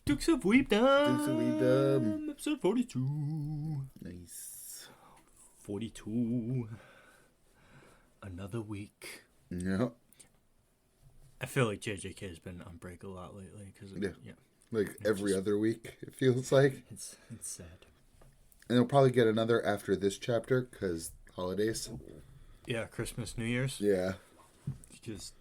Dukes of Weebdom. Episode 42. Nice. 42. Another week. Yeah. I feel like JJK has been on break a lot lately. Cause Yeah. Like every other week, it feels like. It's sad. And they'll probably get another after this chapter, because holidays. Yeah, Christmas, New Year's. Yeah. Just...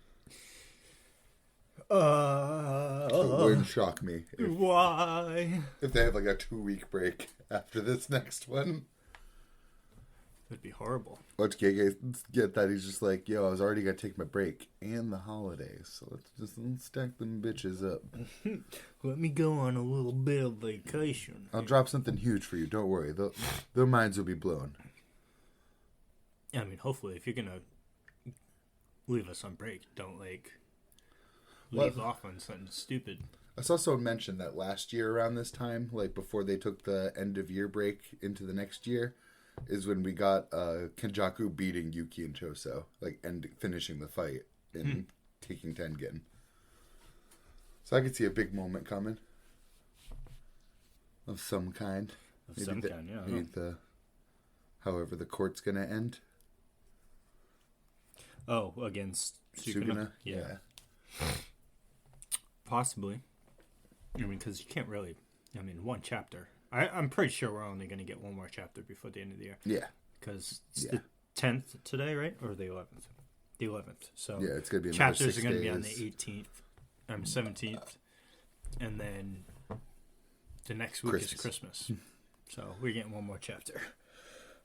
It wouldn't shock me. Why? If they have like a 2-week break after this next one. That'd be horrible. Watch KK get that. He's just like, yo, I was already going to take my break and the holidays. So let's stack them bitches up. Let me go on a little bit of vacation. I'll drop something huge for you. Don't worry. Their minds will be blown. I mean, hopefully, if you're going to leave us on break, don't leave off on something stupid. I saw someone mention that last year around this time, like before they took the end of year break into the next year, is when we got Kenjaku beating Yuki and Choso, finishing the fight and taking Tengen. So I could see a big moment coming of some kind. However the court's gonna end. Oh, against Sukuna? Yeah. Possibly. I mean, because you can't really... I mean, one chapter. I'm pretty sure we're only going to get one more chapter before the end of the year. Yeah. Because it's the 10th today, right? Or the 11th? The 11th. So yeah, it's going to be another 6 days. Chapters are going to be on the 18th. 17th. And then the next week is Christmas. So we're getting one more chapter.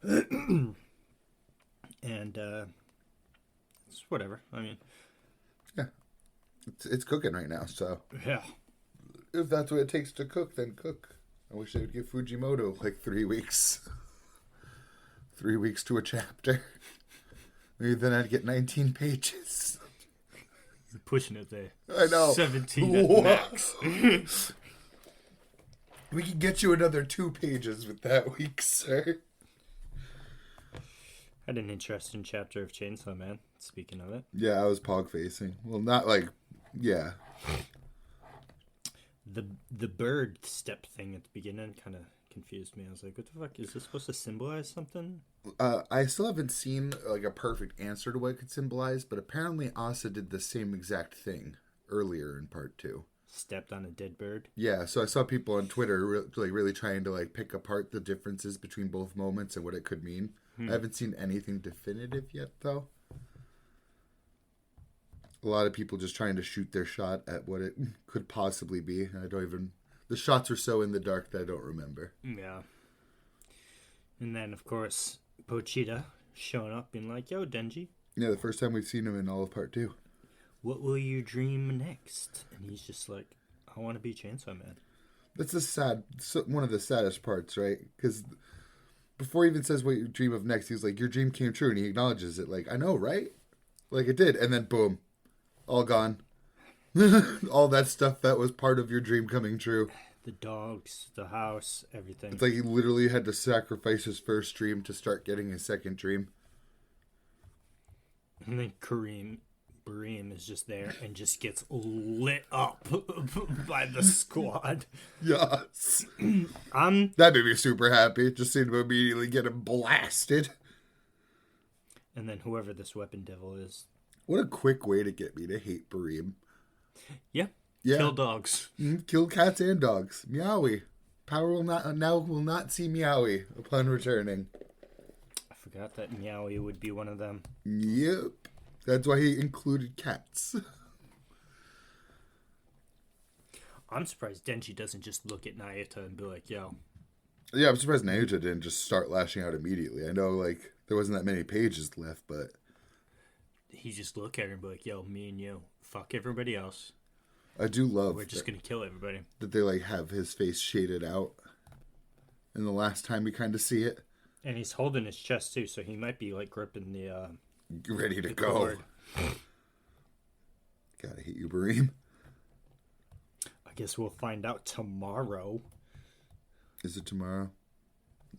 And it's whatever. I mean... Yeah. It's cooking right now, so... Yeah. If that's what it takes to cook, then cook. I wish they would give Fujimoto 3 weeks. 3 weeks to a chapter. Maybe then I'd get 19 pages. You're pushing it there. I know. 17 at max. We can get you another 2 pages with that week, sir. Had an interesting chapter of Chainsaw Man, speaking of it. Yeah, I was pog facing. Well, not yeah. The bird step thing at the beginning kind of confused me. I was like, what the fuck? Is this supposed to symbolize something? I still haven't seen a perfect answer to what it could symbolize, but apparently Asa did the same exact thing earlier in part 2. Stepped on a dead bird? Yeah, so I saw people on Twitter really trying to pick apart the differences between both moments and what it could mean. I haven't seen anything definitive yet, though. A lot of people just trying to shoot their shot at what it could possibly be. The shots are so in the dark that I don't remember. Yeah. And then, of course, Pochita showing up being like, yo, Denji. Yeah, the first time we've seen him in all of part 2. What will you dream next? And he's just like, I want to be Chainsaw Man. That's one of the saddest parts, right? Because before he even says what you dream of next, he's like, your dream came true, and he acknowledges it. I know, right? It did. And then, boom. All gone. All that stuff that was part of your dream coming true. The dogs, the house, everything. It's like he literally had to sacrifice his first dream to start getting his second dream. And then Bareem is just there and just gets lit up by the squad. Yes. That made me super happy. Just seeing him immediately get him blasted. And then whoever this weapon devil is. What a quick way to get me to hate Bareem. Yeah. Kill dogs. Kill cats and dogs. Meowie. Power will not see Meowie upon returning. I forgot that Meowie would be one of them. Yep. That's why he included cats. I'm surprised Denji doesn't just look at Nayuta and be like, yo. Yeah, I'm surprised Nayuta didn't just start lashing out immediately. I know, there wasn't that many pages left, but... He just look at her and be like, yo, me and you, fuck everybody else. I do love we're just going to kill everybody. That they, have his face shaded out. And the last time we kind of see it. And he's holding his chest, too, so he might be, gripping the... ready to go. Cord. Gotta hate you, Bareem. I guess we'll find out tomorrow. Is it tomorrow?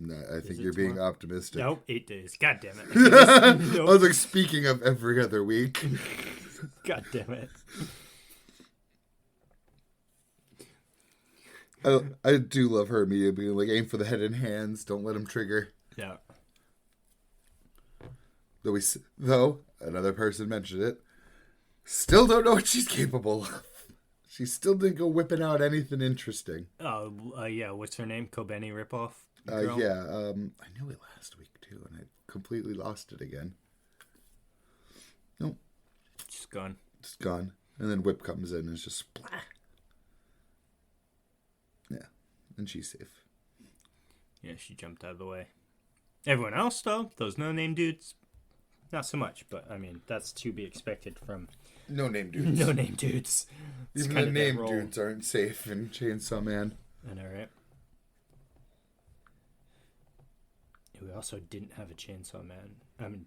No, I think you're being optimistic. Nope, 8 days. God damn it. Nope. I was like, speaking of every other week. God damn it. I do love her immediately being like, aim for the head and hands, don't let him trigger. Yeah. Though another person mentioned it, still don't know what she's capable of. She still didn't go whipping out anything interesting. Oh, yeah. What's her name? Kobeni ripoff? Yeah. I knew it last week too, and I completely lost it again. Nope. She's gone. It's gone. And then Whip comes in and it's just splat. Yeah. And she's safe. Yeah, she jumped out of the way. Everyone else, though, those no-name dudes, not so much. But, I mean, that's to be expected from... No-name dudes. No-name dudes. It's Even the name dudes aren't safe in Chainsaw Man. I know, right? We also didn't have a Chainsaw Man. I mean,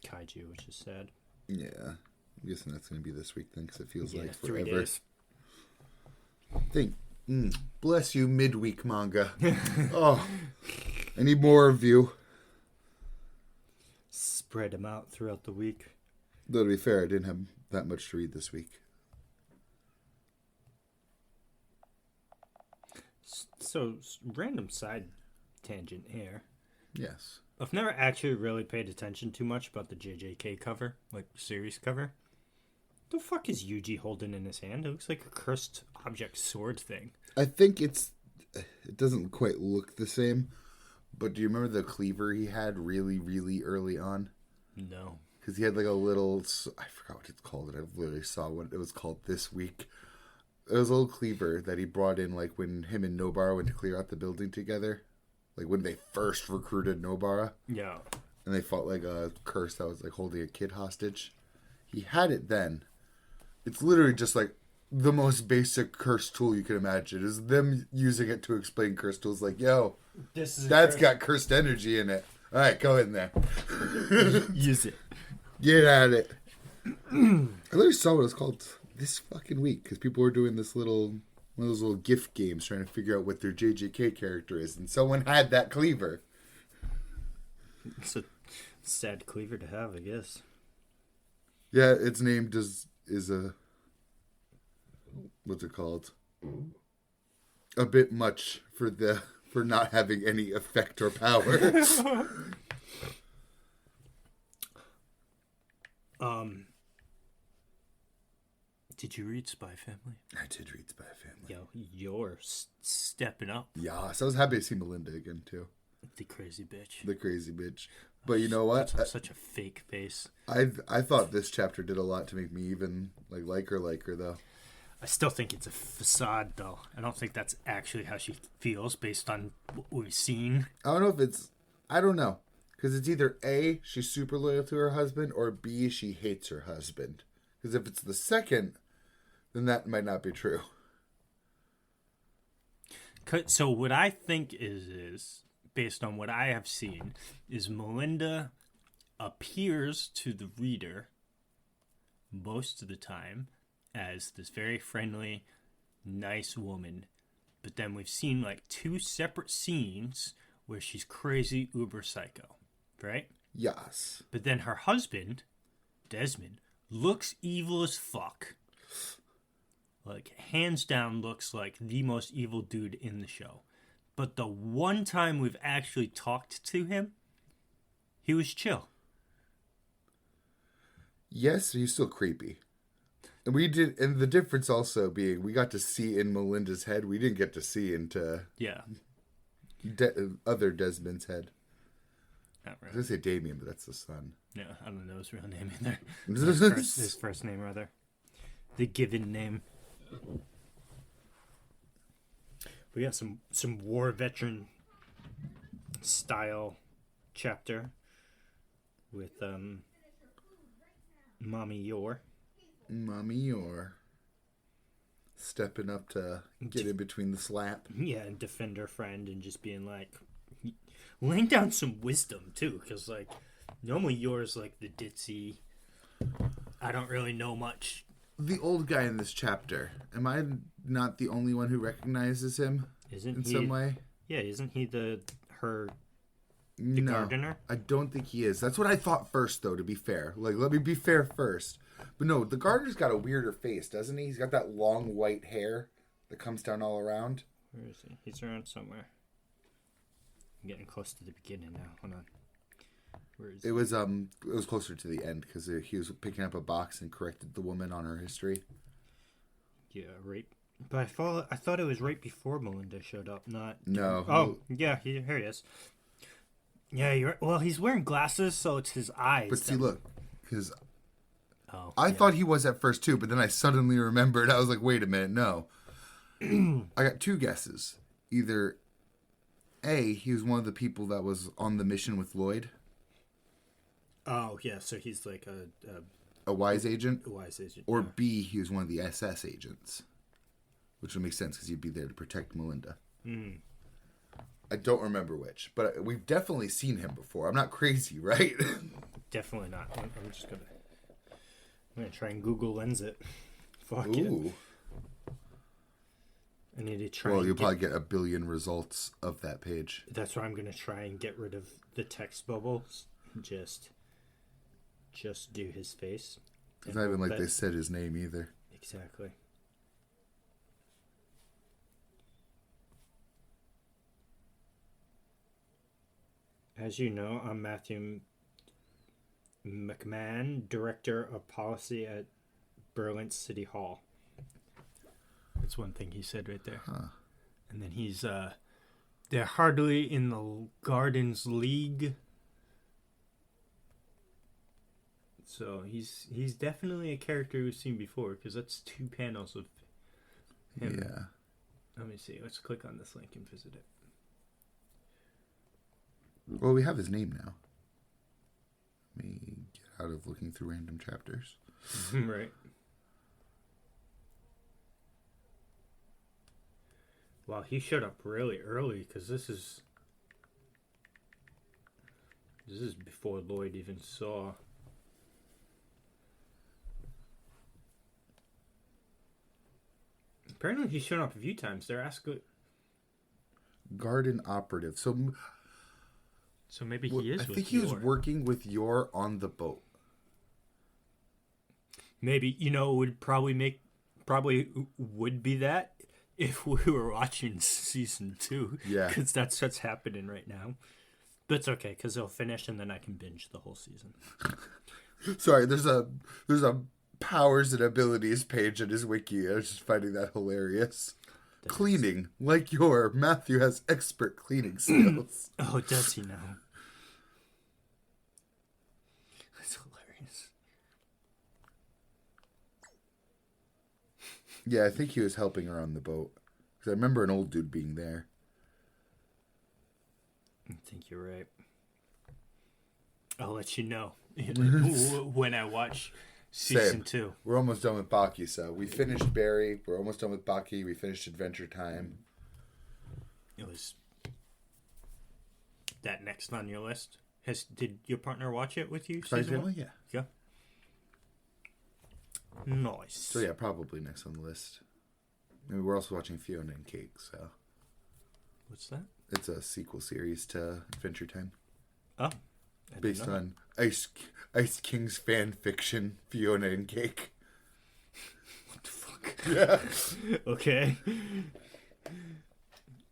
Kaiju, which is sad. Yeah. I'm guessing that's going to be this week then, because it feels like 3 forever. days. Bless you, midweek manga. Oh, I need more of you. Spread them out throughout the week. Though, to be fair, I didn't have that much to read this week. So, random side tangent here. Yes. I've never actually really paid attention too much about the JJK cover, like series cover. The fuck is Yuji holding in his hand? It looks like a cursed object sword thing. I think it doesn't quite look the same, but do you remember the cleaver he had really, really early on? No. Because he had like a little, I forgot what it's called, I literally saw what it was called this week. It was a little cleaver that he brought in like when him and Nobara went to clear out the building together. Like when they first recruited Nobara. Yeah. And they fought like a curse that was like holding a kid hostage. He had it then. It's literally just like the most basic curse tool you can imagine. Is them using it to explain curse tools. Like, yo, that's got cursed energy in it. All right, go in there. Use it. Get at it. I literally saw what it was called this fucking week because people were doing this one of those little gift games trying to figure out what their JJK character is, and someone had that cleaver. It's a sad cleaver to have, I guess. Yeah, its name is a what's it called? A bit much for not having any effect or power. Did you read Spy Family? I did read Spy Family. Yo, you're stepping up. Yeah, so I was happy to see Melinda again too. The crazy bitch. The crazy bitch. But you know what? Such a fake face. I thought this chapter did a lot to make me even like her though. I still think it's a facade though. I don't think that's actually how she feels based on what we've seen. I don't know. Because it's either A, she's super loyal to her husband, or B, she hates her husband. Because if it's the second, then that might not be true. So what I think is based on what I have seen, is Melinda appears to the reader most of the time as this very friendly, nice woman. But then we've seen like 2 separate scenes where she's crazy uber psycho, right? Yes. But then her husband, Desmond, looks evil as fuck. Like, hands down looks like the most evil dude in the show. But the one time we've actually talked to him, he was chill. Yes, he's still creepy. And and the difference also being we got to see in Melinda's head, we didn't get to see into other Desmond's head. Not really. I was going to say Damien, but that's the son. Yeah, I don't know his real name either. His first name, rather. The given name. We got some war veteran style chapter with Mommy Yor. Mommy Yor. Stepping up to get in between the slap. Yeah, and defend her friend and just being like, laying down some wisdom too, because like normally Yor's like the ditzy, I don't really know much. The old guy in this chapter, am I not the only one who recognizes him? Isn't he, some way? Yeah, isn't he the no, gardener? I don't think he is. That's what I thought first, though, to be fair. Like, let me be fair first. But no, the gardener's got a weirder face, doesn't he? He's got that long white hair. that comes down all around. Where is he? He's around somewhere. I'm getting close to the beginning now. Hold on. Where is It was closer to the end because he was picking up a box and corrected the woman on her history. Yeah, right. But I thought it was right before Melinda showed up, not... No. Oh, yeah, here he is. Yeah, you're right. Well, he's wearing glasses, so it's his eyes. But see, look, because I thought he was at first too, but then I suddenly remembered. I was like, wait a minute, no. I got two guesses. Either A, he was one of the people that was on the mission with Lloyd. Oh, yeah, so he's like A wise agent. a wise agent. Or yeah. B, he was one of the SS agents. Which would make sense because he'd be there to protect Melinda. Mm. I don't remember which, but we've definitely seen him before. I'm not crazy, right? Definitely not. I'm gonna try and Google Lens it. Fuck it. Ooh. I need to try. Well, and you'll probably get a billion results of that page. That's why I'm gonna try and get rid of the text bubbles. Just do his face. It's not even like they said his name either. Exactly. As you know, I'm Matthew McMahon, Director of Policy at Berlin City Hall. That's one thing he said right there. Huh. And then he's, they're hardly in the Gardens League. So he's definitely a character we've seen before, because that's 2 panels of him. Yeah. Let me see. Let's click on this link and visit it. Well, we have his name now. Let me get out of looking through random chapters. Right. Wow, he showed up really early because this is before Lloyd even saw. Apparently, he's shown up a few times. They're asking. Garden operative. So maybe he is. I with think he was Yor. working with Yor on the boat. Maybe it would probably would be that if we were watching season 2. Yeah. Because that's what's happening right now. But it's okay because they'll finish and then I can binge the whole season. Sorry, there's a powers and abilities page in his wiki. I was just finding that hilarious. Cleaning, like Yor, Matthew has expert cleaning skills. Oh, does he now? That's hilarious. Yeah, I think he was helping her on the boat. Because I remember an old dude being there. I think you're right. I'll let you know when I watch season 2. We're almost done with Baki, so we finished Barry. We're almost done with Baki. We finished Adventure Time. It was that next on your list. Did your partner watch it with you? Season 1? Yeah. Yeah. Nice. So yeah, probably next on the list. I mean, we're also watching Fiona and Cake, so. What's that? It's a sequel series to Adventure Time. Oh. Based on Ice King's fan fiction, Fiona and Cake. What the fuck? Yeah. Okay.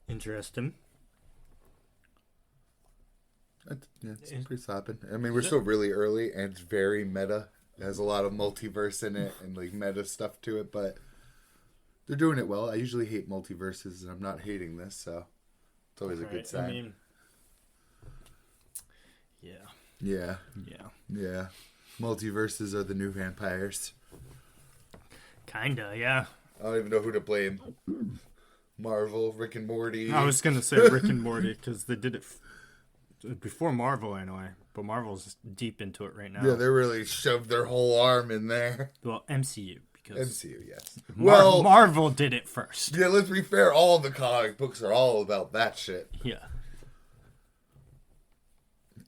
Interesting. It's pretty slapping. I mean, we're still really early, and it's very meta. It has a lot of multiverse in it and like meta stuff to it, but they're doing it well. I usually hate multiverses, and I'm not hating this, so it's always a good sign. I mean, yeah. Yeah. Yeah. Yeah. Multiverses are the new vampires. Kinda, yeah. I don't even know who to blame. Marvel, Rick and Morty. I was gonna say Rick and Morty because they did it before Marvel, anyway. But Marvel's deep into it right now. Yeah, they really shoved their whole arm in there. Well, MCU because MCU, yes. Marvel did it first. Yeah, let's be fair. All the comic books are all about that shit. Yeah.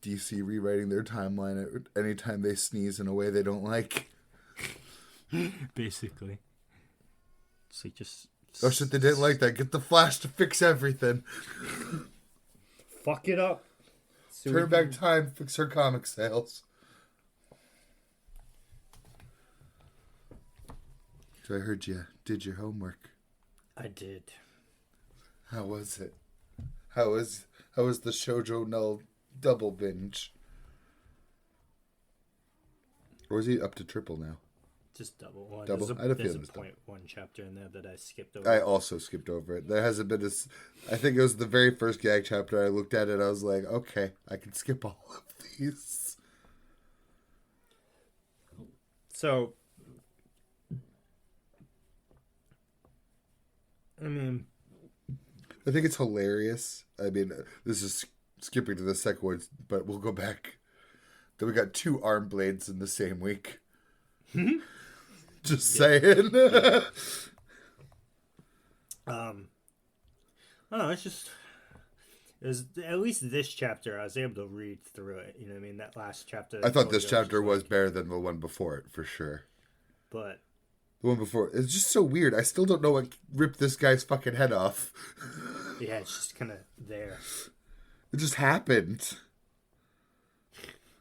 DC rewriting their timeline anytime they sneeze in a way they don't like. Basically. It's like just... Oh shit, they didn't like that. Get the Flash to fix everything. Fuck it up. So Turn back time, fix her comic sales. So I heard you did your homework. I did. How was it? How was the Shojo Null double binge? Or is he up to triple now? Just double. Well, Double? I had a there's feeling a it was point one chapter in there that I skipped over. I also skipped over it. There hasn't been I think it was the very first gag chapter. I looked at it. I was like, okay, I can skip all of these. So, I mean, I think it's hilarious. I mean, this is skipping to the second one, but we'll go back. Then we got 2 arm blades in the same week. Just saying. I don't know. It was at least this chapter. I was able to read through it. You know what I mean? That last chapter. I thought this chapter was better than the one before it, for sure. But the one before, it's just so weird. I still don't know what ripped this guy's fucking head off. Yeah, it's just kind of there. It just happened.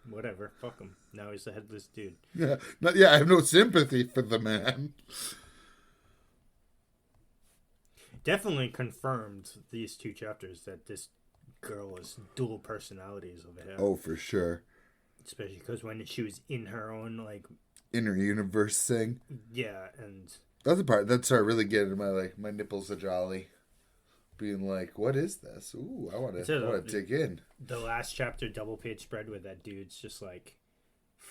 Whatever, fuck him. Now he's a headless dude. Yeah, I have no sympathy for the man. Definitely confirmed these 2 chapters that this girl is dual personalities over here. Oh, for sure. Especially because when she was in her own, like... inner universe thing. Yeah, and... That's the part that started really getting my nipples a jolly. Being like, what is this? Ooh, I want to dig in. The last chapter double page spread where that dude's just like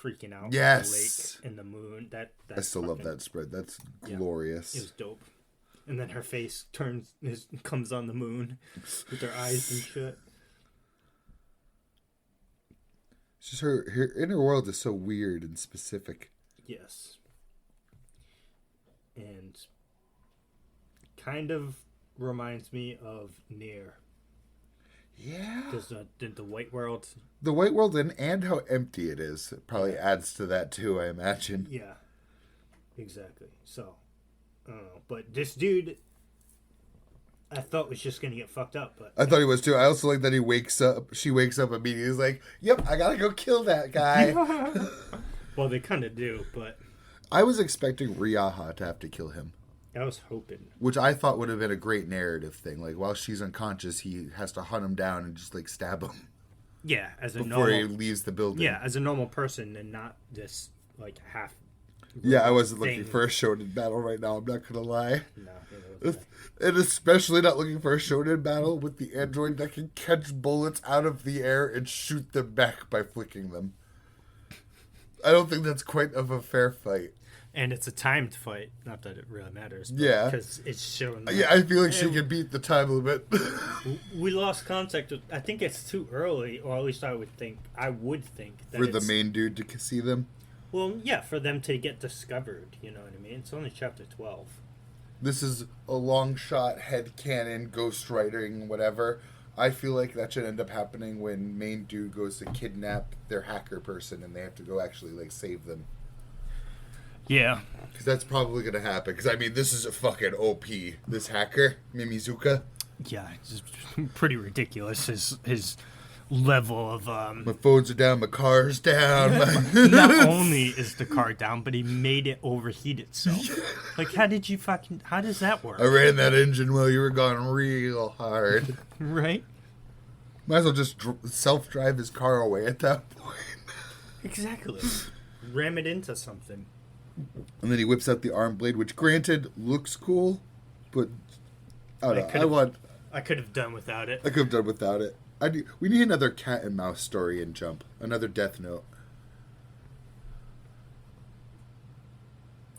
freaking out. Yes. The lake and the moon. I still love that spread. That's glorious. It was dope. And then her face comes on the moon with her eyes and shit. It's just her inner world is so weird and specific. Yes. And kind of reminds me of Nier. Yeah. Does the white world... The white world and how empty it is. It probably adds to that too, I imagine. Yeah. Exactly. So, I don't know. But this dude, I thought was just going to get fucked up. But I thought he was too. I also like that she wakes up immediately. He's like, yep, I gotta go kill that guy. Well, they kind of do, but... I was expecting Ryaha to have to kill him. I was hoping. Which I thought would have been a great narrative thing. Like, while she's unconscious, he has to hunt him down and just, like, stab him. Yeah, as a before he leaves the building. Yeah, as a normal person and not this, like, half... Yeah, I wasn't looking for a shonen battle right now, I'm not gonna lie. No. And especially not looking for a shonen battle with the android that can catch bullets out of the air and shoot them back by flicking them. I don't think that's quite of a fair fight. And it's a timed fight. Not that it really matters. Yeah. Because it's shown. Yeah, I feel like she can beat the time limit. We lost contact with... I think it's too early, or at least I would think that for the main dude to see them? Well, yeah, for them to get discovered, you know what I mean? It's only chapter 12. This is a long shot, headcanon, ghostwriting, whatever. I feel like that should end up happening when main dude goes to kidnap their hacker person and they have to go actually, like, save them. Yeah. Because that's probably going to happen. Because, I mean, this is a fucking OP. This hacker, Mimizuka. Yeah, it's pretty ridiculous. His level of... My phones are down, my car's down. Not only is the car down, but he made it overheat itself. Like, how does that work? I ran that engine while you were gone real hard. Right? Might as well just self-drive his car away at that point. Exactly. Ram it into something. And then he whips out the arm blade, which granted looks cool, but I don't know. I could have done without it. I could have done without it. We need another cat and mouse story in Jump. Another Death Note.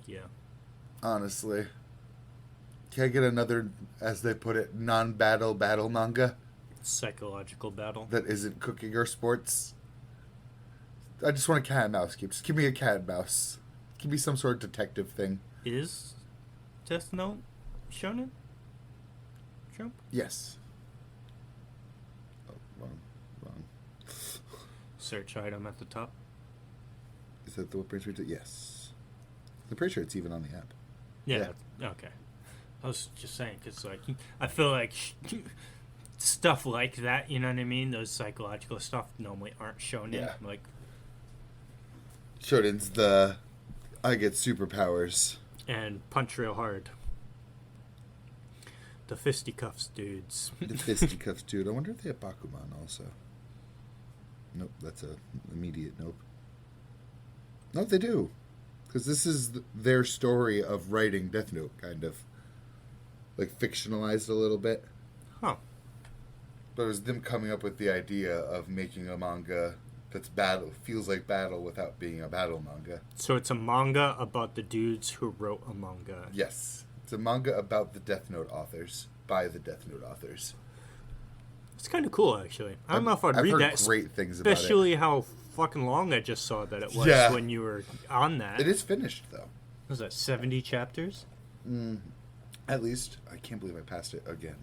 Yeah. Honestly. Can I get another, as they put it, non-battle battle manga? Psychological battle. That isn't cooking or sports? I just want a cat and mouse. Just give me a cat and mouse. Give me some sort of detective thing. Is Death Note shonen? Jump? Yes. Oh, wrong. Search item at the top. Is that what brings me to... Yes. I'm pretty sure it's even on the app. Yeah. Okay. I was just saying, because, like, I feel like stuff like that, you know what I mean? Those psychological stuff normally aren't shown in. Like, Shonen's the... I get superpowers. And punch real hard. The fisticuffs dudes. The fisticuffs dude. I wonder if they have Bakuman also. Nope, that's a immediate nope. No, they do. Because this is their story of writing Death Note, kind of. Like, fictionalized a little bit. Huh. But it was them coming up with the idea of making a manga that's feels like battle without being a battle manga. So it's a manga about the dudes who wrote a manga. Yes. It's a manga about the Death Note authors, by the Death Note authors. It's kind of cool, actually. I don't know if I'd read that. Great things about it. Especially how fucking long I just saw that it was when you were on that. It is finished, though. Was that 70 chapters? At least. I can't believe I passed it again.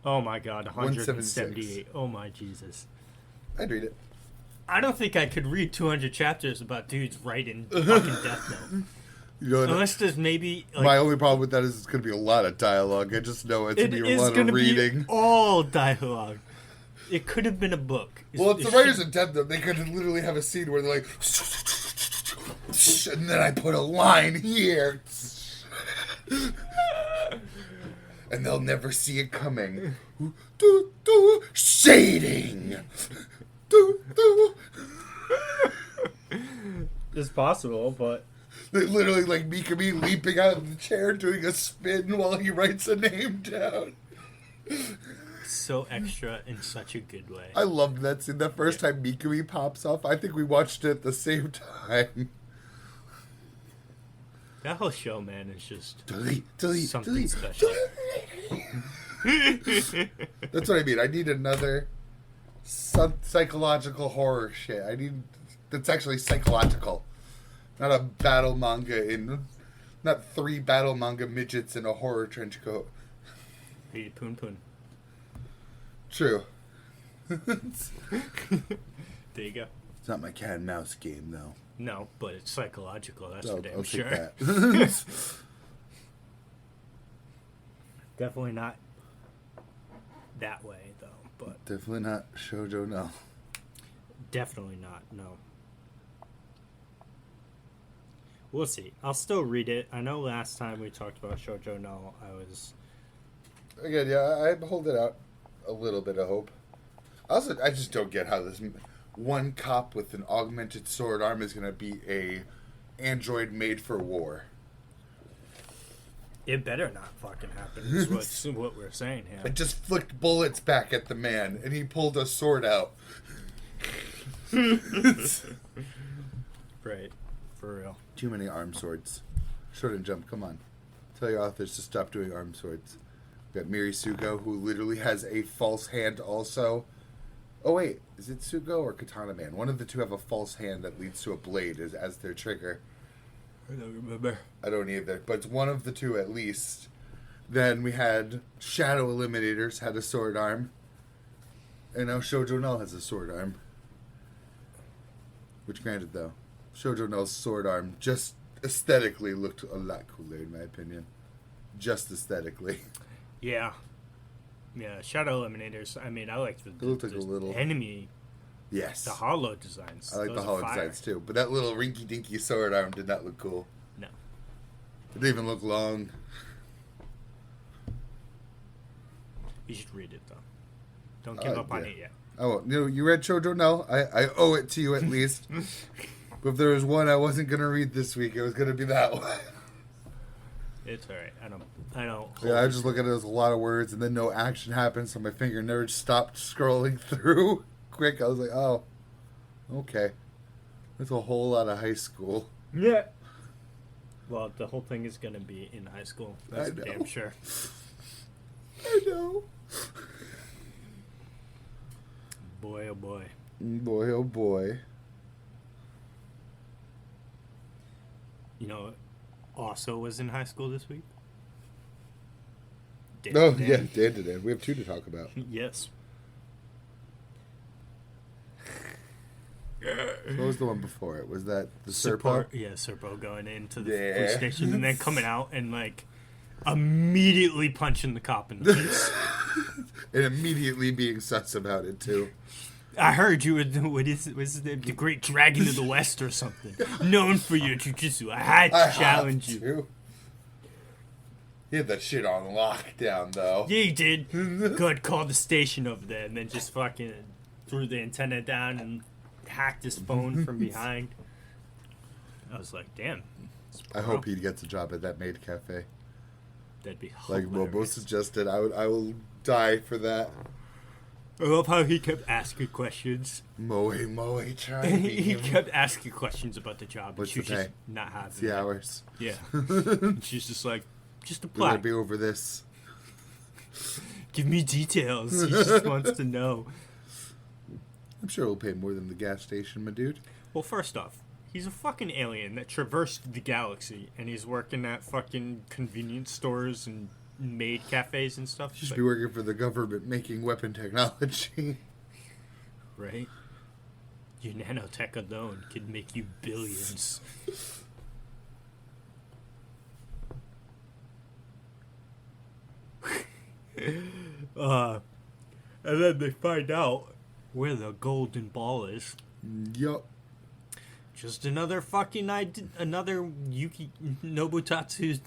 Oh my god, 178. Oh my Jesus. I'd read it. I don't think I could read 200 chapters about dudes writing fucking Death Note. You know, unless there's maybe... Like, my only problem with that is it's going to be a lot of dialogue. I just know it's going to be a lot of reading. Be all dialogue. It could have been a book. Well, if the writers in Death Note, they could literally have a scene where they're like... And then I put a line here. And they'll never see it coming. Shading. It's possible, but... They literally, like, Mikami leaping out of the chair, doing a spin while he writes a name down. So extra in such a good way. I loved that scene. The first time Mikami pops off, I think we watched it at the same time. That whole show, man, is just something special. That's what I mean. I need another psychological horror shit. That's actually psychological. Not a battle manga not 3 battle manga midgets in a horror trench coat. Hey, Poon Poon. True. There you go. It's not my cat and mouse game, though. No, but it's psychological. That's for damn sure. That. Definitely not that way, though. But definitely not Shojo Null. Definitely not. No. We'll see. I'll still read it. I know last time we talked about Shojo Null, I was... Again, yeah, I hold it out a little bit of hope. Also, I just don't get how this one cop with an augmented sword arm is going to be a android made for war. It better not fucking happen, is what we're saying here. It just flicked bullets back at the man, and he pulled a sword out. Right. For real. Too many arm swords. Shouldn't Jump, come on. Tell your authors to stop doing arm swords. We got Mirisugo, who literally has a false hand also. Oh wait, is it Sugo or Katana Man? One of the two have a false hand that leads to a blade as their trigger. I don't remember. I don't either, but it's one of the two at least. Then we had Shadow Eliminators had a sword arm. And now Shojo Null has a sword arm. Which granted though, Shojo Null's sword arm just aesthetically looked a lot cooler in my opinion. Just aesthetically. Yeah. Yeah, Shadow Eliminators. I mean, I like the like a little enemy. Yes. The hollow designs. I like the hollow designs too. But that little rinky dinky sword arm did not look cool. No. It didn't even look long. You should read it though. Don't give up on it yet. Oh, you read Shojo Null? I owe it to you at least. But if there was one I wasn't gonna read this week, it was gonna be that one. It's alright. I don't. Yeah, I just look at it as a lot of words, and then no action happens, so my finger never stopped scrolling through. Quick, I was like, oh, okay. That's a whole lot of high school. Yeah. Well, the whole thing is gonna be in high school. That's for damn sure. I know. Boy, oh boy. Boy, oh boy. You know, also was in high school this week. Dandadan. We have 2 to talk about. Yes. What was the one before it? Was that the Serpo? Yeah, Serpo going into the police station and then coming out and like immediately punching the cop in the face. And immediately being sus about it too. I heard you were the Great Dragon of the West or something. Known for your jujitsu. I had to challenge you. He had that shit on lockdown, though. Yeah, he did. Good, call the station over there, and then just fucking threw the antenna down and hacked his phone from behind. I was like, damn. I hope he gets a job at that maid cafe. That'd be Like hilarious. Momo suggested. I will die for that. I love how he kept asking questions. Moe, try to beat He him. kept asking questions about the job. What's and she the was just pay? not having It's the it. hours. Yeah. And she's just like, just Will apply. I be over this? Give me details. He just wants to know. I'm sure we'll pay more than the gas station, my dude. Well, first off, he's a fucking alien that traversed the galaxy, and he's working at fucking convenience stores and maid cafes and stuff. You should Like, be working for the government making weapon technology. right? Your nanotech alone could make you billions. And then they find out where the golden ball is. Yup. Just another fucking another Yuki Nobutatsu's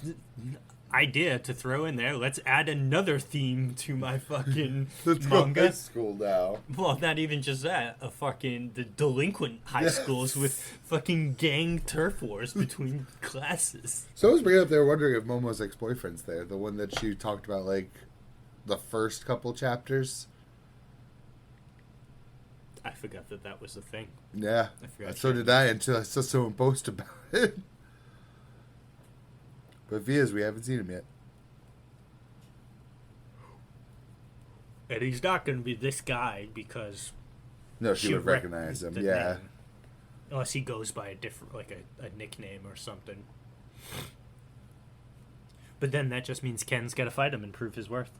idea to throw in there. Let's add another theme to my fucking Let's go manga. high school now. Well, not even just that. The delinquent high Yes. schools with fucking gang turf wars between classes. So I was bringing up, they were wondering if Momo's ex-boyfriend's there. The one that she talked about, like, the first couple chapters. I forgot that was the thing. Yeah. I forgot So she- did I until I saw someone post about it. But if he is, we haven't seen him yet. And he's not going to be this guy because No, she would rec- recognize him. the Yeah. name. Unless he goes by a different, like a nickname or something. But then that just means Ken's got to fight him and prove his worth.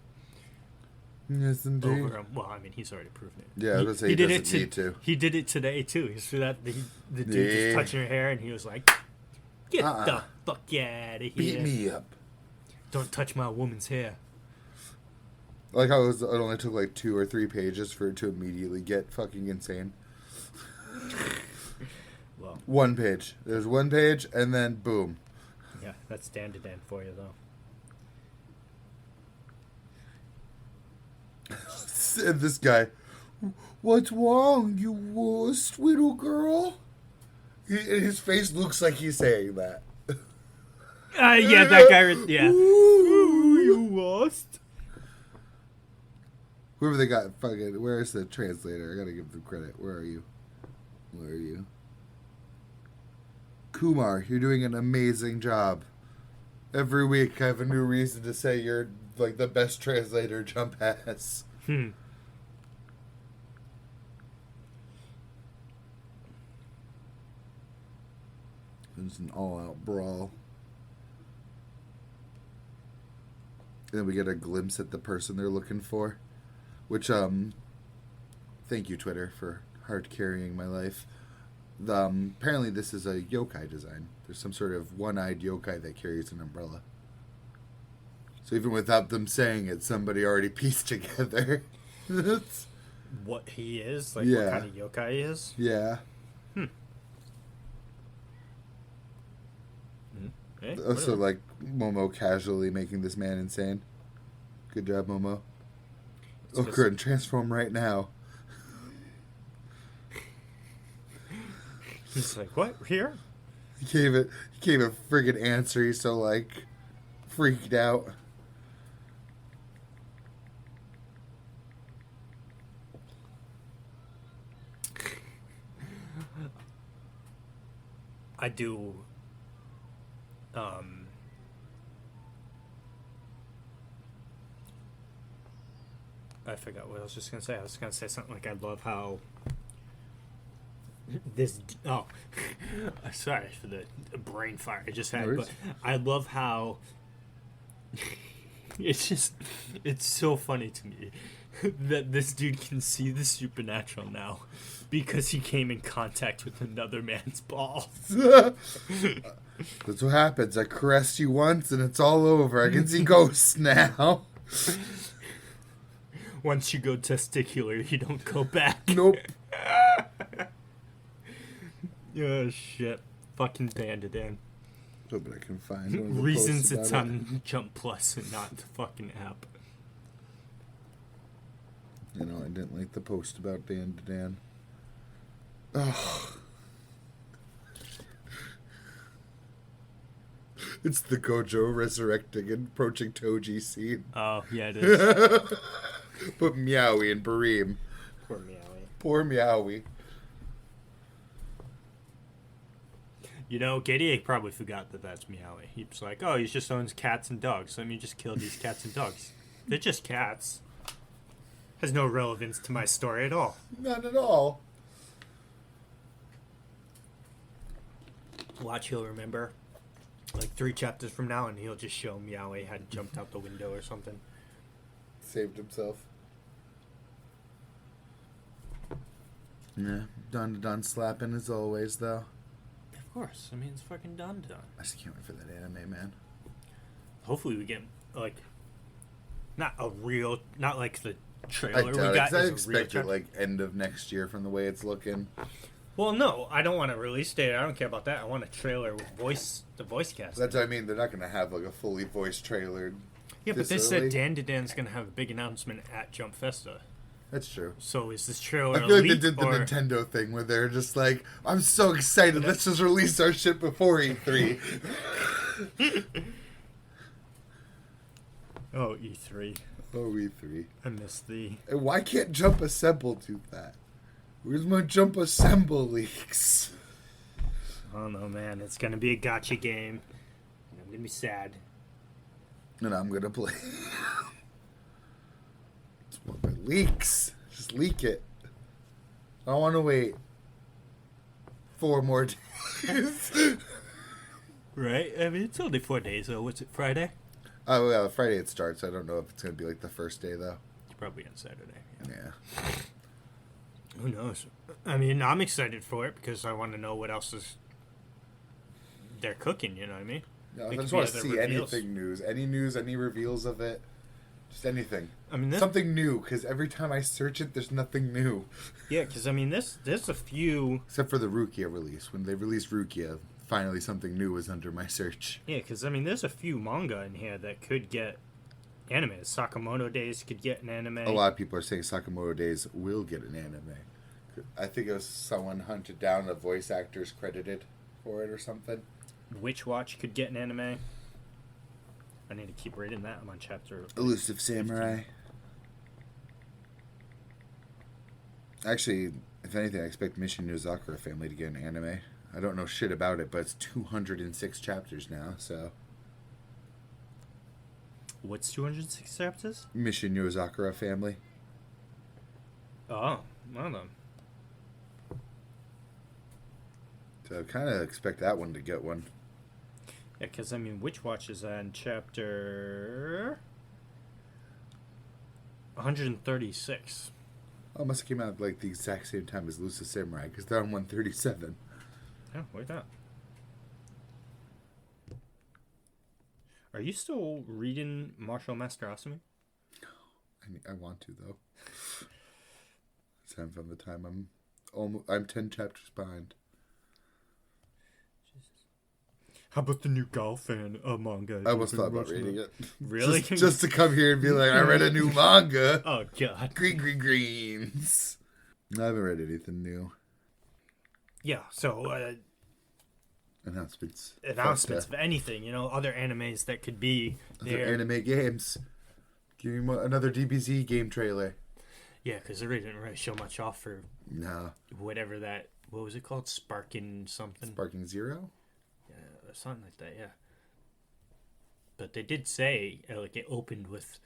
Yes, indeed. Over him. Well, I mean, he's already proven it. Yeah, I was gonna say he did doesn't it need to. He did it today too. He saw that the dude Yeah. just touching her hair, and he was like, "Get Uh-uh. the fuck out of here! Beat me up. Don't touch my woman's hair." Like how it only took like 2 or 3 pages for it to immediately get fucking insane. Well, 1 page. There's 1 page, and then boom. yeah, that's Dandadan for you, though. And this guy, what's wrong, you worst little girl? His face looks like he's saying that. Yeah, that guy. Yeah. Ooh, You lost. Whoever they got, fucking, where's the translator? I gotta give them credit. Where are you? Where are you? Kumar, you're doing an amazing job. Every week I have a new reason to say you're like the best translator Jump has. It's an all-out brawl. And then we get a glimpse at the person they're looking for. Which, thank you, Twitter, for hard carrying my life. Apparently this is a yokai design. There's some sort of one-eyed yokai that carries an umbrella. So even without them saying it, somebody already pieced together. What he is, like Yeah. what kind of yokai he is. Yeah. Eh, Also, whatever. like, Momo casually making this man insane. Good job, Momo. Oh, It's good. Transform right now. He's like, what? Here? He gave a friggin' answer. He's so, like, freaked out. I do. I forgot what I was just gonna say. I was gonna say something like, I love how this. Oh, sorry for the brain fire I just had, No but worries. I love how it's so funny to me that this dude can see the supernatural now because he came in contact with another man's balls. That's what happens. I caressed you once and it's all over. I can see ghosts now. Once you go testicular, you don't go back. Nope. Oh, shit. Fucking Dandadan. Hope I can find one of the Reasons posts it's about on Jump Plus and not the fucking app. You know, I didn't like the post about Dandadan. Oh. It's the Gojo resurrecting and approaching Toji scene. Oh, yeah, it is. But Meowie and Bareem. Poor Meowie. Poor Meowie. You know, Gediek probably forgot that that's Meowie. He was like, oh, he just owns cats and dogs. Let me just kill these cats and dogs. They're just cats. Has no relevance to my story at all. Not at all. Watch, he'll remember. Like 3 chapters from now, and he'll just show Meowie had jumped out the window or something. Saved himself. Yeah, Dandadan slapping as always, though. Of course. I mean, it's fucking Dandadan. I just can't wait for that anime, man. Hopefully we get, like, not like the trailer I we doubt it, got 'cause I is a real expect it chapter. like end of next year from the way it's looking. Well, no, I don't want a release date. I don't care about that. I want a trailer with the voice cast. That's what I mean. They're not going to have like a fully voiced trailer. Yeah, but this they said early. Dandadan's going to have a big announcement at Jump Festa. That's true. So is this trailer I feel like they leak did the or... Nintendo thing where they're just like, I'm so excited, let's just release our shit before E3. Oh, E3. Oh, E3. I missed the... And why can't Jump Assemble do that? Where's my Jump Assemble leaks? I don't know, man. It's going to be a gotcha game. I'm going to be sad. And I'm going to play. It's one of my leaks. Just leak it. I don't want to wait 4 more days. Right? I mean, it's only 4 days, so what's it, Friday? Oh, yeah, Friday it starts. I don't know if it's going to be like the first day, though. It's probably on Saturday. Yeah. Who knows? I mean, I'm excited for it because I want to know what else is they're cooking, you know what I mean? No, I It just could want be to other see reveals. anything news, any reveals of it. Just anything. I mean, this, Something new, because every time I search it, there's nothing new. yeah, because I mean, there's a few. Except for the Rukia release. When they released Rukia, finally something new was under my search. Yeah, because I mean, there's a few manga in here that could get anime. Sakamoto Days could get an anime. A lot of people are saying Sakamoto Days will get an anime. I think it was someone hunted down the voice actors credited for it or something. Witch Watch could get an anime. I need to keep reading that. I'm on chapter. Elusive Samurai. Actually, if anything, I expect Mission Yozakura Family to get an anime. I don't know shit about it, but it's 206 chapters now, so... What's 206 chapters? Mission Yozakura Family. Oh, well then. So I kind of expect that one to get one. Yeah, because I mean, Witch Watch is on chapter 136. Oh, it must have came out like the exact same time as Elusive Samurai, because they're on 137. Oh, look at that. Are you still reading Martial Master Asumi? I want to, though. It's having fun the time. I'm 10 chapters behind. How about the new golf manga? I almost thought about reading it. Really? Just to come here and be like, I read a new manga. Oh, God. Greens. I haven't read anything new. Yeah, so Announcements of anything, you know, other animes that could be Other there. anime games. Give me another DBZ game trailer. Yeah, because they really didn't really show much off for No. whatever that, what was it called? Sparking something? Sparking Zero? Yeah, something like that, yeah. But they did say, like, it opened with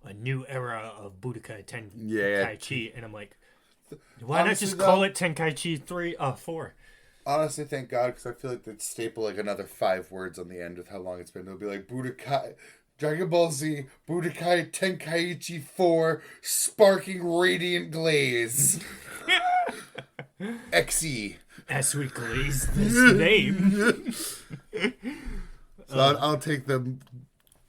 a new era of Budokai Tenkaichi, and I'm like, why Honestly, not just call it Tenkaichi 4? Honestly, thank God, because I feel like they'd staple like another 5 words on the end with how long it's been. It'll be like Budokai, Dragon Ball Z, Budokai Tenkaichi 4, Sparking Radiant Glaze. XE. As we glaze this name. So I'll take them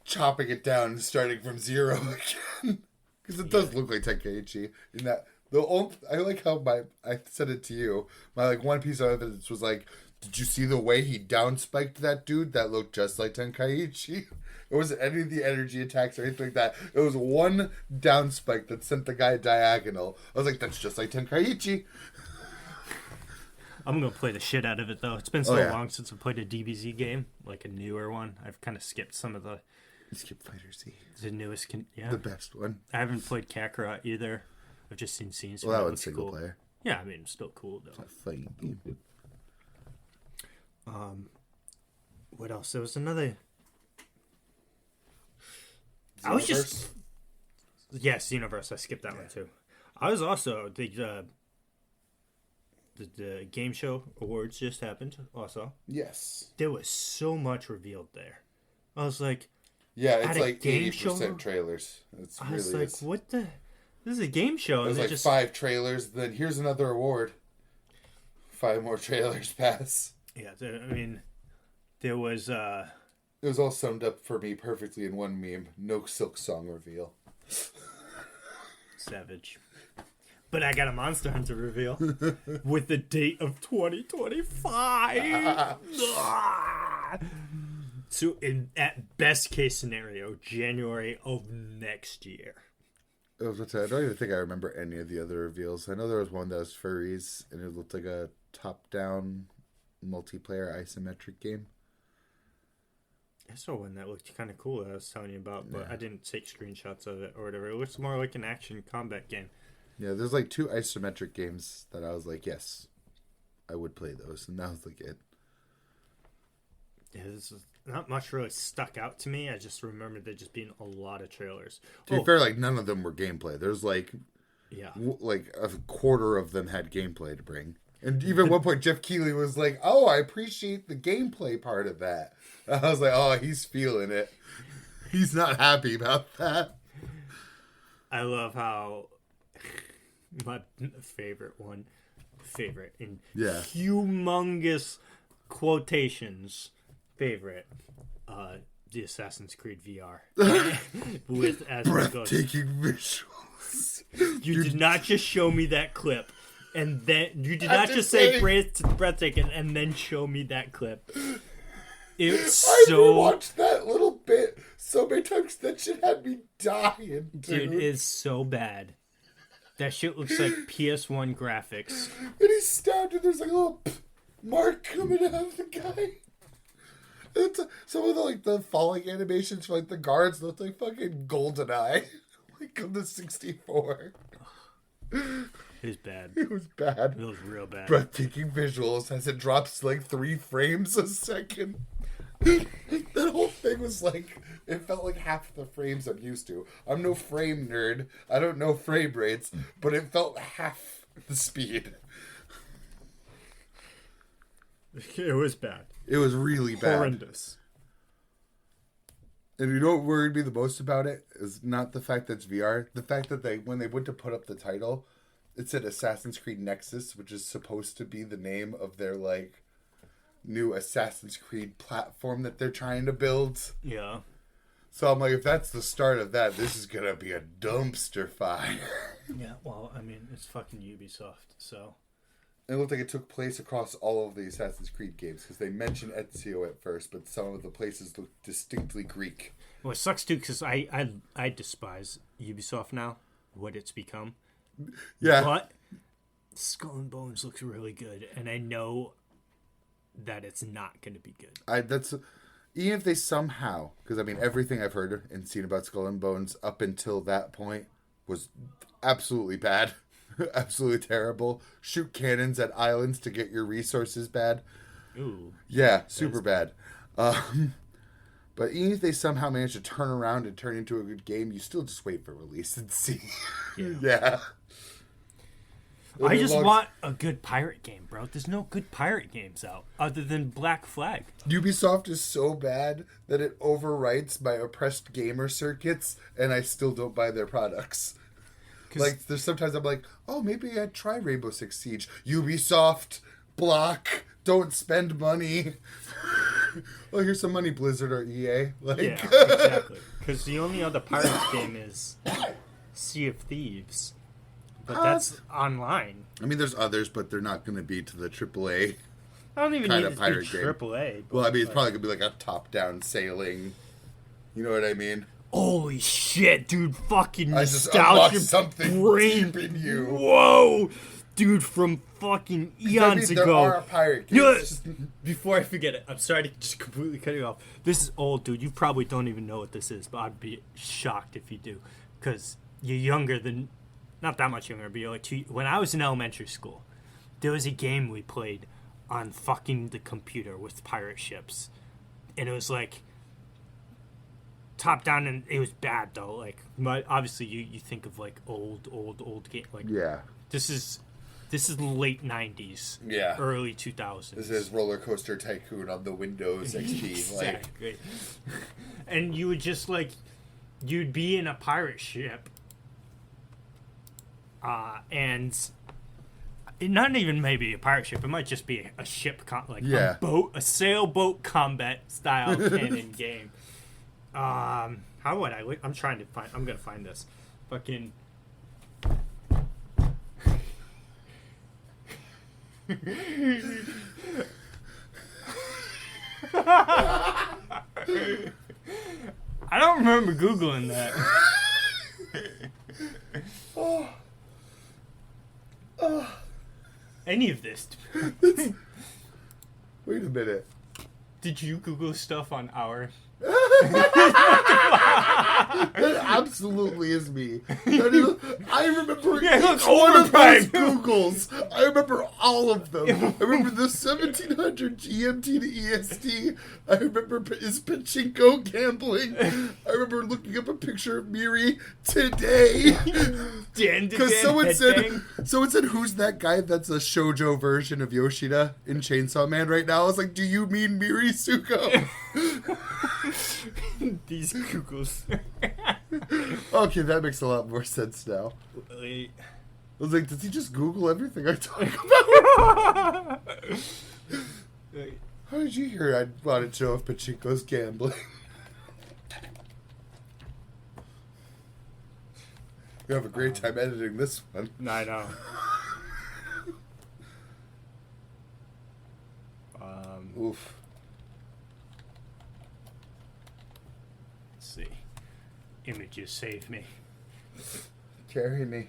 chopping it down and starting from 0 again. Because it does look like Tenkaichi. In that, I like how I said it to you. My like one piece of evidence was like Did you see the way he downspiked that dude that looked just like Tenkaichi? It wasn't any of the energy attacks or anything like that. It was one downspike that sent the guy diagonal. I was like, that's just like Tenkaichi. I'm going to play the shit out of it, though. It's been so long since I played a DBZ game, like a newer one. I've kind of skipped some of the... You skipped Fighter Z. The newest... The best one. I haven't played Kakarot either. I've just seen scenes. Well, that one's single player. Yeah, I mean, it's still cool, though. It's a fighting game. What else? There was another... Xenoverse? I was just... Yes, Universe. I skipped that one, too. I was also... The game show awards just happened, also. Yes. There was so much revealed there. I was like... Yeah, it's like 80% show? trailers. I was like, what the... This is a game show. There's like 5 trailers, then here's another award. 5 more trailers pass. Yeah, I mean, there was... It was all summed up for me perfectly in one meme. No Silk Song reveal. Savage. But I got a Monster Hunter reveal with the date of 2025. So, at best case scenario, January of next year. I don't even think I remember any of the other reveals. I know there was one that was furries, and it looked like a top-down multiplayer isometric game. I saw one that looked kind of cool that I was telling you about, but I didn't take screenshots of it or whatever. It looks more like an action combat game. Yeah, there's like 2 isometric games that I was like, yes, I would play those, and that was like it. Yeah, this is not much really stuck out to me. I just remember there just being a lot of trailers. To be fair, like none of them were gameplay. There's like, like a quarter of them had gameplay to bring. And even at one point, Jeff Keighley was like, "Oh, I appreciate the gameplay part of that." I was like, "Oh, he's feeling it. He's not happy about that." I love how my favorite in humongous quotations favorite, the Assassin's Creed VR with as breathtaking visuals. You did not just show me that clip. And then you did not just say breathtaking and then show me that clip. It's I rewatched that little bit so many times. That shit had me dying, dude. It's so bad. That shit looks like PS1 graphics. And he's stabbed and there's like a little mark coming out of the guy. Some of the falling animations for like the guards look like fucking GoldenEye. Like on the 64. It was bad. It was bad. It was real bad. Breathtaking visuals as it drops like 3 frames a second. That whole thing was like, it felt like half the frames I'm used to. I'm no frame nerd. I don't know frame rates, but it felt half the speed. It was bad. It was really bad. Horrendous. And you know what worried me the most about it is not the fact that it's VR. The fact that when they went to put up the title, it said Assassin's Creed Nexus, which is supposed to be the name of their like new Assassin's Creed platform that they're trying to build. Yeah. So I'm like, if that's the start of that, this is gonna be a dumpster fire. Yeah. Well, I mean, it's fucking Ubisoft, so. It looked like it took place across all of the Assassin's Creed games because they mentioned Ezio at first, but some of the places look distinctly Greek. Well, it sucks too because I despise Ubisoft now, what it's become. Yeah. But Skull and Bones looks really good, and I know that it's not going to be good. Even if they somehow, because I mean everything I've heard and seen about Skull and Bones up until that point was absolutely bad. Absolutely terrible. Shoot cannons at islands to get your resources bad. Ooh. Yeah, super bad. But even if they somehow manage to turn around and turn into a good game, you still just wait for release and see. Yeah. I just want a good pirate game, bro. There's no good pirate games out other than Black Flag. Ubisoft is so bad that it overwrites my oppressed gamer circuits, and I still don't buy their products. Like, there's sometimes I'm like, oh, maybe I'd try Rainbow Six Siege. Ubisoft, block, don't spend money. Well, here's some money, Blizzard or EA. Like... Yeah, exactly. Because the only other Pirates game is Sea of Thieves. But that's online. I mean, there's others, but they're not going to be to the AAA I don't even kind need of it to pirate be game. AAA. Well, I mean, it's probably gonna be like a top-down sailing. You know what I mean? Holy shit, dude! Fucking I just unlocked nostalgia something brain. deep in you. Whoa, dude! From fucking eons there ago. are pirate You know, games. before I forget it, I'm sorry to just completely cut you off. This is old, dude. You probably don't even know what this is, but I'd be shocked if you do, because you're younger than, not that much younger, but you're like when I was in elementary school, there was a game we played on fucking the computer with pirate ships, and it was like top down, and it was bad though. Like, obviously you think of like old game. Like, Yeah. this is late 90s, Yeah. early 2000s. This is Roller Coaster Tycoon on the Windows XP. Exactly. And you would just like, you'd be in a pirate ship, and not even maybe a pirate ship. It might just be a ship, a boat, a sailboat combat style cannon game. How would I? I'm trying to find. I'm gonna find this. Fucking. I don't remember Googling that. Any of this. Wait a minute. Did you Google stuff on our? That absolutely is me. I remember each one of overprime. those Googles. I remember all of them. I remember the 1700 GMT to EST. I remember is pachinko gambling. I remember looking up a picture of Miri today. Because someone said, who's that guy that's a shoujo version of Yoshida in Chainsaw Man right now? I was like, do you mean Miri Suko? These Googles. Okay, that makes a lot more sense now. Wait. I was like, does he just Google everything I talk about? How did you hear I wanted to know if pachinko's gambling? You have a great time editing this one. I know. Oof. Let's see. Images save me. Carry me.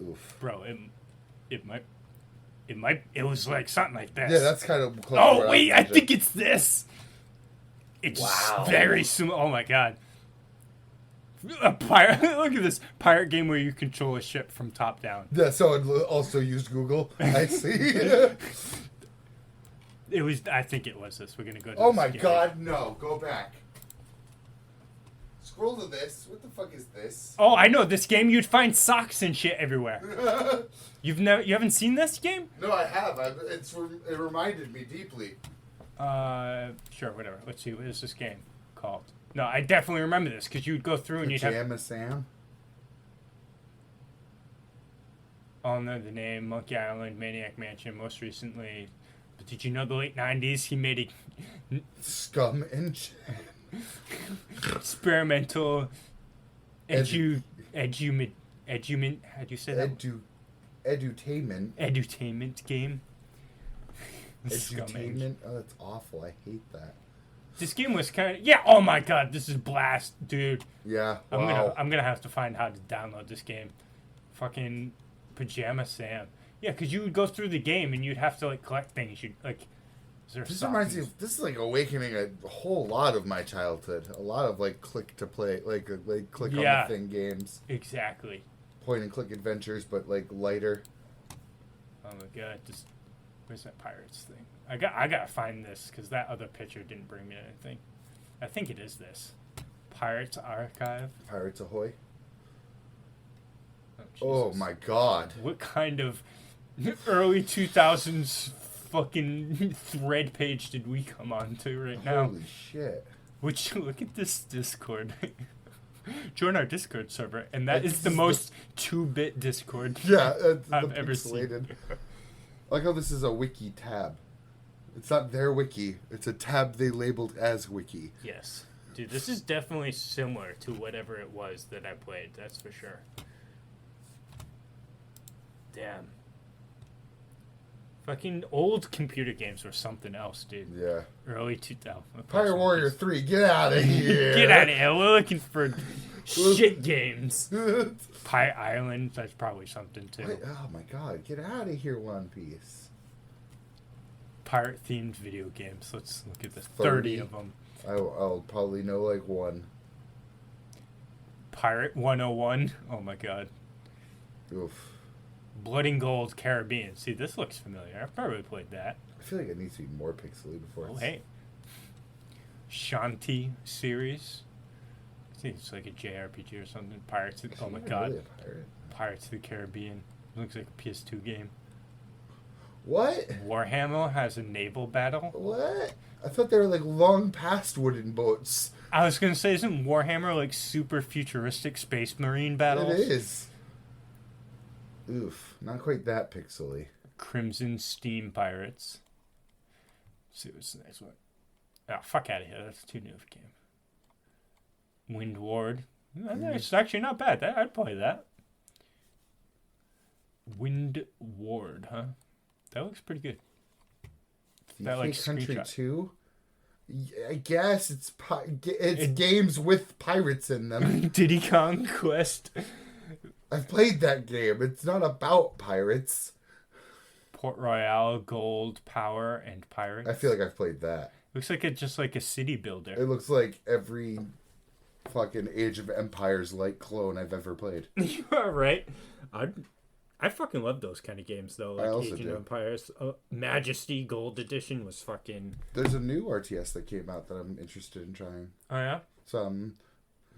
Oof. Bro, it was like something like this. Yeah, that's kind of close. Oh, wait, I think it's this. It's very similar. Oh, my God. A pirate. Look at this pirate game where you control a ship from top down. Yeah, so it also used Google. I see. It was. I think it was this. We're gonna go. To Oh this my game. God! No, go back. Scroll to this. What the fuck is this? Oh, I know this game. You'd find socks and shit everywhere. You haven't seen this game? No, I have. It reminded me deeply. Sure, whatever. Let's see. What is this game called? No, I definitely remember this because you'd go through and you'd have. Pajama Sam. Oh no, the name Monkey Island, Maniac Mansion. Most recently, but did you know the late '90s he made a Scum and experimental edutainment. How do you say that? Edutainment. Edutainment game. Edutainment. Oh, that's awful. I hate that. This game was kind of Oh my God, this is blast, dude. Yeah. I'm gonna have to find how to download this game. Fucking Pajama Sam. Yeah, because you would go through the game and you'd have to like collect things. You'd like. This reminds me. This is like awakening a whole lot of my childhood. A lot of like click to play, like click on the thing games. Exactly. Point and click adventures, but like lighter. Oh my God, where's that pirates thing? I gotta find this because that other picture didn't bring me anything. I think it is this. Pirates Archive. Pirates Ahoy. Oh, oh my God. What kind of early 2000s fucking thread page did we come on to right now? Holy shit. Would you look at this Discord? Join our Discord server, and that is the most 2-bit Discord I've ever seen. I like how this is a wiki tab. It's not their wiki. It's a tab they labeled as wiki. Yes. Dude, this is definitely similar to whatever it was that I played. That's for sure. Damn. Fucking old computer games were something else, dude. Yeah. Early 2000. Pirate Warrior 3, get out of here. Get out of here. We're looking for shit games. Pie Island, that's probably something too. Wait, oh my god, get out of here, One Piece. Pirate-themed video games. Let's look at this. 30 of them. I'll probably know like one. Pirate 101. Oh my god. Oof. Blood and Gold Caribbean. See, this looks familiar. I've probably played that. I feel like it needs to be more pixely before Oh, it's... hey. Shanti series. I think it's like a JRPG or something. Pirates. Oh my god. Really a pirate? Pirates of the Caribbean. Looks like a PS2 game. What? Warhammer has a naval battle. What? I thought they were like long past wooden boats. I was gonna say, isn't Warhammer like super futuristic space marine battles? It is. Oof, not quite that pixely. Crimson Steam Pirates. Let's see what's the next one. Oh, fuck out of here. That's too new of a game. Wind Ward. It's actually not bad. I'd play that. Wind Ward, huh? That looks pretty good. That like Country screenshot. 2? I guess it's games with pirates in them. Diddy Kong Quest. I've played that game. It's not about pirates. Port Royale, Gold, Power, and Pirates. I feel like I've played that. Looks like it's just like a city builder. It looks like every fucking Age of Empires like clone I've ever played. You are right. I fucking love those kind of games though. Like I also Age do. of Empires. Majesty Gold Edition was fucking. There's a new RTS that came out that I'm interested in trying. Oh yeah. Some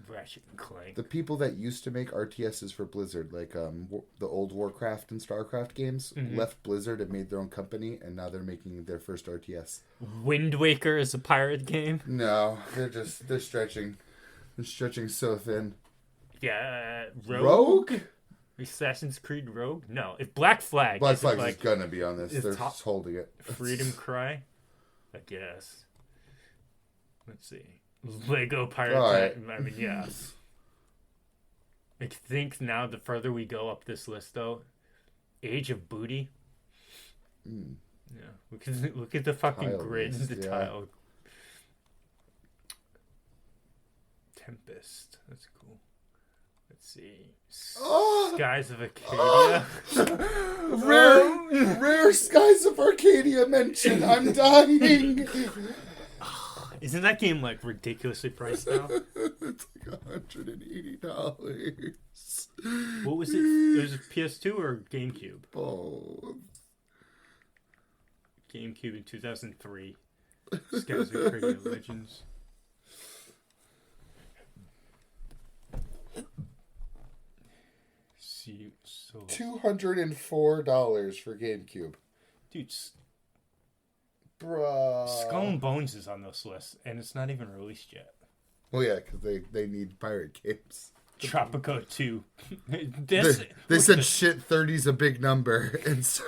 Ratchet and Clank. the people that used to make RTSs for Blizzard, like the old Warcraft and Starcraft games, left Blizzard and made their own company, and now they're making their first RTS. Wind Waker is a pirate game. No, they're stretching. They're stretching so thin. Yeah. Rogue? Assassin's Creed Rogue? No, it's Black Flag. Black Isn't Flag like is gonna be on this. is They're top- just holding it. Freedom Cry. I guess. Let's see. Lego Pirate. All right. I mean, yeah. I think now the further we go up this list, though, Age of Booty. Yeah, look at the fucking Tile grid, list, the yeah. tile. Tempest. That's cool. Let's see. Oh! Skies of Acadia. Rare Skies of Arcadia mention. I'm dying. Isn't that game like ridiculously priced now? It's like $180. What was it? It was a PS2 or GameCube? Oh, GameCube in 2003. Skies of Acadia Legends. See, so $204 for GameCube. dude, Bruh. Skull and Bones is on this list, and it's not even released yet. Well, yeah, because they need pirate games. Tropico 2. They said shit 30's a big number. And so,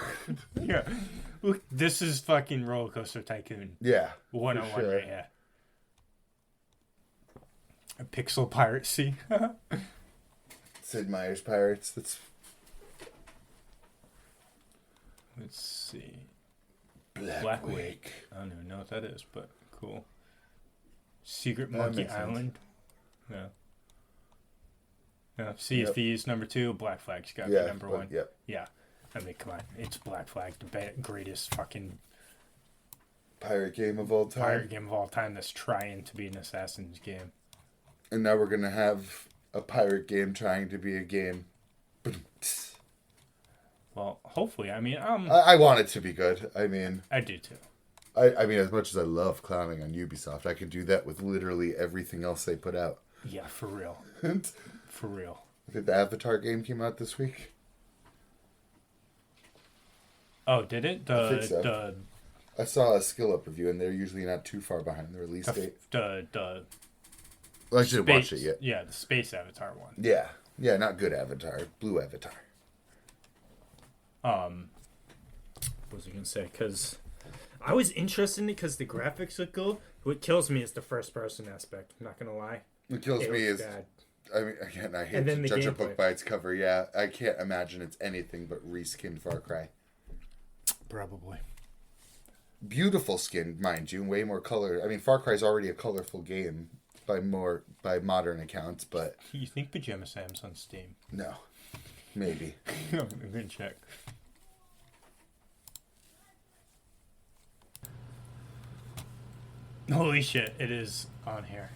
Yeah. Look, this is fucking Roller Coaster Tycoon. yeah. 101 for sure. right here. A Pixel Piracy. Sid Meier's Pirates. That's Let's see. Black Wake. Wake. I don't even know what that is, but cool. Secret That Monkey makes sense. Island. Yeah. Yeah. Sea of Yep. Thieves number 2. Black Flag's got to Yeah, be number but- 1. Yep. Yeah. I mean, come on. It's Black Flag, the greatest fucking Pirate game of all time. pirate game of all time that's trying to be an Assassin's game. And now we're gonna have a pirate game trying to be a game. Well, hopefully. I mean, I want it to be good. I mean, I do too. I mean, as much as I love clowning on Ubisoft, I could do that with literally everything else they put out. Yeah, for real. I For real. think the Avatar game came out this week. Oh, did it? I think so. I saw a skill up review, and they're usually not too far behind the release date. The Well, I didn't watch space, it yet. yeah, the space Avatar one. Yeah. Yeah, not good Avatar. Blue Avatar. What was I gonna say? Because I was interested in it because the graphics look cool. What kills me is the first person aspect. I'm not gonna lie. What kills It me looks is, bad. I mean, again, I hate And to then the judge a gameplay. book by its cover. Yeah, I can't imagine it's anything but reskinned Far Cry. probably. Beautiful skin, mind you, way more color. I mean, Far Cry's already a colorful game by modern accounts, but You think Pajama Sam's on Steam? no, maybe. I'm gonna check. Holy shit! It is on here.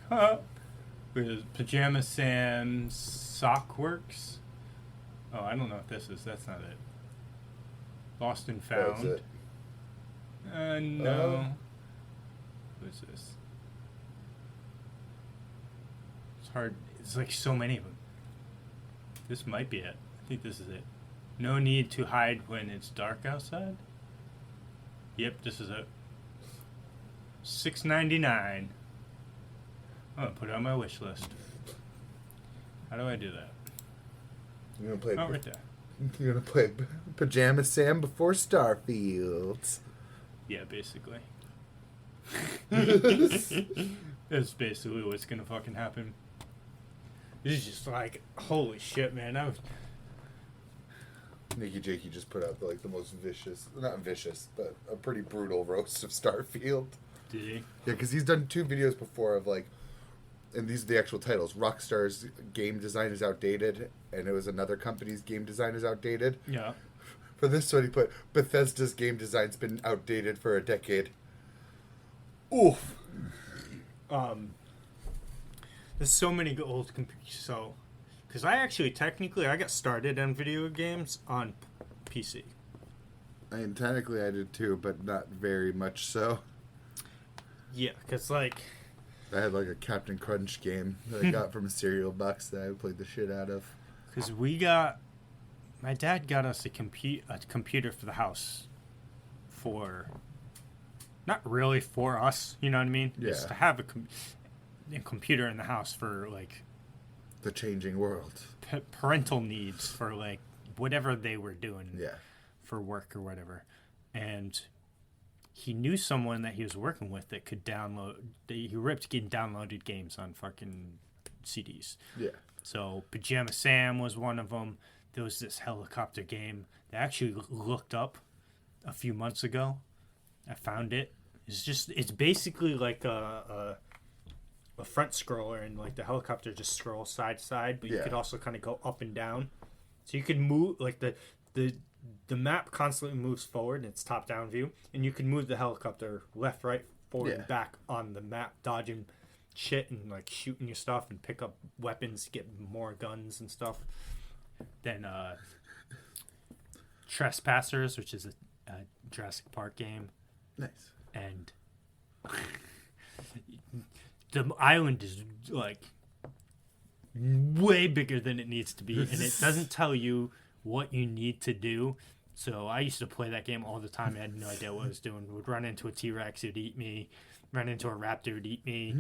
With Pajama Sam's Sockworks. Oh, I don't know what this is. That's not it. Lost and What is Found. it? No. What is this? It's hard. It's like so many of them. This might be it. I think this is it. No need to hide when it's dark outside. Yep, this is it. $6.99. I'm gonna put it on my wish list. How do I do that? You're gonna play. Oh, right there. You're gonna play Pajama Sam before Starfield. Yeah, basically. That's basically what's gonna fucking happen. This is just like, holy shit, man. Nikki Jakey just put out the most vicious, not vicious, but a pretty brutal roast of Starfield. Did he? Yeah, because he's done 2 videos before of and these are the actual titles. Rockstar's game design is outdated, and it was another company's game design is outdated. Yeah. For this one, he put Bethesda's game design's been outdated for a decade. Oof. There's so many old computers. Because I got started on video games on PC. I mean, technically I did too, but not very much so. Yeah, because I had a Captain Crunch game that I got from a cereal box that I played the shit out of. Because my dad got us a computer for the house not really for us, you know what I mean? Yeah. Just to have a computer in the house for The changing world. parental needs for whatever they were doing Yeah. for work or whatever. And he knew someone that he was working with that could he ripped getting downloaded games on fucking CDs. Yeah. So Pajama Sam was one of them. There was this helicopter game that I actually looked up a few months ago. I found it. It's basically like a front scroller, and the helicopter just scrolls side to side, but you could also kind of go up and down. So you could move the map constantly moves forward, and it's top down view, and you can move the helicopter left, right, forward, and back on the map, dodging shit and shooting your stuff and pick up weapons, get more guns and stuff. Then Trespassers, which is a Jurassic Park game. Nice. And the island is way bigger than it needs to be, and it doesn't tell you what you need to do. So I used to play that game all the time. I had no idea what I was doing. Would run into a T-Rex, it'd eat me. Run into a raptor, it'd eat me.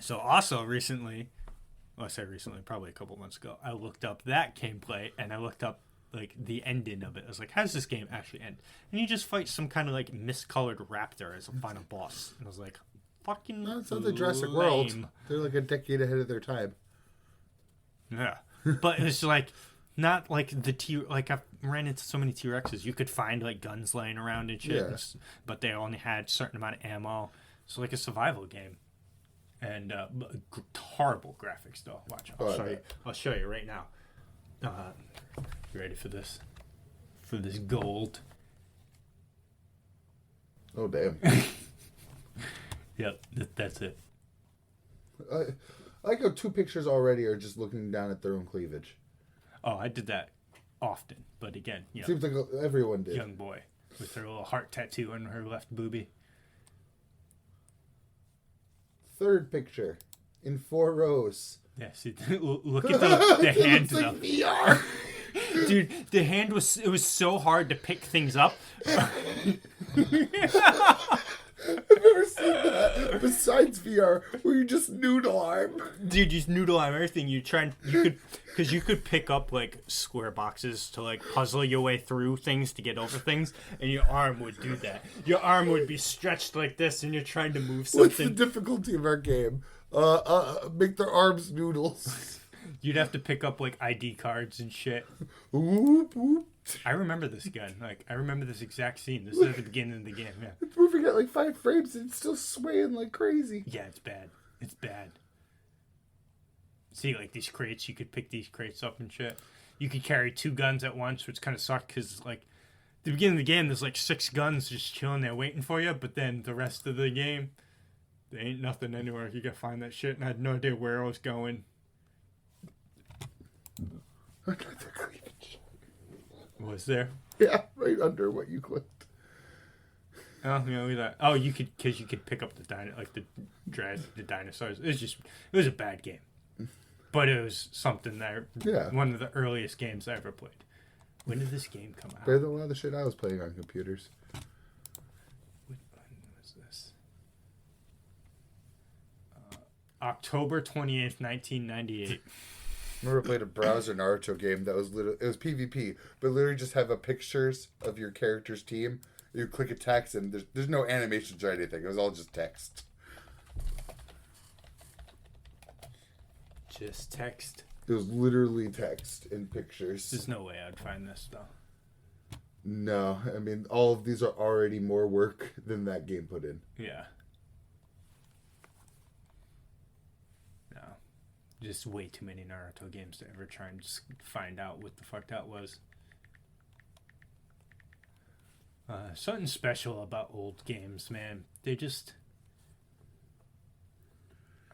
So also recently, well, I say recently, probably a couple months ago, I looked up that gameplay, and I looked up the ending of it. I was like, how does this game actually end? And you just fight some kind of miscolored raptor as a final boss. And I was like, fucking That's not the Jurassic lame. World. They're a decade ahead of their time. Yeah. But it's not I ran into so many T-Rexes. You could find like guns laying around and shit, Yeah. but they only had a certain amount of ammo. So like a survival game, and horrible graphics though. Watch, I'll show you right now. You ready for this? For this gold? Oh damn! Yep, that's it. I like how 2 pictures already are just looking down at their own cleavage. Oh, I did that often, but again, Seems like everyone did. young boy with her little heart tattoo on her left boobie. 3rd picture in 4 rows. Yeah, see, look at the hand It's like though. VR. Dude, the hand was so hard to pick things up. I've never seen that besides VR, where you just noodle arm. Dude, you noodle on everything. You could pick up like square boxes to like puzzle your way through things to get over things, and your arm would do that. Your arm would be stretched like this, and you're trying to move something. What's the difficulty of our game? Make their arms noodles. You'd have to pick up like ID cards and shit. Whoop, whoop. I remember this gun. Like, I remember this exact scene. This is at the beginning of the game. Yeah. It's moving at like 5 frames and it's still swaying like crazy. Yeah, it's bad. It's bad. See, like these crates, you could pick these crates up and shit. You could carry 2 guns at once, which kind of sucked because, like, the beginning of the game, there's like 6 guns just chilling there waiting for you, but then the rest of the game, there ain't nothing anywhere. You gotta find that shit, and I had no idea where I was going. Was there? Yeah, right under what you clicked. Oh, you know that. Oh, you could, because you could pick up the dinosaurs. It was a bad game, but it was something that one of the earliest games I ever played. When did this game come out? Better than a lot of the shit I was playing on computers. When was this? October 28th, 1998. I remember I played a browser Naruto game that was it was PvP, but literally just have pictures of your character's team. You click a text and there's no animations or anything. It was all just text. Just text. It was literally text and pictures. There's no way I'd find this though. No, I mean all of these are already more work than that game put in. Yeah. No. Just way too many Naruto games to ever try and just find out what the fuck that was. Something special about old games, man. They just...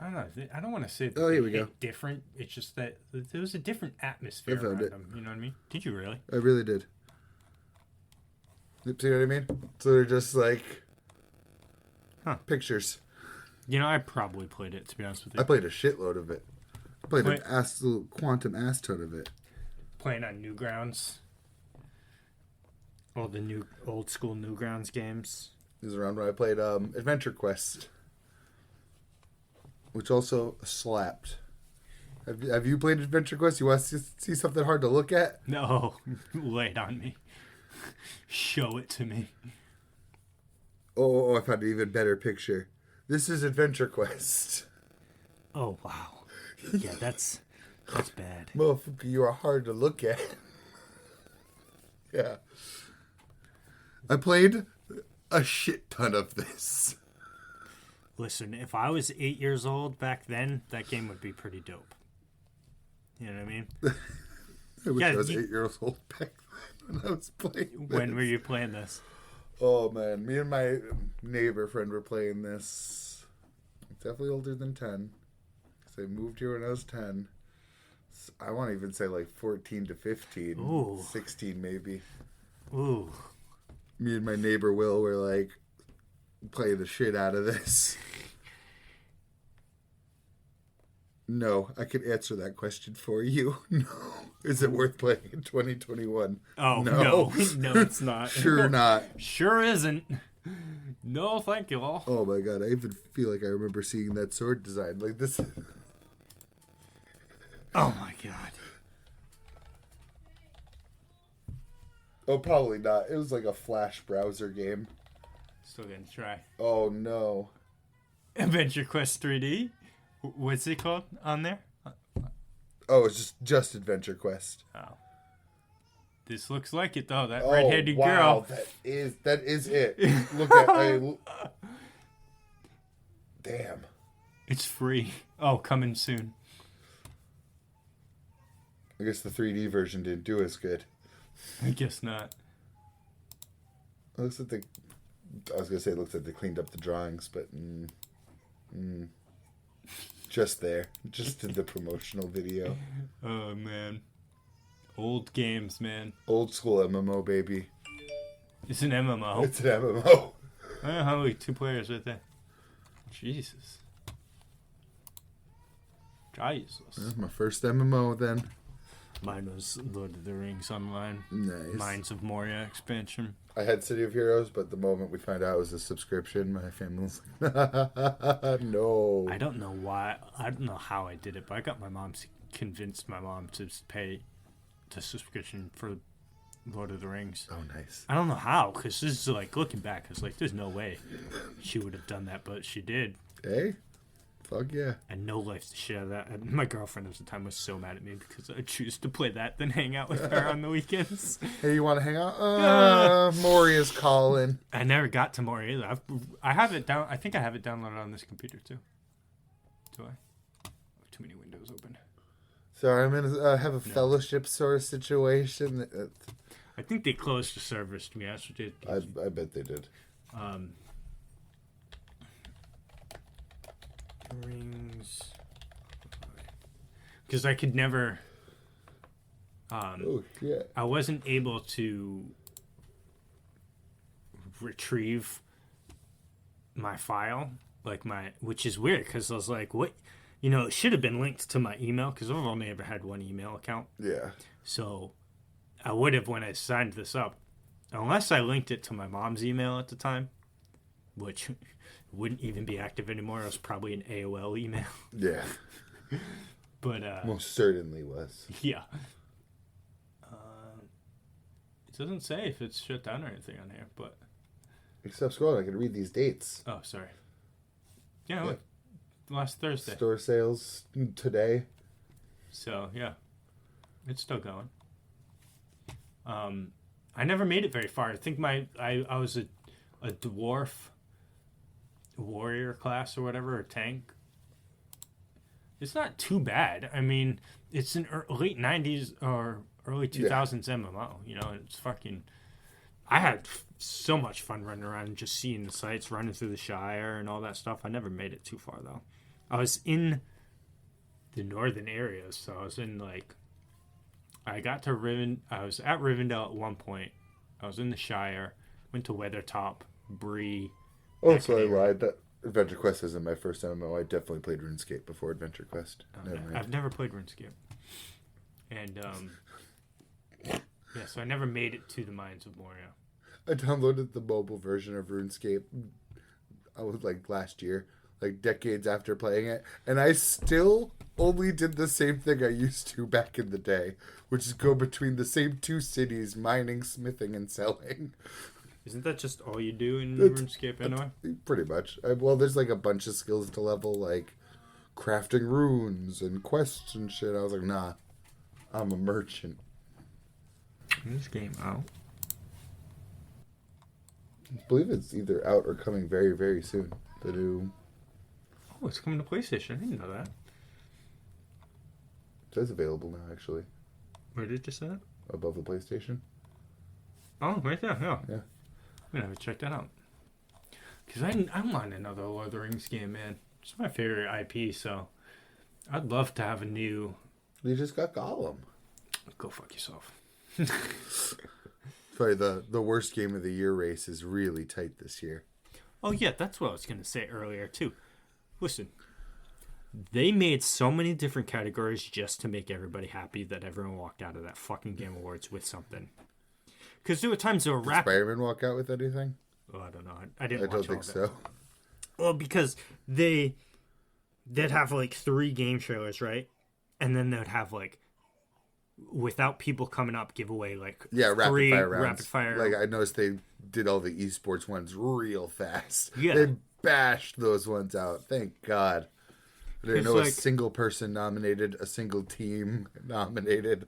I don't know. I don't want to say that here we go. Different. It's just that there was a different atmosphere around them. You know what I mean? Did you really? I really did. See what I mean? So they're just like pictures. You know, I probably played it, to be honest with you. I played a shitload of it. I played an quantum ass ton of it. Playing on Newgrounds. All the new old school Newgrounds games. This is around when I played Adventure Quest, which also slapped. Have you played Adventure Quest? You want to see something hard to look at? No, lay it on me. Show it to me. Oh, I found an even better picture. This is Adventure Quest. Oh wow, yeah, that's bad. Motherfucker, you are hard to look at. Yeah. I played a shit ton of this. Listen, if I was 8 years old back then, that game would be pretty dope. You know what I mean? I wish I was 8 years old back then when I was playing this. When were you playing this? Oh, man. Me and my neighbor friend were playing this. Definitely older than 10. Because I moved here when I was 10. I want to even say like 14 to 15. Ooh. 16 maybe. Ooh. Me and my neighbor Will were like playing the shit out of this. No, I can answer that question for you. No. Is it worth playing in 2021? Oh, no. No, it's not. Sure not. Sure isn't. No, thank you all. Oh my god, I even feel like I remember seeing that sword design. Like this. Oh my god. Oh, probably not. It was like a Flash browser game. Still gonna try. Oh no. Adventure Quest 3D? What's it called on there? Oh, it's just Adventure Quest. Oh. This looks like it though. That red-headed girl. That is it. Look at damn. It's free. Oh, coming soon. I guess the 3D version didn't do as good. I guess not. It looks like I was gonna say it looks like they cleaned up the drawings, but just in the promotional video. Oh man, old games, man. Old school MMO, baby. It's an MMO. It's an MMO. I don't know how many 2 players right there. Jesus. That's my first MMO then. Mine was Lord of the Rings Online. Nice. Mines of Moria expansion. I had City of Heroes, but the moment we found out it was a subscription, my family was like, no. I don't know why. I don't know how I did it, but I got convinced my mom to pay the subscription for Lord of the Rings. Oh, nice. I don't know how, because this is like, looking back, it's like, there's no way she would have done that, but she did. Hey, Fuck yeah. And no life's the shit out of that. And my girlfriend at the time was so mad at me because I choose to play that than hang out with her on the weekends. Hey, you want to hang out? Maury is calling. I never got to more either. I have it down. I think I have it downloaded on this computer too. Do I? Too many windows open. Sorry, I'm in have a fellowship sort of situation. I think they closed the servers, to be honest with you. I bet they did. Rings. Because I could never... oh, yeah. I wasn't able to retrieve my file, which is weird, because I was like, what? You know, it should have been linked to my email, because I've only ever had one email account. Yeah. So I would have when I signed this up, unless I linked it to my mom's email at the time, which wouldn't even be active anymore. It was probably an AOL email. Yeah. But most certainly was. Yeah. It doesn't say if it's shut down or anything on here, but Stop scrolling. I can read these dates. oh, sorry. Yeah, look, last Thursday. Store sales today. So yeah, it's still going. I never made it very far. I think I was a dwarf warrior class or whatever, or tank. It's not too bad. I mean, it's an late 90s or early 2000s MMO, you know, it's fucking... I had so much fun running around and just seeing the sights, running through the Shire and all that stuff. I never made it too far, though. I was in the northern areas, so I was in, like... I got to I was at Rivendell at one point. I was in the Shire, went to Weathertop, Bree... Oh, so I lied. That Adventure Quest isn't my first MMO. I definitely played RuneScape before Adventure Quest. I've never played RuneScape. And, yeah, so I never made it to the Mines of Moria. I downloaded the mobile version of RuneScape, I was like last year, like decades after playing it, and I still only did the same thing I used to back in the day, which is go between the same two cities, mining, smithing, and selling. Isn't that just all you do in RuneScape anyway? Pretty much. Well, there's like a bunch of skills to level, like crafting runes and quests and shit. I was like, nah, I'm a merchant. This game out? I believe it's either out or coming very, very soon. The new... Oh, it's coming to PlayStation. I didn't know that. It says available now, actually. Where did you say that? Above the PlayStation. Oh, right there, yeah. Yeah. I'm gonna have to check that out. Because I want another Lord of the Rings game, man. It's my favorite IP, so I'd love to have a new... You just got Gollum. Go fuck yourself. Sorry, the worst game of the year race is really tight this year. Oh, yeah, that's what I was going to say earlier, too. Listen, they made so many different categories just to make everybody happy that everyone walked out of that fucking Game Awards with something. Because there were times they were Did Spider-Man walk out with anything? Oh, I don't know. I didn't watch I don't think all so. that. Well, because they'd have, like, 3 game trailers, right? And then they'd have, like, without people coming up, give away, like, 3 rapid fire. Like, I noticed they did all the esports ones real fast. Yeah. They bashed those ones out. Thank God. I didn't know a single person nominated, a single team nominated.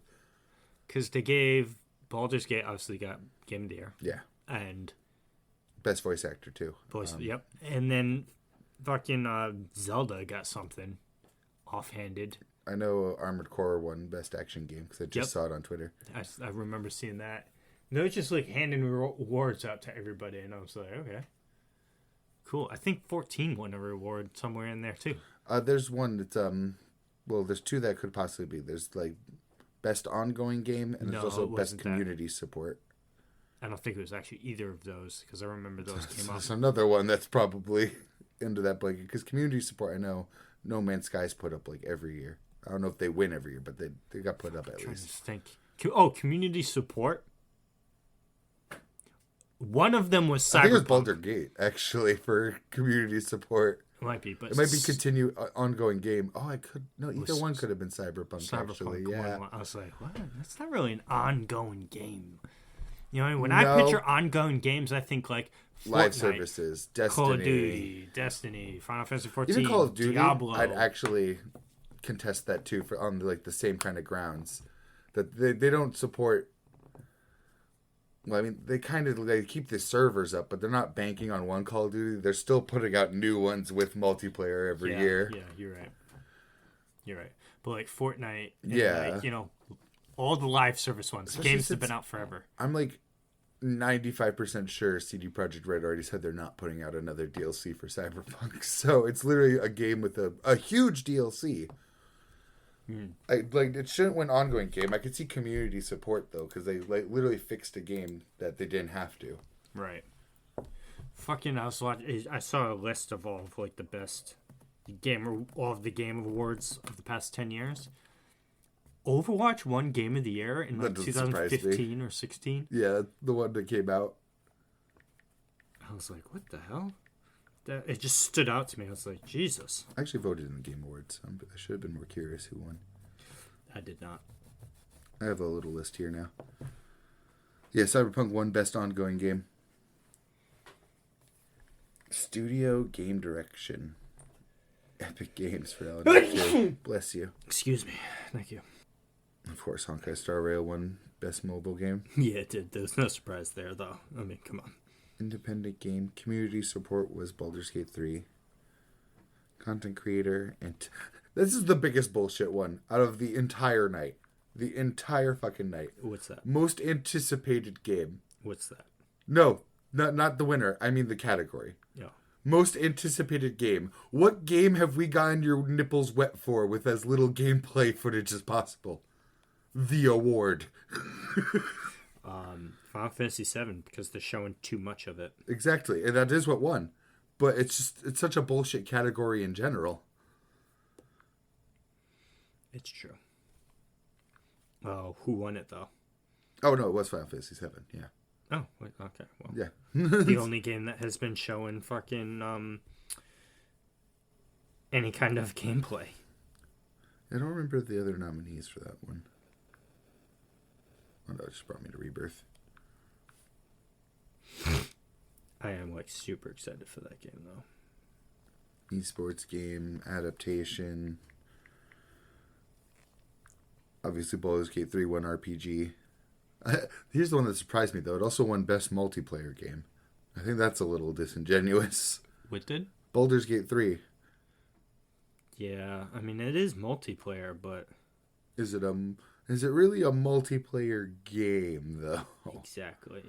Because they gave... Baldur's Gate obviously got Game of the Year. Yeah. And... Best voice actor, too. Yep. And then fucking Zelda got something offhanded. I know Armored Core won Best Action Game because I just saw it on Twitter. I remember seeing that. And they were just like handing rewards out to everybody, and I was like, okay. Cool. I think 14 won a reward somewhere in there, too. There's one that's, well, there's 2 that could possibly be. There's, like, Best Ongoing Game, and there's also Best Community Support. I don't think it was actually either of those, because I remember those came up. There's another one that's probably into that blanket, because Community Support, I know No Man's Sky's put up, like, every year. I don't know if they win every year, but they got put up at least. I'm trying to think. Oh, Community Support? One of them was Cyberpunk. I think it was Baldur's Gate, actually, for Community Support. It might be, but... It might be continue ongoing game. Oh, either one could have been Cyberpunk actually. Yeah. I was like, what? That's not really an ongoing game. You know, when I picture ongoing games, I think like live Fortnite, services, Call of Destiny, Duty, Destiny, Final Fantasy 14, even Call of Duty. Diablo. I'd actually contest that too for on like the same kind of grounds that they don't support. Well, I mean, they keep the servers up, but they're not banking on one Call of Duty. They're still putting out new ones with multiplayer every year. Yeah, you're right. You're right. But like Fortnite, and Yeah. like, all the live service ones, Especially games have been out forever. I'm like 95% sure CD Projekt Red already said they're not putting out another DLC for Cyberpunk. So it's literally a game with a huge DLC. It shouldn't win ongoing game. I could see community support though, because they like literally fixed a game that they didn't have to. Right. Fucking, I saw a list of all of like the best all of the game awards of the past 10 years. Overwatch won Game of the Year in like 2015 or 16. Yeah, the one that came out. I was like, what the hell? It just stood out to me. I was like, Jesus. I actually voted in the Game Awards. I should have been more curious who won. I did not. I have a little list here now. Yeah, Cyberpunk won Best Ongoing Game. Studio Game Direction. Epic Games for Validation. Bless you. Excuse me. Thank you. Of course, Honkai Star Rail won Best Mobile Game. Yeah, it did. There's no surprise there, though. I mean, come on. Independent game. Community support was Baldur's Gate 3. Content creator. And this is the biggest bullshit one out of the entire night. The entire fucking night. What's that? Most anticipated game. What's that? No, not the winner. I mean the category. Yeah. Most anticipated game. What game have we gotten your nipples wet for with as little gameplay footage as possible? The award. Final Fantasy VII, because they're showing too much of it. Exactly, and that is what won. But it's such a bullshit category in general. It's true. Oh, who won it though? Oh no, it was Final Fantasy VII. Yeah. Oh, wait, okay. Well, Yeah. the only game that has been showing fucking any kind of gameplay. I don't remember the other nominees for that one. Oh no, it just brought me to Rebirth. I am like super excited for that game though. Esports game, adaptation. Obviously, Baldur's Gate 3 won RPG. Here's the one that surprised me, though. It also won Best Multiplayer Game. I think that's a little disingenuous. What did? Baldur's Gate 3. Yeah, I mean, it is multiplayer, but... Is it really a multiplayer game, though? Exactly.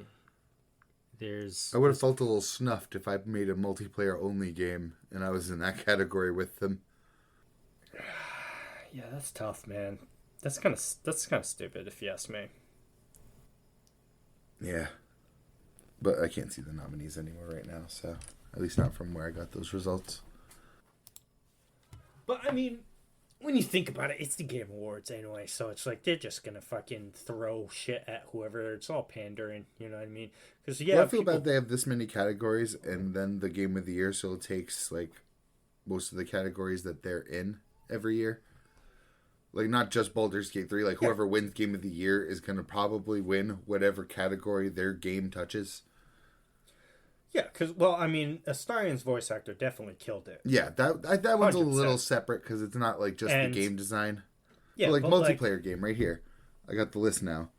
I would have felt a little snuffed if I made a multiplayer-only game, and I was in that category with them. Yeah, that's tough, man. That's kind of stupid, if you ask me. Yeah. But I can't see the nominees anymore right now, so... At least not from where I got those results. But, I mean, when you think about it, it's the Game Awards anyway, so it's like they're just going to fucking throw shit at whoever. It's all pandering, you know what I mean? Because, yeah, well, I feel bad they have this many categories, and then the Game of the Year still takes, like, most of the categories that they're in every year. Like, not just Baldur's Gate 3. Like, whoever wins Game of the Year is going to probably win whatever category their game touches. Yeah, because, well, I mean, Astarion's voice actor definitely killed it. Yeah, that one's 100%. a little separate because it's not, like, just the game design. Yeah, but multiplayer game right here. I got the list now.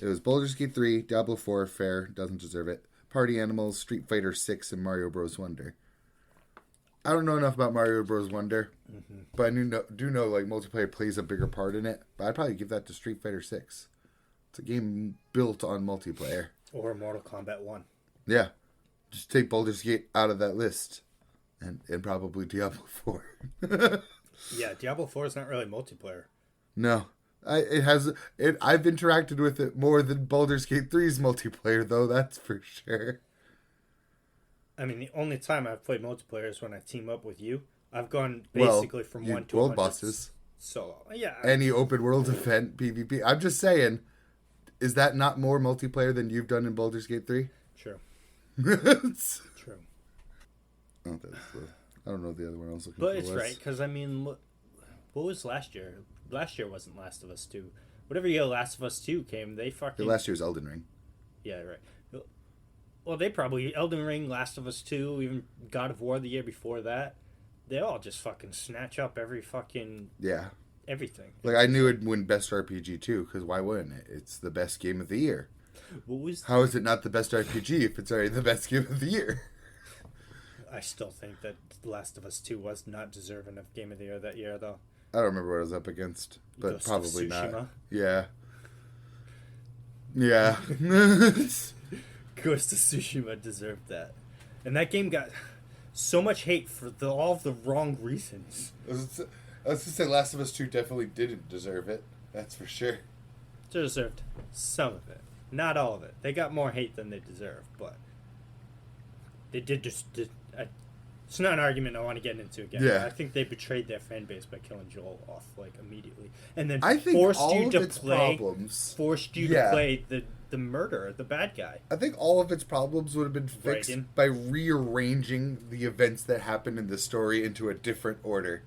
It was Baldur's Gate 3, Diablo 4, fair, doesn't deserve it. Party Animals, Street Fighter 6, and Mario Bros. Wonder. I don't know enough about Mario Bros. Wonder, but I do know like multiplayer plays a bigger part in it. But I'd probably give that to Street Fighter 6. It's a game built on multiplayer. Or Mortal Kombat 1. Yeah. Just take Baldur's Gate out of that list. And probably Diablo 4. Yeah, Diablo 4 is not really multiplayer. No. I've interacted with it more than Baldur's Gate 3's multiplayer, though, that's for sure. I mean, the only time I've played multiplayer is when I team up with you. I've gone basically from 1 to 100 world bosses. Solo. Yeah. Any open world event, PvP. I'm just saying, is that not more multiplayer than you've done in Baldur's Gate 3? True. True. Oh, I don't know the other one I was looking but for. It's right, because, I mean, look, what was last year? Last year wasn't Last of Us 2. Whatever year Last of Us 2 came, they fucking... Last year's Elden Ring. Yeah, right. Well, they probably Elden Ring, Last of Us 2, even God of War the year before that. They all just fucking snatch up every fucking everything. Like I knew it'd win Best RPG too, because why wouldn't it? It's the best game of the year. How is it not the best RPG if it's already the best game of the year? I still think that Last of Us 2 was not deserving of Game of the Year that year, though. I don't remember what I was up against, but Ghost probably of Tsushima. not. Yeah. Yeah. Ghost of Tsushima deserved that. And that game got so much hate for all of the wrong reasons. I was going to say Last of Us 2 definitely didn't deserve it. That's for sure. Deserved some of it. Not all of it. They got more hate than they deserved, but they did just... It's not an argument I want to get into again. Yeah. I think they betrayed their fan base by killing Joel off like immediately, and then forced you to play the murderer, the bad guy. I think all of its problems would have been fixed by rearranging the events that happened in the story into a different order.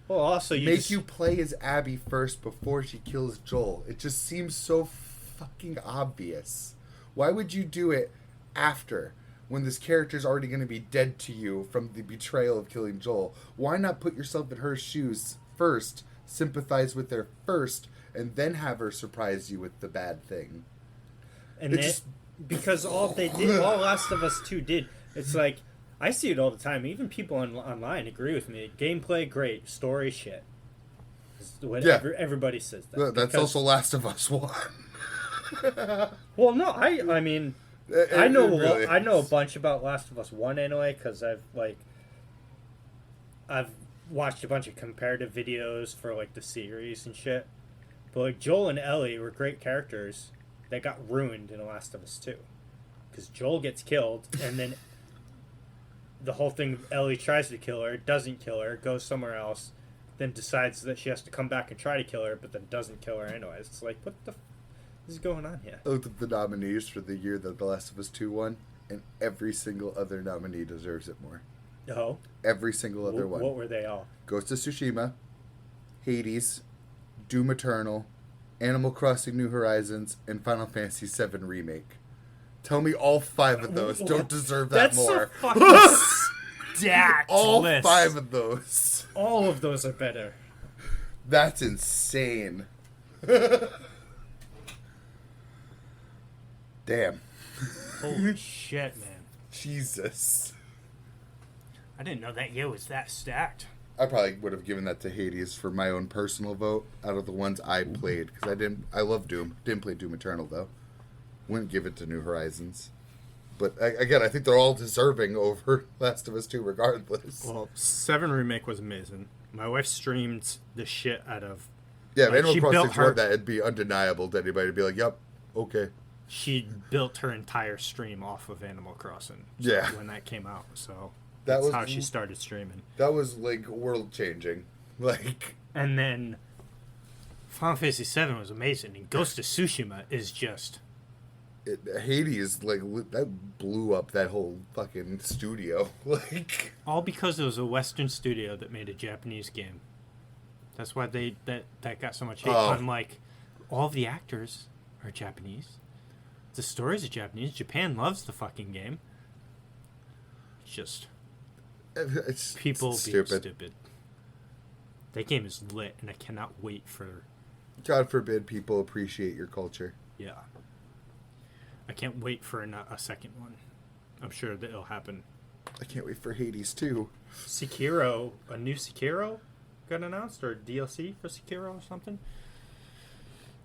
Well, also you play as Abby first before she kills Joel. It just seems so fucking obvious. Why would you do it after? When this character's already going to be dead to you from the betrayal of killing Joel. Why not put yourself in her shoes first, sympathize with her first, and then have her surprise you with the bad thing? And because all they did, all Last of Us 2 did, it's like, I see it all the time. Even people online agree with me. Gameplay, great. Story, shit. Everybody says that. That's also Last of Us 1. Well, no, I mean... I know a bunch about Last of Us 1 anyway, because I've watched a bunch of comparative videos for like the series and shit. But like Joel and Ellie were great characters that got ruined in Last of Us 2. Because Joel gets killed, and then the whole thing, Ellie tries to kill her, doesn't kill her, goes somewhere else, then decides that she has to come back and try to kill her, but then doesn't kill her anyways. It's like, what the is going on here? I looked at the nominees for the year that The Last of Us 2 won, and every single other nominee deserves it more. Oh? Every single other one. What were they all? Ghost of Tsushima, Hades, Doom Eternal, Animal Crossing New Horizons, and Final Fantasy VII Remake. Tell me all 5 of those don't deserve that more. That's a fucking stacked all list. 5 of those. All of those are better. That's insane. Damn. Holy shit, man. Jesus. I didn't know that year was that stacked. I probably would have given that to Hades for my own personal vote out of the ones I played, because I love Doom. Didn't play Doom Eternal, though. Wouldn't give it to New Horizons. But, again, I think they're all deserving over Last of Us 2 regardless. Well, 7 Remake was amazing. My wife streamed the shit out of... Yeah, if Animal Crossing's one that, it'd be undeniable to anybody to be like, yep, okay. She built her entire stream off of Animal Crossing. When that came out, so that's how she started streaming. That was like world changing, And then Final Fantasy VII was amazing, and Ghost of Tsushima is just Hades that blew up that whole fucking studio, all because it was a Western studio that made a Japanese game. That's why that got so much hate. Unlike all of the actors are Japanese. The stories are Japanese. Japan loves the fucking game. It's people being stupid. That game is lit, and I cannot wait for... God forbid people appreciate your culture. Yeah. I can't wait for a second one. I'm sure that it'll happen. I can't wait for Hades, too. Sekiro, a new Sekiro got announced, or DLC for Sekiro or something?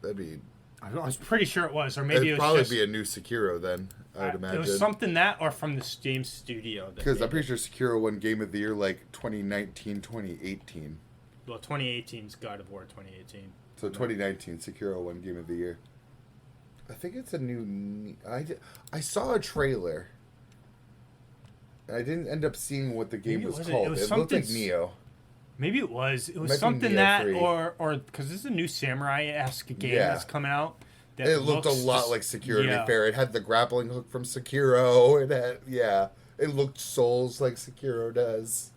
That'd be... I was pretty sure it was, or maybe it'd probably be a new Sekiro then, I would imagine. It was something that, or from the Steam studio. Because I'm pretty sure Sekiro won Game of the Year 2019, 2018. Well, 2018's God of War 2018. So 2019, Sekiro won Game of the Year. I think it's a new... I saw a trailer. I didn't end up seeing what the game was called. It looked like Neo. Maybe it was. It was something that, 3. or because this is a new samurai-esque game that's coming out. It looked a lot like Sekiro, to be fair. It had the grappling hook from Sekiro. It had, it looked Souls like Sekiro does.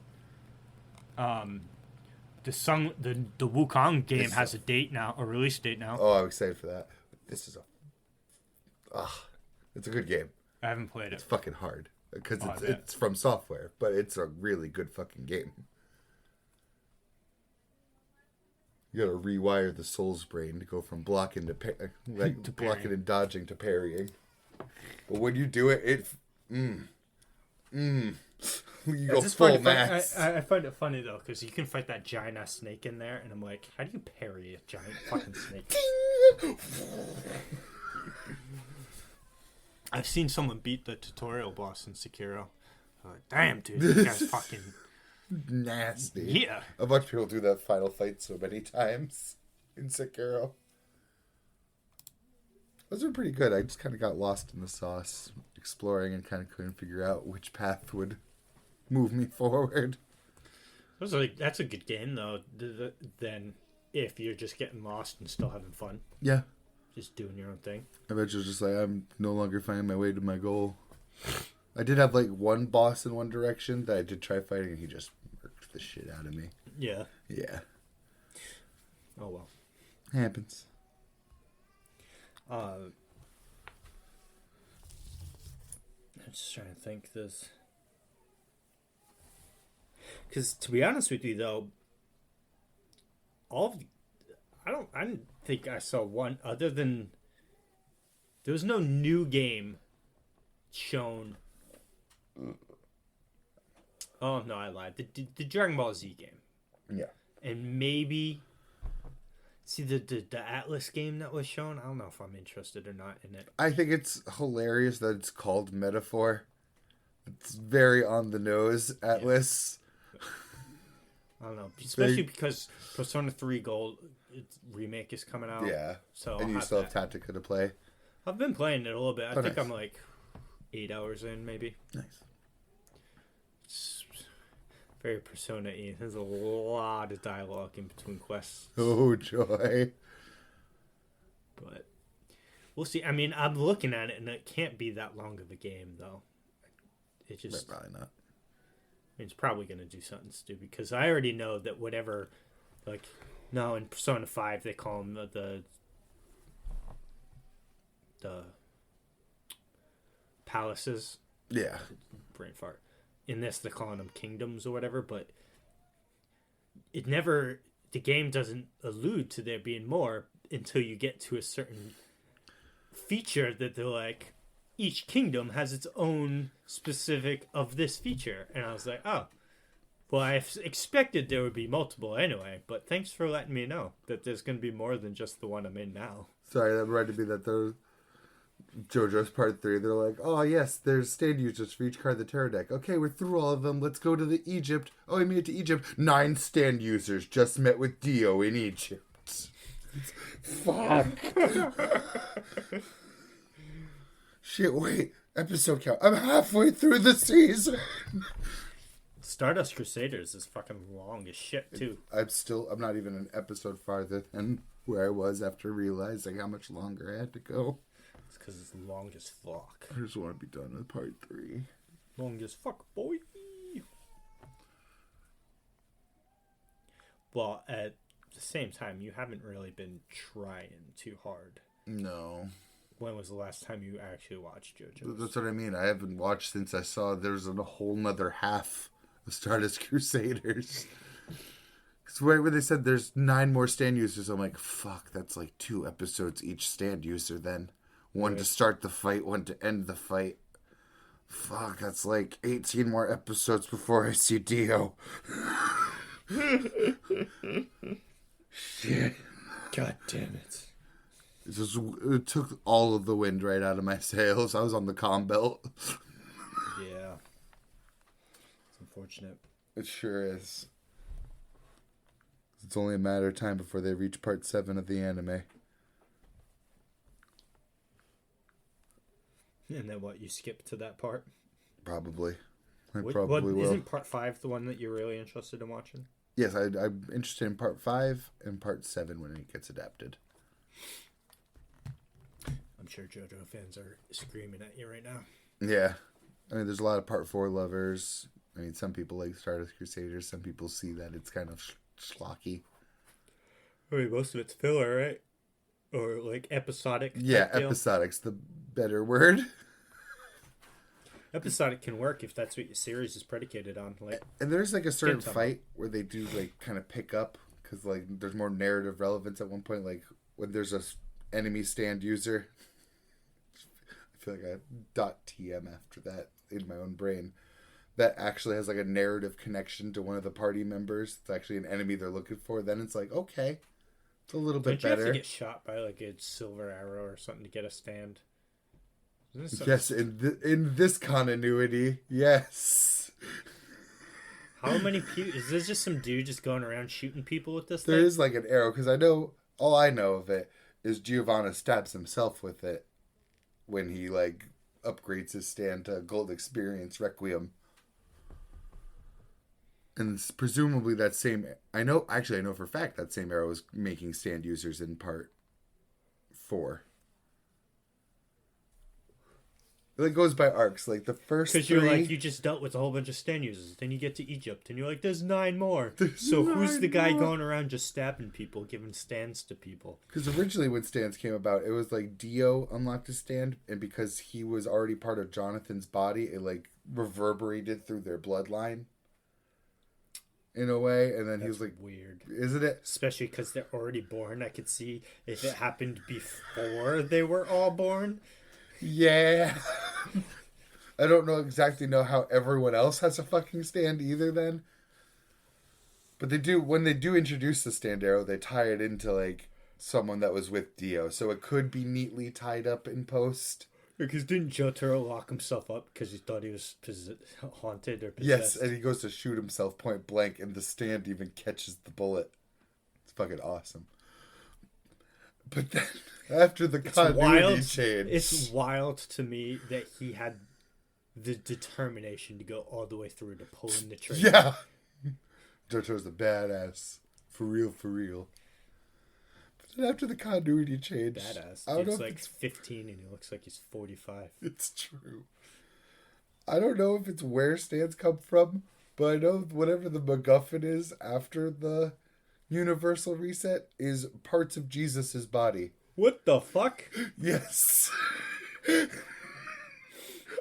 The Wukong game has a date now, a release date now. Oh, I'm excited for that. This is it's a good game. I haven't played It's it. fucking hard because Oh, I bet. it's from software, but it's a really good fucking game. You gotta rewire the soul's brain to go from blocking to To blocking parrying. and dodging to parrying. But when you do it, you go full max. I find it funny though because you can fight that giant ass snake in there, and I'm like, how do you parry a giant fucking snake? I've seen someone beat the tutorial boss in Sekiro. I'm like, damn, dude, this guy's fucking Nasty. yeah. I've watched people do that final fight so many times in Sekiro. Those are pretty good. I just kind of got lost in the sauce, exploring, and kind of couldn't figure out which path would move me forward. That's a good game though. Then if you're just getting lost and still having fun, Yeah. just doing your own thing. I bet you're just like, I'm no longer finding my way to my goal. I did have like one boss in one direction that I did try fighting, and he just murked the shit out of me. Yeah. Yeah. Oh well. Happens. I'm just trying to think this. Because to be honest with you, though, I didn't think I saw one other than there was no new game shown. Oh no, I lied. The Dragon Ball Z game, Yeah. and maybe see the Atlas game that was shown. I don't know if I'm interested or not in it. I think it's hilarious that it's called Metaphor. It's very on the nose, Atlas. I don't know, especially because Persona 3 Gold remake is coming out. Yeah. So And you still have Tactica to play. I've been playing it a little bit. I think nice. I'm like 8 hours in, maybe. Nice. It's very Persona-y. There's a lot of dialogue in between quests. Oh, joy. But we'll see. I mean, I'm looking at it, and it can't be that long of a game, though. It just... Probably not. I mean, it's probably going to do something stupid, because I already know that whatever... Like, no, in Persona 5, they call them the palaces. Yeah. Brain fart. In this, they're calling them kingdoms or whatever, but it never... The game doesn't allude to there being more until you get to a certain feature that they're like, each kingdom has its own specific of this feature. And I was like, oh, well, I expected there would be multiple anyway, but thanks for letting me know that there's going to be more than just the one I'm in now. Sorry, that reminded me that the Jojos Part 3, they're like, oh yes, there's stand users for each card in the tarot deck. Okay, we're through all of them. Let's go to the Egypt. Oh, we made it to Egypt. 9 stand users just met with Dio in Egypt. Fuck. Shit, wait. Episode count. I'm halfway through the season. Stardust Crusaders is fucking long as shit, too. I'm not even an episode farther than where I was after realizing how much longer I had to go. It's because it's long as fuck. I just want to be done with part 3. Long as fuck, boy. Well, at the same time, you haven't really been trying too hard. No. When was the last time you actually watched JoJo's? That's what I mean. I haven't watched since I saw there's a whole nother half of Stardust Crusaders. Because right when they said there's 9 more stand users, I'm like, fuck, that's like 2 episodes each stand user then. One to start the fight, one to end the fight. Fuck, that's like 18 more episodes before I see Dio. Shit. God damn it. It took all of the wind right out of my sails. I was on the comm belt. Yeah. It's unfortunate. It sure is. It's only a matter of time before they reach part 7 of the anime. And then what, you skip to that part? Probably. I What, probably will. Isn't part 5 the one that you're really interested in watching? Yes, I'm interested in part 5 and part 7 when it gets adapted. I'm sure JoJo fans are screaming at you right now. Yeah. I mean, there's a lot of part 4 lovers. I mean, some people like Stardust Crusaders. Some people see that it's kind of schlocky. I mean, most of it's filler, right? Or like episodic. Yeah, type deal. episodic's the better word. Episodic can work if that's what your series is predicated on. Like, And there's like a certain something. fight where they do like kind of pick up because like there's more narrative relevance at one point. Like when there's a enemy stand user, I feel like I .tm after that in my own brain. That actually has like a narrative connection to one of the party members. It's actually an enemy they're looking for. Then it's like, okay, it's a little bit don't you have better. to get shot by like a silver arrow or something to get a stand? Yes, in this continuity, yes. How many people? Is this just some dude just going around shooting people with this There thing? is like an arrow because I know all I know of it is Giovanna stabs himself with it when he like upgrades his stand to Gold Experience Requiem. And it's presumably that same. I know for a fact that same arrow is making stand users in part 4. It goes by arcs. Like the first Because 3... you're like, you just dealt with a whole bunch of stand users. Then you get to Egypt, and you're like, there's 9 more. So who's the guy going around just stabbing people, giving stands to people? Because originally when stands came about, it was like Dio unlocked his stand, and because he was already part of Jonathan's body, it like reverberated through their bloodline in a way. And then he was like, weird. Isn't it? Especially because they're already born. I could see if it happened before they were all born. Yeah. I don't know how everyone else has a fucking stand either then. But they do, when they do introduce the stand arrow, they tie it into like someone that was with Dio. So it could be neatly tied up in post. Because didn't Jotaro lock himself up because he thought he was haunted or possessed? Yes, and he goes to shoot himself point blank and the stand even catches the bullet. It's fucking awesome. But then after the continuity change... It's wild to me that he had the determination to go all the way through to pull in the trigger. Yeah. Jotaro's a badass. For real, for real. But then after the continuity change... Badass. I don't Dude's know like 15 and he looks like he's 45. It's true. I don't know if it's where stands come from, but I know whatever the MacGuffin is after the universal reset is parts of Jesus's body. What the fuck? Yes. I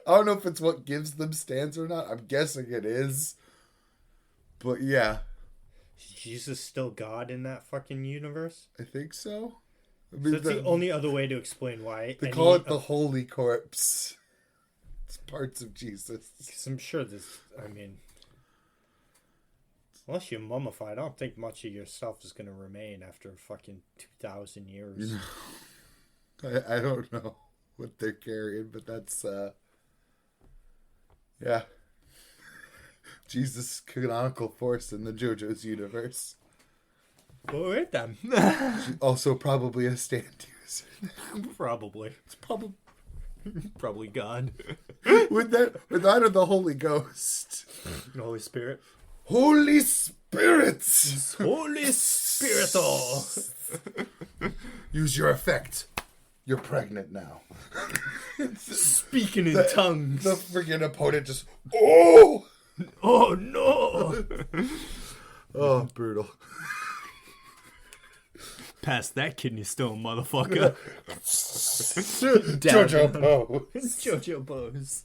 don't know if it's what gives them stands or not. I'm guessing it is. But yeah. Is Jesus still God in that fucking universe? I think so. I So mean, that's the only other way to explain why. They call it the Holy Corpse. It's parts of Jesus. Because I'm sure this, I mean, unless you're mummified, I don't think much of yourself is going to remain after fucking 2,000 years. I don't know what they're carrying, but that's, yeah. Jesus' canonical force in the Jojos universe. But wait then. Also probably a stand user. Probably. It's probably Probably God. with that or the Holy Ghost. The Holy Spirit. Holy Spirits! Holy Spirito! Use your effect. You're pregnant now. Speaking in tongues. The freaking opponent just, oh! Oh no! Oh, brutal. Pass that kidney stone, motherfucker. Jojo Pose. Jojo Pose.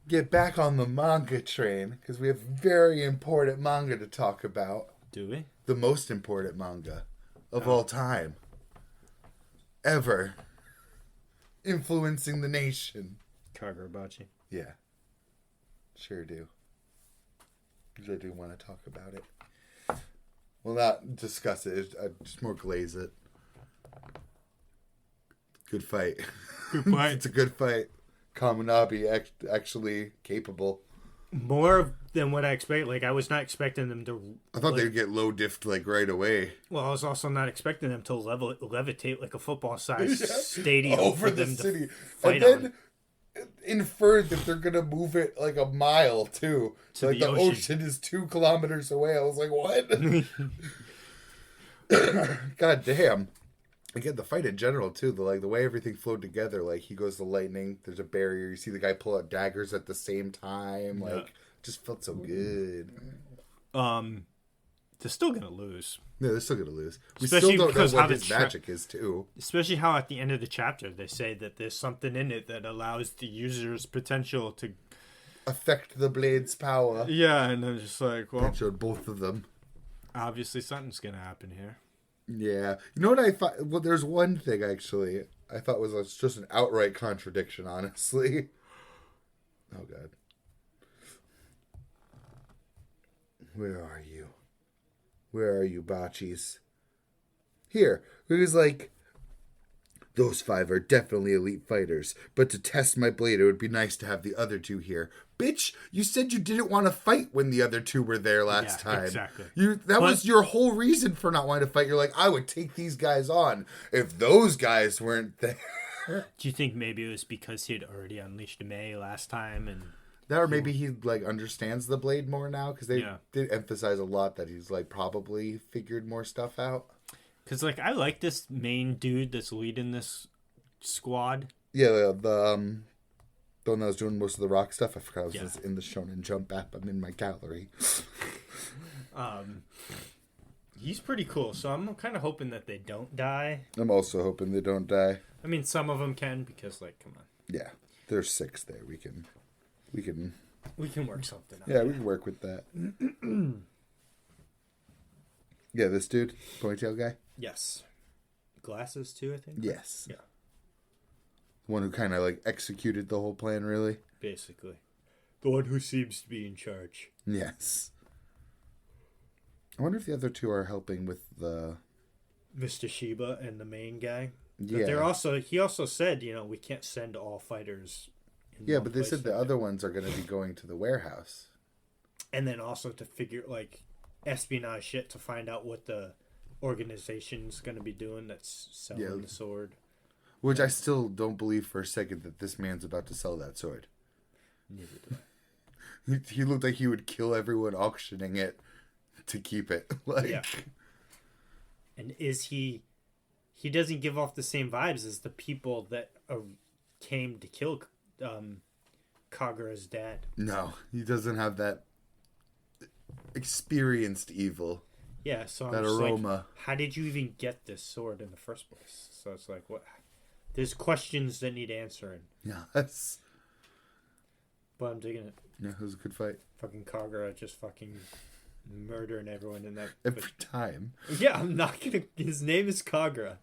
Get back on the manga train, because we have very important manga to talk about. Do we? The most important manga of all time. Ever. Influencing the nation. Kagura Bachi. Yeah. Sure do. Because I do want to talk about it. Well, not discuss it. I just more glaze it. Good fight. Good fight. It's a good fight. Kaminabi actually capable. More than what I expected. Like, I was not expecting them to... I thought they'd get low diffed like right away. Well, I was also not expecting them to levitate like a football-sized stadium over for the them city. to fight And then on. inferred that they're going to move it like a mile, too. To like the the ocean is 2 kilometers away. I was like, what? God damn. Again, the fight in general, too. The way everything flowed together. Like, he goes to lightning. There's a barrier. You see the guy pull out daggers at the same time. Like, just felt so good. They're still gonna lose. Yeah, they're still gonna lose. We Especially still don't know because what his magic is too. Especially how at the end of the chapter they say that there's something in it that allows the user's potential to affect the blade's power. Yeah, and I'm just like, well, That showed both of them. Obviously, something's gonna happen here. Yeah, you know what I thought? Well, there's one thing actually I thought was just an outright contradiction. Honestly. Oh God. Where are you? Where are you, Bachis? Here. It was like, those 5 are definitely elite fighters, but to test my blade, it would be nice to have the other 2 here. Bitch, you said you didn't want to fight when the other 2 were there last time. Exactly. That was your whole reason for not wanting to fight. You're like, I would take these guys on if those guys weren't there. Do you think maybe it was because he'd already unleashed May last time and... That, or maybe he like understands the blade more now, because they did emphasize a lot that he's like probably figured more stuff out. Because like I like this main dude that's leading this squad. Yeah, the one that was doing most of the rock stuff. I forgot I was just in the Shonen Jump app. I'm in my gallery. He's pretty cool, so I'm kind of hoping that they don't die. I'm also hoping they don't die. I mean, some of them can because, like, come on. Yeah, there's 6 there. We can work something out. Yeah, we can work with that. Yeah, this dude, ponytail guy. Yes. Glasses too, I think. Yes. Yeah. One who kind of like executed the whole plan, really. Basically, the one who seems to be in charge. Yes. I wonder if the other 2 are helping with the Mr. Shiba and the main guy. Yeah. But they're also. He also said, we can't send all fighters. Yeah, but they said the other ones are going to be going to the warehouse. And then also to figure, like, espionage shit to find out what the organization's going to be doing that's selling the sword. Which I still don't believe for a second that this man's about to sell that sword. Neither do I. He looked like he would kill everyone auctioning it to keep it. Yeah. And is he doesn't give off the same vibes as the people that came to kill Kagura's dad. No, he doesn't have that experienced evil. Yeah, so that I'm just aroma. like, how did you even get this sword in the first place? So it's like, what? There's questions that need answering. Yes. But I'm digging it. Yeah, it was a good fight. Fucking Kagura just fucking murdering everyone in that. Every time. Yeah, I'm not gonna. His name is Kagura.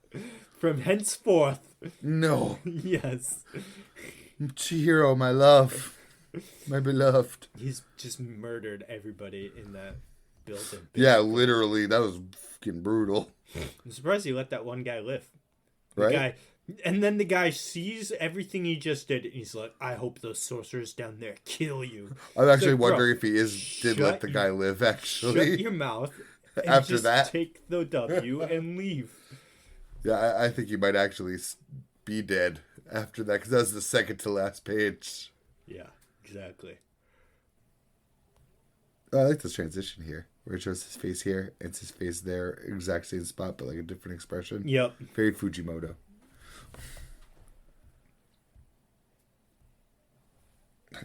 From henceforth. No. Yes. Chihiro, my love. My beloved. He's just murdered everybody in that building. Yeah, literally. That was fucking brutal. I'm surprised he let that one guy live. Right? And then the guy sees everything he just did, and he's like, I hope those sorcerers down there kill you. I'm actually wondering if he did let the guy live, Shut actually. your mouth. And After just that. take the W and leave. Yeah, I think he might actually be dead after that, because that was the second to last page. Yeah, exactly. I like this transition here, where it shows his face here, and it's his face there, exact same spot, but like a different expression. Yep. Very Fujimoto.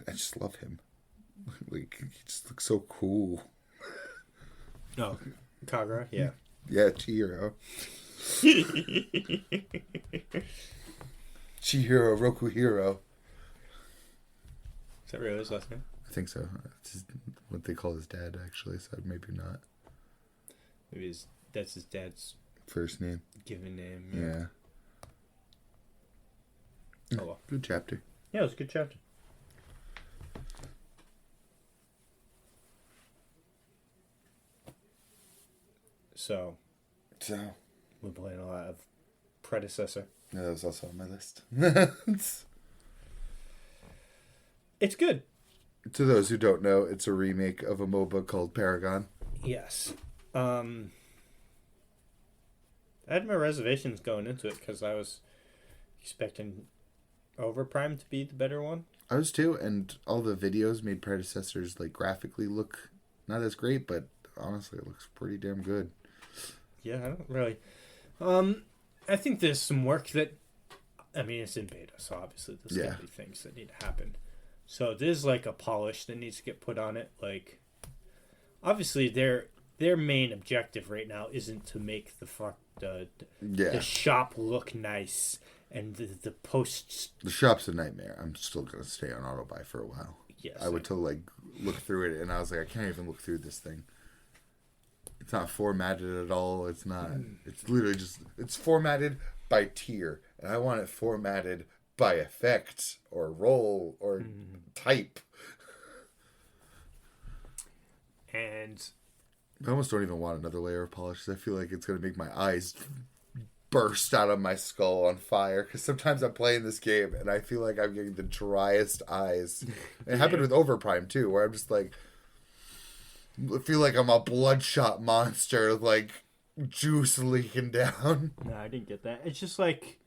I just love him. Like, he just looks so cool. Oh, Kagura? Yeah. Yeah, Chihiro. Chihiro, Rokuhiro. Is that really his last name? I think so. It's what they call his dad, actually, so maybe not. Maybe that's his dad's First name. given name. Yeah. Oh, well. Good chapter. Yeah, it was a good chapter. So, we're playing a lot of Predecessor. Yeah, that was also on my list. It's good. To those who don't know, it's a remake of a MOBA called Paragon. Yes. I had my reservations going into it because I was expecting Overprime to be the better one. I was too, and all the videos made Predecessors like graphically look not as great, but honestly, it looks pretty damn good. Yeah, I don't really. I think there's some work that. I mean, it's in beta, so obviously there's going to be things that need to happen. So there's like a polish that needs to get put on it. Like, obviously, their main objective right now isn't to make the shop look nice and the posts. The shop's a nightmare. I'm still gonna stay on auto buy for a while. Yes, I would look through it, and I was like, I can't even look through this thing. It's not formatted at all. It's not. It's literally just. It's formatted by tier, and I want it formatted by effect or role or type. And I almost don't even want another layer of polish, because I feel like it's going to make my eyes burst out of my skull on fire. Because sometimes I'm playing this game and I feel like I'm getting the driest eyes. It happened with Overprime too, where I'm just like, I feel like I'm a bloodshot monster, like juice leaking down. No, I didn't get that. It's just like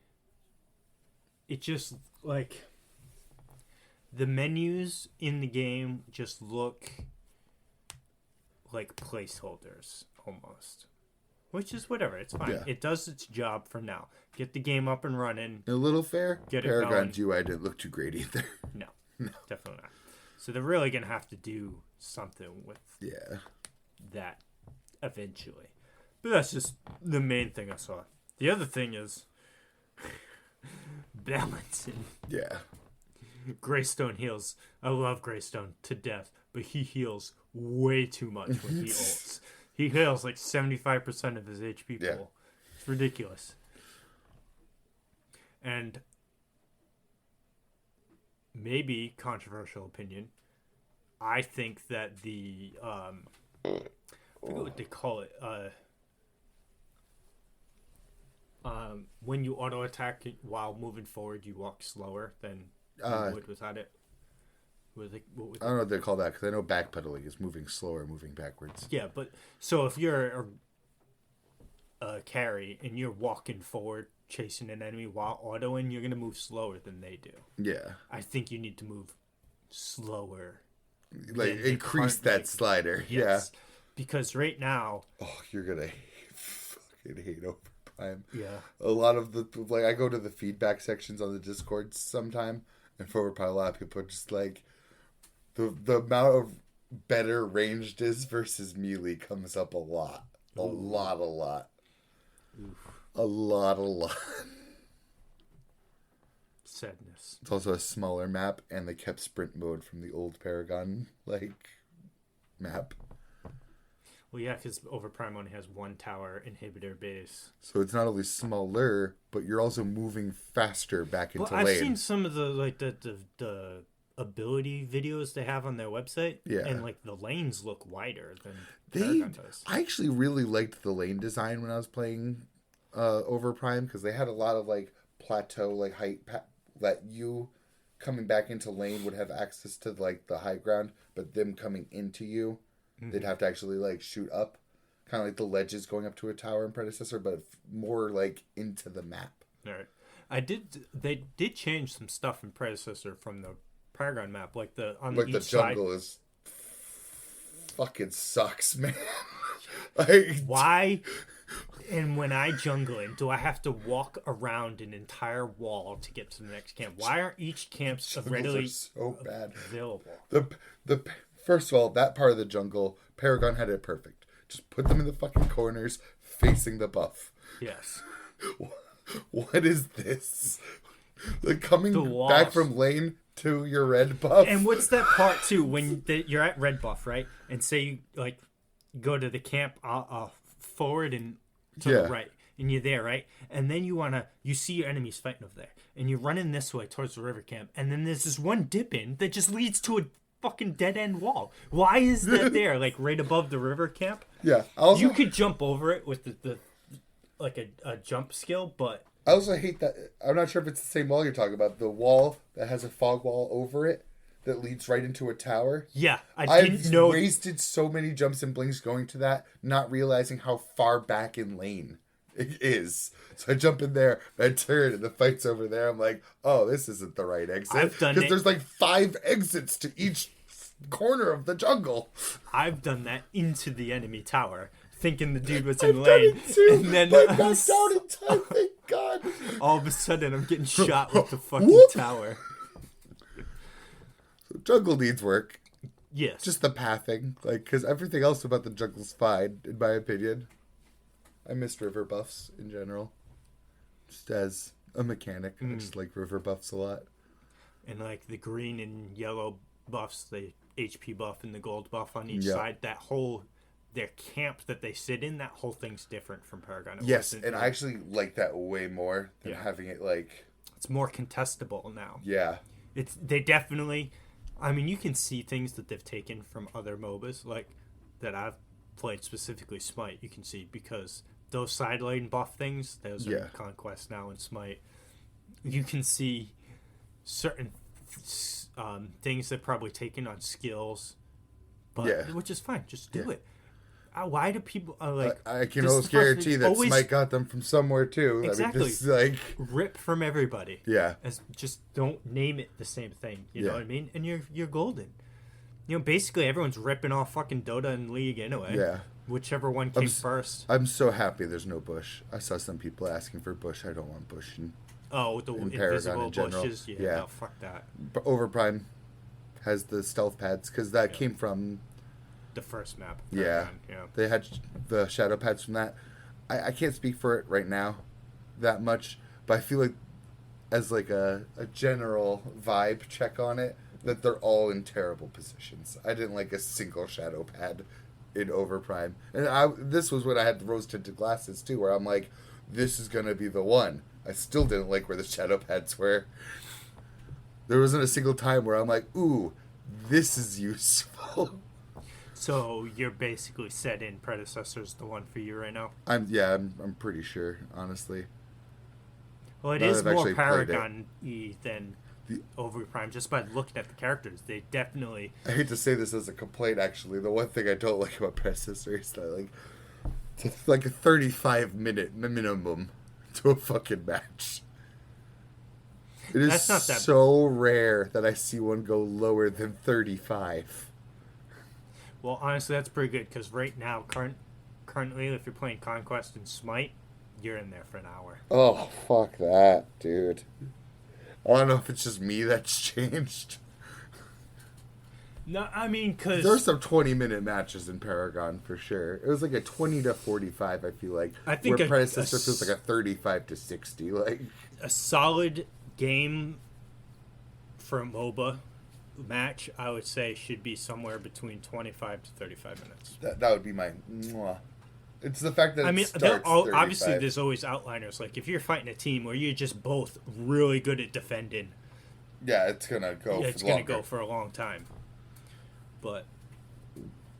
the menus in the game just look like placeholders almost, which is whatever. It's fine. Yeah. It does its job for now. Get the game up and running. A little fair. Get Paragon's UI didn't look too great either. No, definitely not. So they're really gonna have to do something with that eventually. But that's just the main thing I saw. The other thing is balancing. Yeah. Greystone heals. I love Greystone to death, but he heals way too much when he ults. He heals like 75% of his HP pool. Yeah. It's ridiculous. And maybe controversial opinion, I think that the I forget what they call it. When you auto attack while moving forward, you walk slower than you would without it. I don't know what they call that, because I know backpedaling is moving slower, moving backwards. Yeah, but so if you're a carry and you're walking forward chasing an enemy while autoing, you're going to move slower than they do. Yeah. I think you need to move slower. Like, increase that slider. Yes. Yeah. Because right now... Oh, you're going to fucking hate Overprime. Yeah. A lot of the... Like, I go to the feedback sections on the Discord sometime, and for Overprime, a lot of people are just like... The amount of better ranged is versus melee comes up a lot. A lot. Oof. A lot. Sadness. It's also a smaller map, and they kept sprint mode from the old Paragon, map. Well, yeah, because Overprime only has one tower inhibitor base. So it's not only smaller, but you're also moving faster back into lane. I've seen some of the ability videos they have on their website, and the lanes look wider than Paragon does. I actually really liked the lane design when I was playing Overprime, because they had a lot of plateau height that you coming back into lane would have access to the high ground, but them coming into you, they'd have to actually shoot up, kind of like the ledges going up to a tower in Predecessor, but more into the map. All right, they did change some stuff in Predecessor from the Paragon map, the jungle is fucking sucks, man. Why? And when I jungle in, do I have to walk around an entire wall to get to the next camp? Why aren't each camps readily so bad available? The first of all, that part of the jungle, Paragon had it perfect. Just put them in the fucking corners, facing the buff. Yes. What is this? Coming back from lane to your red buff. And what's that part too when you're at red buff, right? And say you go to the camp forward and to the right, and you're there, right? And then you see your enemies fighting over there, and you're running this way towards the river camp, and then there's this one dip in that just leads to a fucking dead end wall. Why is that there? Right above the river camp? Yeah. You could jump over it with the a jump skill, but I also hate that. I'm not sure if it's the same wall you're talking about. The wall that has a fog wall over it that leads right into a tower. Yeah, I've wasted so many jumps and blinks going to that, not realizing how far back in lane it is. So I jump in there, and I turn, and the fight's over there. I'm like, oh, this isn't the right exit. I've done it. Because there's 5 exits to each corner of the jungle. I've done that into the enemy tower, thinking the dude was in lane. And then got down in time, thank God. All of a sudden, I'm getting shot with the fucking tower. So jungle needs work. Yes. Just the pathing, like, because everything else about the jungle's fine, in my opinion. I miss river buffs in general. Just as a mechanic, I just like river buffs a lot. And like the green and yellow buffs, the HP buff and the gold buff on each side, that whole their camp that they sit in, that whole thing's different from Paragon. Yes, and I actually like that way more than Yeah. having it like... It's more contestable now. Yeah. They definitely, I mean, you can see things that they've taken from other MOBAs, like that I've played, specifically Smite. You can see because those side lane buff things, those are in Conquest now and Smite. You can see certain things they've probably taken on skills, but which is fine. Just do it. Why do people like? I can almost guarantee that Smite got them from somewhere too. Exactly. I mean, this, like, rip from everybody. Yeah. Just don't name it the same thing. You know what I mean? And you're golden. You know, basically everyone's ripping off fucking Dota and League anyway. Yeah. Whichever one came first. I'm so happy there's no bush. I saw some people asking for bush. I don't want bush. The invisible bushes. Yeah. No, fuck that. Overprime has the stealth pads because that came from the first map. Yeah. They had the shadow pads from that. I can't speak for it right now that much, but I feel like as like a general vibe check on it, that they're all in terrible positions. I didn't like a single shadow pad in Overprime. And this was when I had the rose-tinted glasses too, where I'm like, this is going to be the one. I still didn't like where the shadow pads were. There wasn't a single time where I'm like, ooh, this is useful. So you're basically set in Predecessor's the one for you right now? I'm pretty sure, honestly. Well, it is more Paragon-y than Overprime, just by looking at the characters. They definitely... I hate to say this as a complaint, actually. The one thing I don't like about Predecessor is that, it's like a 35-minute minimum to a fucking match. It is so rare that I see one go lower than 35. Well, honestly, that's pretty good, because right now, currently, if you're playing Conquest and Smite, you're in there for an hour. Oh, fuck that, dude. I don't know if it's just me that's changed. No, I mean, because... There's some 20-minute matches in Paragon, for sure. It was like a 20 to 45, I feel like. I think where Predecessor feels like a 35 to 60. Like a solid game for a MOBA match, I would say, should be somewhere between 25 to 35 minutes. That would be my... Mwah. It's the fact that obviously there's always outliners. Like, if you're fighting a team where you're just both really good at defending... Yeah, it's going to go it's going to go for a long time. But...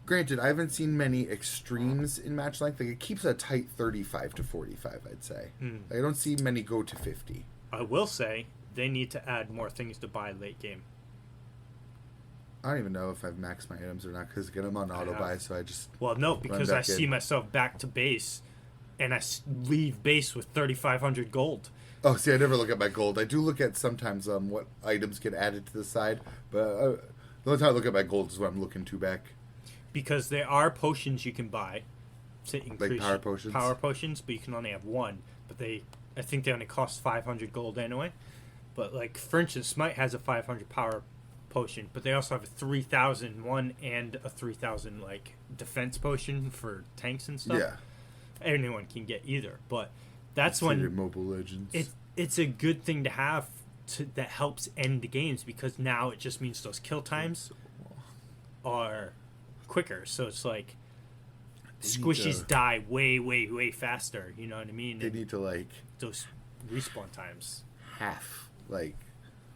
Granted, I haven't seen many extremes in match length. Like, it keeps a tight 35 to 45, I'd say. I don't see many go to 50. I will say, they need to add more things to buy late game. I don't even know if I've maxed my items or not, because again, I'm on auto buy, so I just... Well, no, because I see myself back to base, and I leave base with 3,500 gold. Oh, see, I never look at my gold. I do look at sometimes what items get added to the side, but the only time I look at my gold is when I'm looking to back. Because there are potions you can buy to increase... Like power potions? Power potions, but you can only have one. But I think they only cost 500 gold anyway. But, like, for instance, Smite has a 500 power potion, but they also have a 3,000 one and a 3,000 like defense potion for tanks and stuff. Yeah, anyone can get either, but that's when Mobile Legends. It's a good thing to have that helps end the games, because now it just means those kill times are quicker. So it's like squishies die way faster. You know what I mean? They need to those respawn times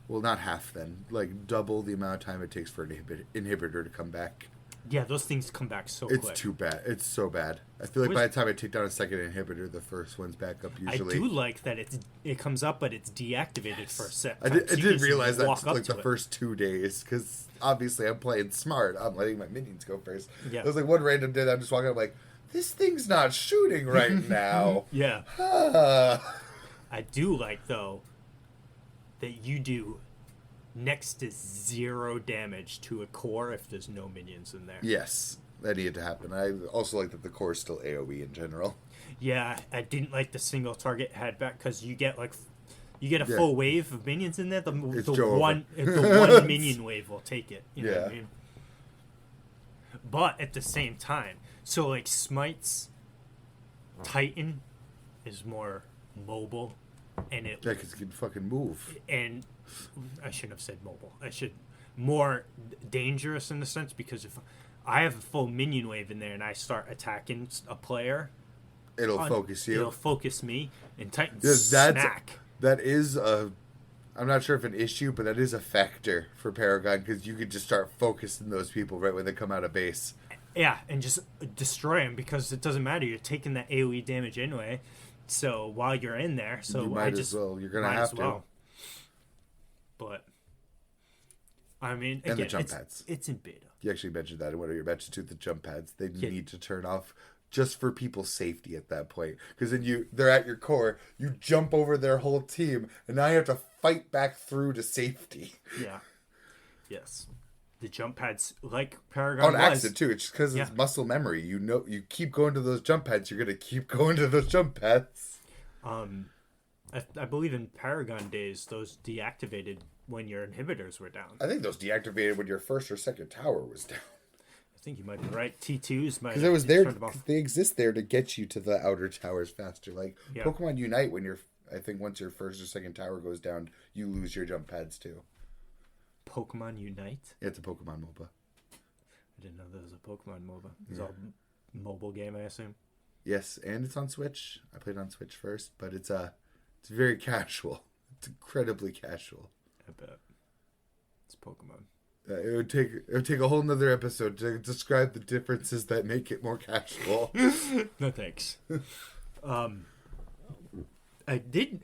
well, not half then. Like, double the amount of time it takes for an inhibitor to come back. Yeah, those things come back so quick. It's too bad. It's so bad. I feel like by the time I take down a second inhibitor, the first one's back up usually. I do like that it comes up, but it's deactivated for a set time. I didn't realize that like the first 2 days, because obviously I'm playing smart. I'm letting my minions go first. Yeah. It was like one random day I'm just walking up like, this thing's not shooting right now. Yeah. I do like, though, that you do next to 0 damage to a core if there's no minions in there. Yes, that needed to happen. I also like that the core is still AoE in general. Yeah, I didn't like the single target headback, because you get a full wave of minions in there. The one minion wave will take it. You know what I mean? But at the same time, so like Smite's Titan is more mobile, and it Yeah, because you can fucking move. and I shouldn't have said mobile. I should more dangerous in the sense because if I have a full minion wave in there and I start attacking a player, It'll focus you. It'll focus me, and Titan That is a. I'm not sure if an issue, but that is a factor for Paragon because you could just start focusing those people right when they come out of base. Yeah, and just destroy them because it doesn't matter. You're taking that AoE damage anyway. So while you're in there, so you might as well. You're gonna have to. But I mean, and again, the jump pads. It's in beta. You actually mentioned that in one of your mentions too. The jump pads they need to turn off just for people's safety at that point, because then they're at your core. You jump over their whole team, and now you have to fight back through to safety. Yeah. Yes. The jump pads, like Paragon on accident too. It's just because it's muscle memory. You know, you keep going to those jump pads. You're gonna keep going to those jump pads. I believe in Paragon days, those deactivated when your inhibitors were down. I think those deactivated when your first or second tower was down. I think you might be right. T2s might because it was there. They exist there to get you to the outer towers faster. Like Pokemon Unite, when I think once your first or second tower goes down, you lose your jump pads too. Pokemon Unite? Yeah, it's a Pokemon MOBA. I didn't know there was a Pokemon MOBA. It's all mobile game, I assume. Yes, and it's on Switch. I played on Switch first, but it's very casual. It's incredibly casual. I bet. It's Pokemon. It would take a whole nother episode to describe the differences that make it more casual. No thanks. I did.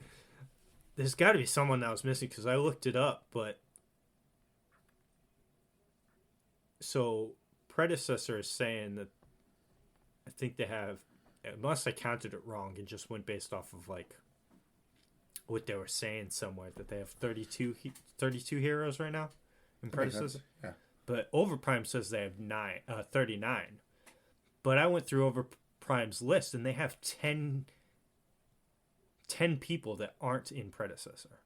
There's got to be someone that was missing because I looked it up, but so Predecessor is saying that I think they have, unless I counted it wrong and just went based off of like what they were saying somewhere, that they have 32 heroes right now in Predecessor. Yeah. But Overprime says they have 39. But I went through Overprime's list and they have 10 people that aren't in Predecessor.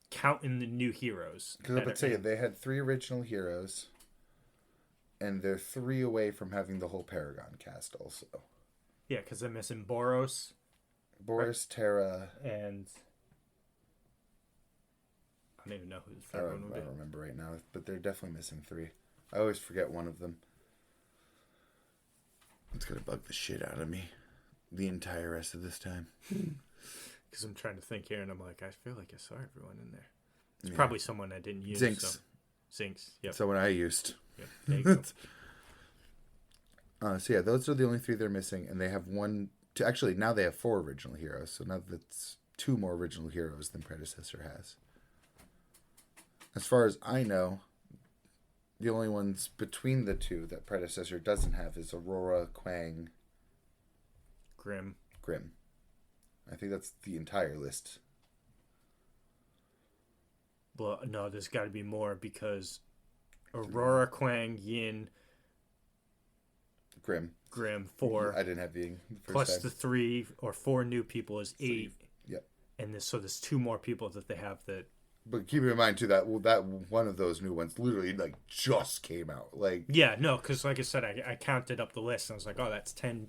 Counting the new heroes. Because I would say they had 3 original heroes, and they're 3 away from having the whole Paragon cast also. Yeah, because they're missing Boros, Terra, and I don't even know who the third one would be. I don't remember right now, but they're definitely missing 3. I always forget one of them. It's gonna bug the shit out of me the entire rest of this time. Because I'm trying to think here, and I'm like, I feel like I saw everyone in there. It's probably someone I didn't use. Zinx. Zinx, yep. Someone I used. Yep, there you go. So yeah, those are the only 3 they're missing, and they have actually now they have 4 original heroes, so now that's 2 more original heroes than Predecessor has. As far as I know, the only ones between the 2 that Predecessor doesn't have is Aurora, Quang, Grim. I think that's the entire list. Well, no, there's got to be more because Aurora, Quang, Yin, Grim, 4. I didn't have the first plus time. the 3 or 4 new people is 8. Yep. And so there's 2 more people that they have that. But keep in mind too that one of those new ones literally like just came out. Like yeah, no, because like I said, I counted up the list and I was like, oh, that's 10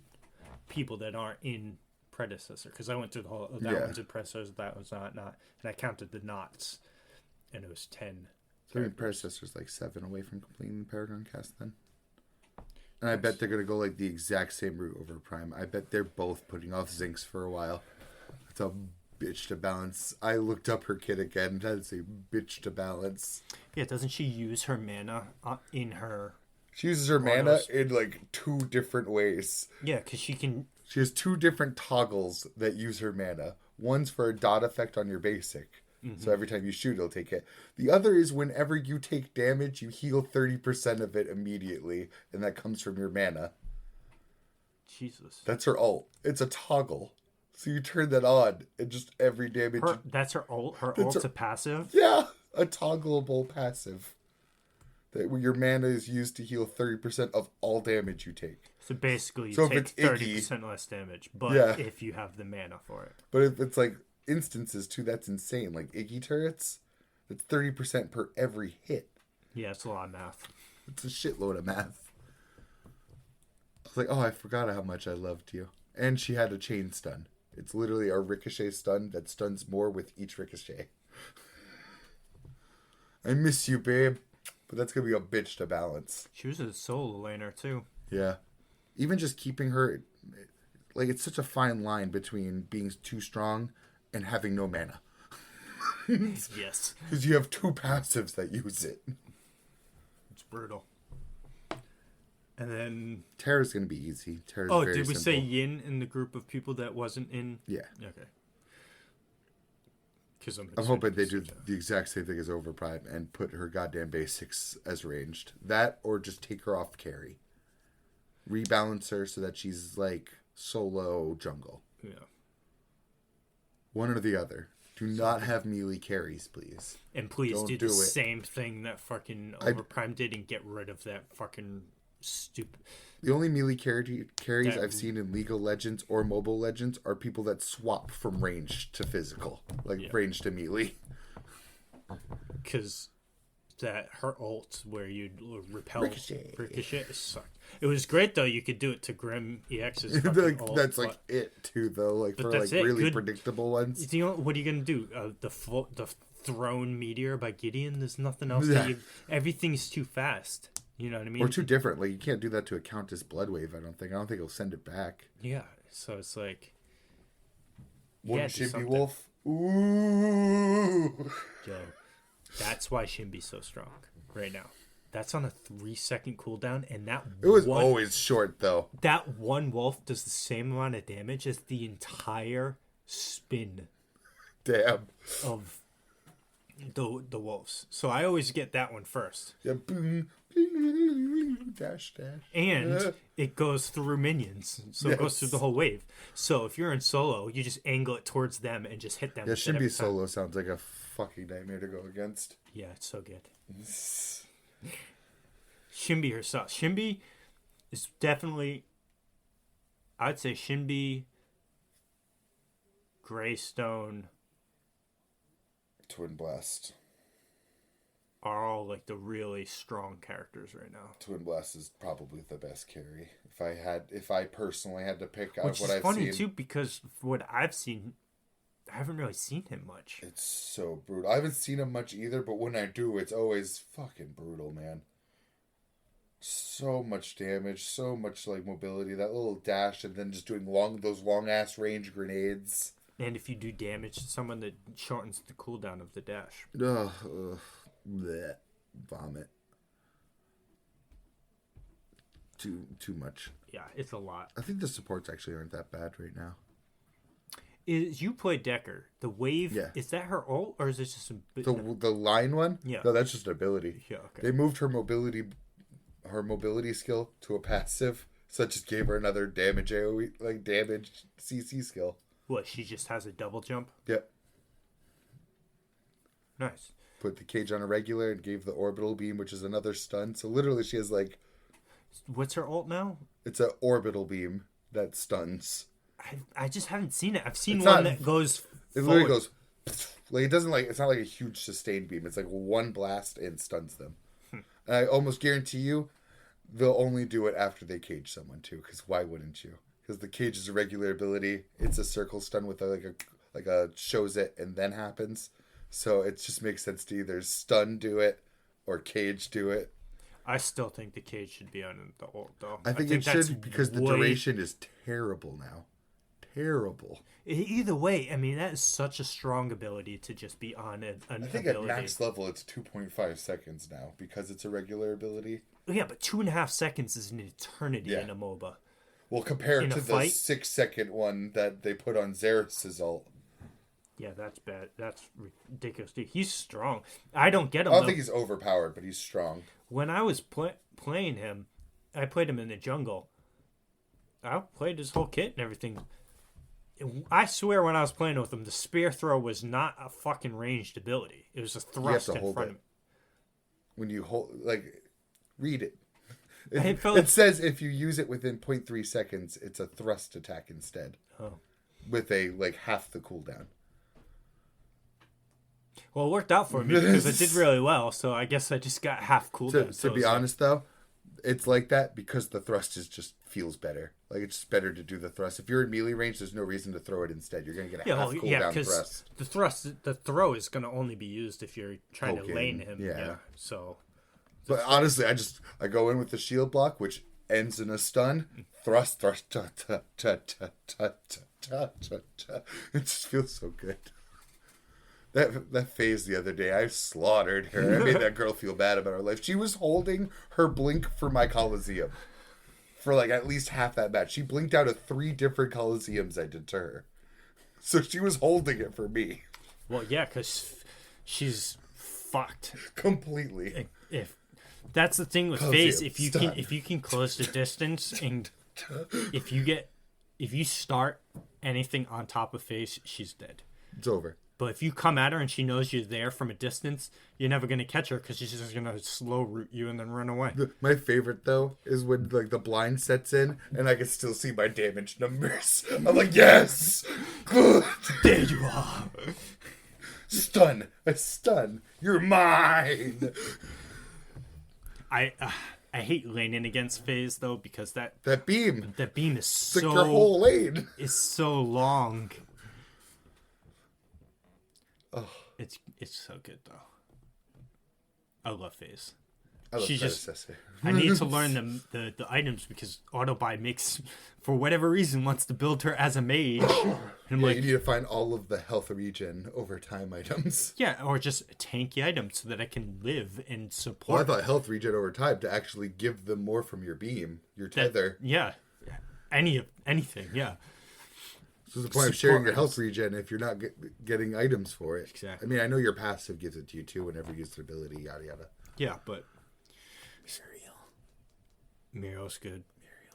people that aren't in Predecessor, because I went through the whole one's in Predecessor, that was not, and I counted the knots, and it was 10. So Predecessor's like 7 away from completing the Paragon cast then. And I bet they're gonna go like the exact same route over Prime. I bet they're both putting off Zinx for a while. It's a bitch to balance. I looked up her kit again. That's a bitch to balance. Yeah, doesn't she use her mana in her? She uses her mana in like 2 different ways. Yeah, because she has 2 different toggles that use her mana. One's for a dot effect on your basic. Mm-hmm. So every time you shoot, it'll take it. The other is whenever you take damage, you heal 30% of it immediately. And that comes from your mana. Jesus. That's her ult. It's a toggle. So you turn that on, and just every damage... That's her ult? Her ult's a passive? Yeah, a toggleable passive. That your mana is used to heal 30% of all damage you take. So basically, you take 30% less damage, but if you have the mana for it. But if it's like instances too, that's insane. Like Iggy turrets, that's 30% per every hit. Yeah, it's a lot of math. It's a shitload of math. I was like, oh, I forgot how much I loved you. And she had a chain stun. It's literally a ricochet stun that stuns more with each ricochet. I miss you, babe. But that's going to be a bitch to balance. She was a solo laner, too. Yeah. Even just keeping her... Like, it's such a fine line between being too strong and having no mana. Yes. Because you have 2 passives that use it. It's brutal. And then... Terra's going to be easy. Terra's oh, very did we simple. say Yin in the group of people that wasn't in? Yeah. Okay. Because I'm hoping they do the exact same thing as Overprime and put her goddamn basics as ranged. That, or just take her off carry. Rebalance her so that she's, like, solo jungle. Yeah. One or the other. Do not have melee carries, please. And please Don't do do the it. same thing that fucking Overprime did and get rid of that fucking stupid... The only melee carries I've seen in League of Legends or Mobile Legends are people that swap from range to physical. Like, range to melee. Because that her ult where you'd repel Ricochet sucked. It was great, though. You could do it to Grim EX's like, ult, that's like it, too, though. Like, for like really predictable ones. What are you going to do? The Throne Meteor by Gideon? There's nothing else. Everything's too fast. You know what I mean? Or too different. Like, you can't do that to a Countess Bloodwave, I don't think. I don't think it'll send it back. Yeah, so it's like... One Shimby Wolf? Ooh! Yo, that's why Shimby's so strong right now. That's on a 3-second cooldown, and it was always short, though. That one wolf does the same amount of damage as the entire spin. Damn. Of the wolves. So I always get that one first. Yeah, boom. Dash. And it goes through minions. So it goes through the whole wave. So if you're in solo, you just angle it towards them and just hit them. Yeah, Shimby solo sounds like a fucking nightmare to go against. Yeah, it's so good. Shimby herself. Shimby is definitely... I'd say Shimby, Greystone, Twin Blast are all like the really strong characters right now. Twin Blast is probably the best carry. If I personally had to pick out what I've seen. Which is funny too, because what I've seen, I haven't really seen him much. It's so brutal. I haven't seen him much either, but when I do, it's always fucking brutal, man. So much damage, so much like mobility, that little dash, and then just doing those long ass range grenades. And if you do damage to someone, that shortens the cooldown of the dash. Ugh. Blech. Vomit. Too much. Yeah, it's a lot. I think the supports actually aren't that bad right now. You play Decker. The wave, is that her ult, or is it just the line one? Yeah. No, that's just ability. Yeah, okay. They moved her mobility skill to a passive, so it just gave her another damage AoE, like damage CC skill. What, she just has a double jump? Yep. Nice. Put the cage on a regular and gave the orbital beam, which is another stun. So literally she has like... What's her ult now? It's an orbital beam that stuns. I just haven't seen it. I've seen one that goes It forward. literally goes... Like, it doesn't like... It's not like a huge sustained beam. It's like one blast and stuns them. And I almost guarantee you they'll only do it after they cage someone too. Because why wouldn't you? Because the cage is a regular ability. It's a circle stun with like a shows it and then happens. So it just makes sense to either stun do it or cage do it. I still think the cage should be on the ult, though. I think it should because the duration is terrible now. Terrible. Either way, I mean, that is such a strong ability to just be on an ability. I think at max level it's 2.5 seconds now because it's a regular ability. Yeah, but 2.5 seconds is an eternity in a MOBA. Well, compared to the 6-second one that they put on Xerxes' ult. Yeah, that's bad. That's ridiculous. Dude, he's strong. I don't get him. I don't think he's overpowered, but he's strong. When I was playing him, I played him in the jungle. I played his whole kit and everything. I swear when I was playing with him, the spear throw was not a fucking ranged ability. It was a thrust in front of him. When you hold, like, read it. It says if you use it within 0.3 seconds, it's a thrust attack instead. Oh. With a, like, half the cooldown. Well, it worked out for me because I did really well, so I guess I just got half cooldown. To be honest, though, it's like that because the thrust just feels better. Like, it's just better to do the thrust. If you're in melee range, there's no reason to throw it instead. You're going to get a half cooldown thrust. The throw is going to only be used if you're trying to lane him. Yeah. So, but honestly, I go in with the shield block, which ends in a stun. Thrust, ta, ta, ta, ta, ta, ta, ta, ta. It just feels so good. That phase the other day, I slaughtered her. I made that girl feel bad about her life. She was holding her blink for my Coliseum for like at least half that match. She blinked out of 3 different Coliseums I did to her. So she was holding it for me. Well, yeah, because she's fucked completely. If that's the thing with phase, if you can close the distance and if you start anything on top of phase, she's dead. It's over. But if you come at her and she knows you're there from a distance, you're never going to catch her because she's just going to slow root you and then run away. My favorite, though, is when like the blind sets in and I can still see my damage numbers. I'm like, yes! Good! There you are! Stun! A stun! You're mine! I hate laning against phase, though, because that beam is so... like your whole lane. Is so long. Oh. It's so good though. I love phase. I love Predecessor. I need to learn the items because Autobuy makes, for whatever reason, wants to build her as a mage. And I'm you need to find all of the health regen over time items. Yeah, or just tanky items so that I can live and support. Well, I thought health regen over time to actually give them more from your beam, your tether. Anything, yeah. So the point of sharing your health regen if you're not getting items for it. Exactly. I mean, I know your passive gives it to you too whenever you use the ability, yada yada. Yeah, but Muriel's good.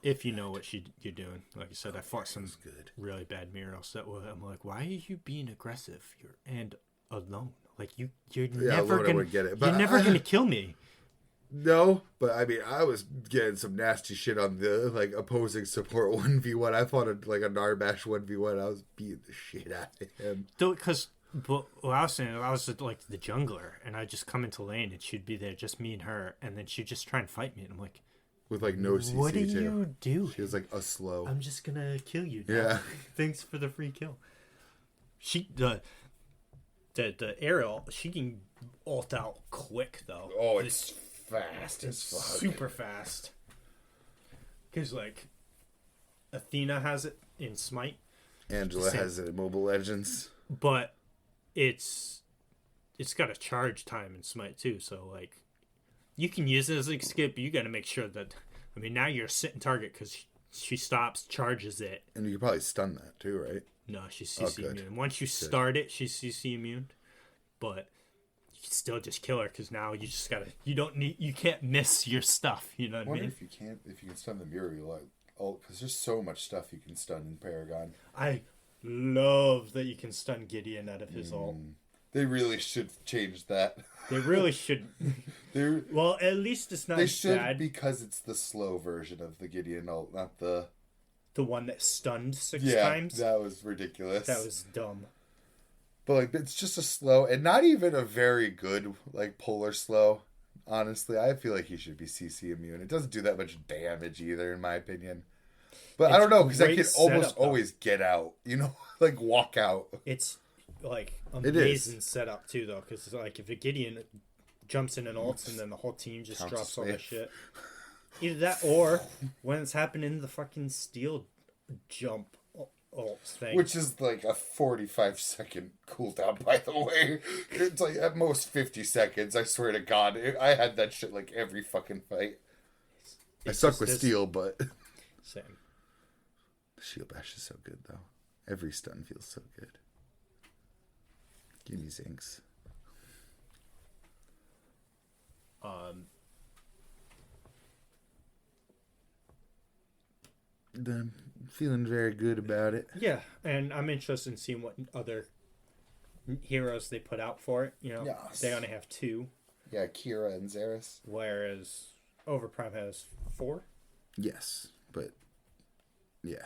If you know what you're doing. Like I said, I fought some really bad Muriels that were, I'm like, why are you being aggressive? And alone. Like you're never gonna kill me. No, but I mean, I was getting some nasty shit on the like opposing support 1v1. I fought a Narbash 1v1. I was beating the shit out of him. Because what I was saying, I was like the jungler, and I just come into lane, and she'd be there, just me and her, and then she'd just try and fight me, and I'm like, with like no CC. What are you doing? She was like a slow. I'm just gonna kill you now. Yeah. Thanks for the free kill. The Ariel, she can ult out quick though. Oh, it's fast as fuck. Super fast. Because like Athena has it in Smite. Angela has it in Mobile Legends. But it's got a charge time in Smite too, so like you can use it as a skip, but you got to make sure that, I mean, now you're sitting target because she stops, charges it. And you can probably stun that too, right? No, she's CC immune. Once you start it, she's CC immune. But you can still just kill her because now you just got to, you can't miss your stuff. You know what I mean? If you can stun the Muriel, like, because there's so much stuff you can stun in Paragon. I love that you can stun Gideon out of his ult. They really should change that. They really should. Well, at least it's not They should bad. because it's the slow version of the Gideon ult, not the one that stunned 6 times. Yeah, that was ridiculous. That was dumb. But like, it's just a slow, and not even a very good like polar slow. Honestly, I feel like he should be CC immune. It doesn't do that much damage either, in my opinion. But I don't know, because I can almost always get out. You know, like walk out. It's like amazing setup too, though, because like if a Gideon jumps in and ults, and then the whole team just drops all that shit. Either that, or when it's happening, the fucking steel jump ult thing, which is like a 45-second cooldown. By the way, it's like at most 50 seconds. I swear to God, I had that shit like every fucking fight. I suck with steel, but same. The shield bash is so good though. Every stun feels so good. Give me Zinks. I'm feeling very good about it. Yeah, and I'm interested in seeing what other heroes they put out for it. You know, They only have 2. Yeah, Kira and Xeris. Whereas Overprime has 4. Yes, but yeah.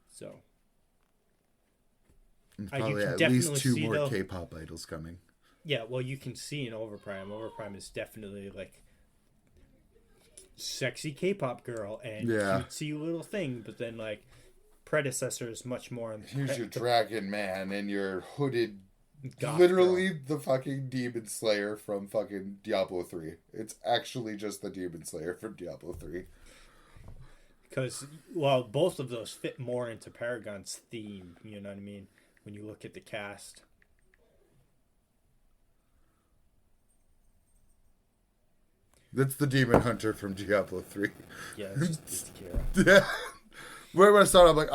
So And You probably can at definitely least 2 see, more though, K-pop idols coming. Yeah, well, you can see in Overprime. Overprime is definitely like sexy K-pop girl and Yeah. cutesy little thing, but then like Predecessor is much more. Here's your dragon man and your hooded, goth literally girl. the fucking demon slayer from fucking Diablo 3. It's actually just the demon slayer from Diablo 3. Because, well, both of those fit more into Paragon's theme, you know what I mean? When you look at the cast. That's the demon hunter from Diablo 3. Yeah, it's just Kira. Yeah. Where when I started, I'm like,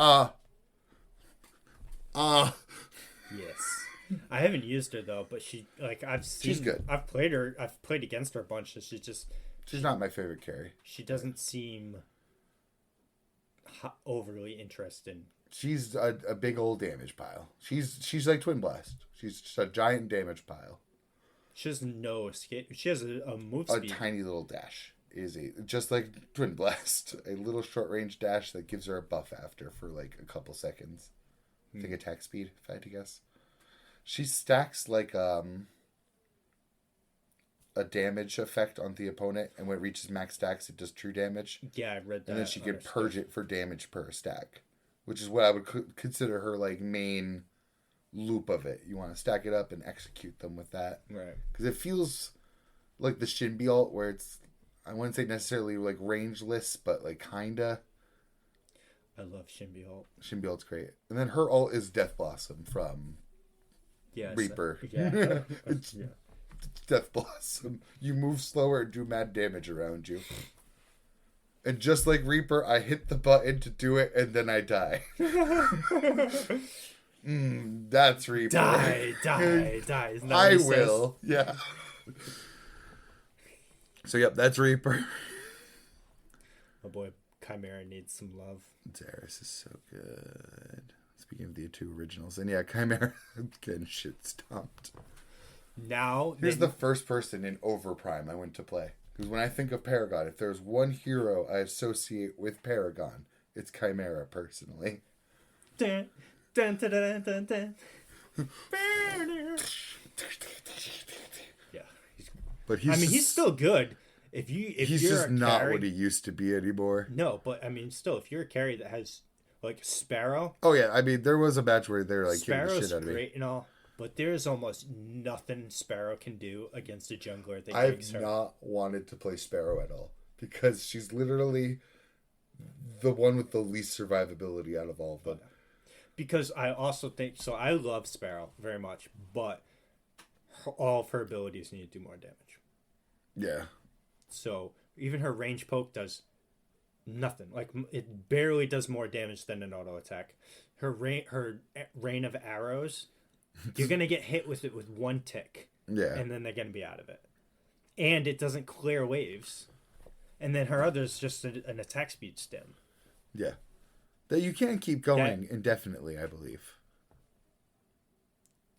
Yes. I haven't used her, though, but I've seen... She's good. I've played against her a bunch, and she's not my favorite carry. she doesn't seem overly interested. She's a big old damage pile. She's like Twin Blast. She's just a giant damage pile. She has no escape. She has a move A speed. tiny little dash. Just like Twin Blast. A little short range dash that gives her a buff after for like a couple seconds. I think attack speed, if I had to guess. She stacks like a damage effect on the opponent, and when it reaches max stacks, it does true damage. Yeah, I read that. And then she can purge it for damage per stack, which is what I would consider her like main loop of it. You want to stack it up and execute them with that, right? Because it feels like the Shinbi ult, where it's, I wouldn't say necessarily like rangeless, but like kinda. I love Shinbi ult. Shinbi ult's great, and then her ult is Death Blossom from Reaper. Yeah. It's Yeah. Death Blossom. You move slower and do mad damage around you. And just like Reaper, I hit the button to do it, and then I die. That's Reaper. Die. Isn't that I what he will. Yeah. So, yep, that's Reaper. My boy Chimera needs some love. Darius is so good. Speaking of the 2 originals. And yeah, Chimera getting shit stomped. Now, Here's the first person in Overprime I went to play. Because when I think of Paragon, if there's one hero I associate with Paragon, it's Chimera, personally. Dun, dun, dun, dun, dun, dun. Yeah, But he's still good. If he's you're just a not carry, what he used to be anymore. No, but I mean, still, if you're a carry that has like Sparrow. Oh yeah, I mean, there was a match where they're like hitting the Sparrow's shit out of me. great and all, but there's almost nothing Sparrow can do against a jungler. I've not wanted to play Sparrow at all because she's literally the one with the least survivability out of all of them. Because I also think so. I love Sparrow very much, but all of her abilities need to do more damage. Yeah. So even her range poke does nothing. Like it barely does more damage than an auto attack. Her rain of arrows, you're gonna get hit with it with one tick. Yeah. And then they're gonna be out of it. And it doesn't clear waves. And then her other's just an attack speed stem. Yeah. That you can't keep going indefinitely, I believe.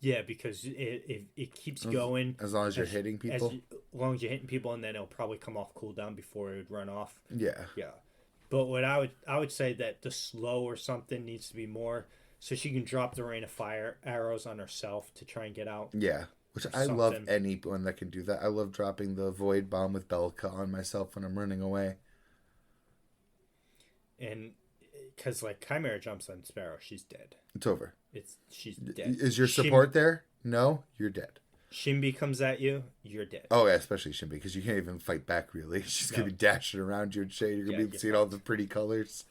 Yeah, because it keeps going as long as you're hitting people. As long as you're hitting people, and then it'll probably come off cooldown before it would run off. Yeah. Yeah. But what I would say that the slow or something needs to be more, so she can drop the rain of fire arrows on herself to try and get out. Yeah. Which I love anyone that can do that. I love dropping the void bomb with Belka on myself when I'm running away. And because like Chimera jumps on Sparrow, she's dead. It's over. She's dead. Is your support there? No, you're dead. Shimbi comes at you, you're dead. Oh yeah, especially Shimbi, because you can't even fight back really. She's gonna be dashing around you and shit. You're gonna be seeing all the pretty colors.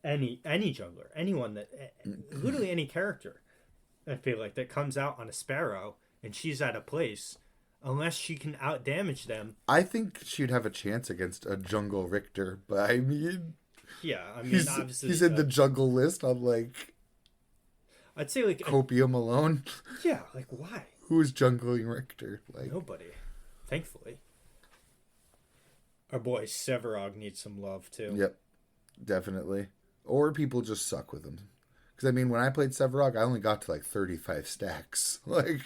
Any jungler, anyone that, literally any character, I feel like that comes out on a Sparrow and she's at a place, unless she can out damage them. I think she'd have a chance against a jungle Richter, but I mean, yeah, I mean obviously he's in the jungle list on like. I'd say like Copium alone. Yeah, like why? Who is jungling Richter? Like nobody. Thankfully. Our boy Severog needs some love too. Yep. Definitely. Or people just suck with him. Because I mean, when I played Severog, I only got to like 35 stacks. Like,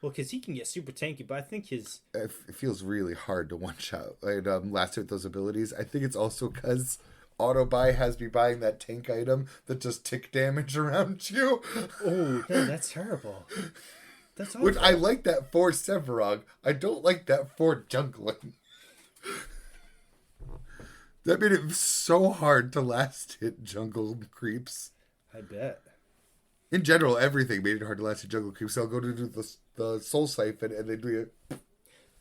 well, because he can get super tanky, but I think it feels really hard to one shot. Like last hit those abilities. I think it's also because auto buy has me buying that tank item that does tick damage around you. Oh, no, that's terrible. That's awful. Which I like that for Sevarog. I don't like that for jungling. That made it so hard to last hit jungle creeps. I bet. In general, everything made it hard to last hit jungle creeps. So I'll go to do the Soul Siphon and they do it.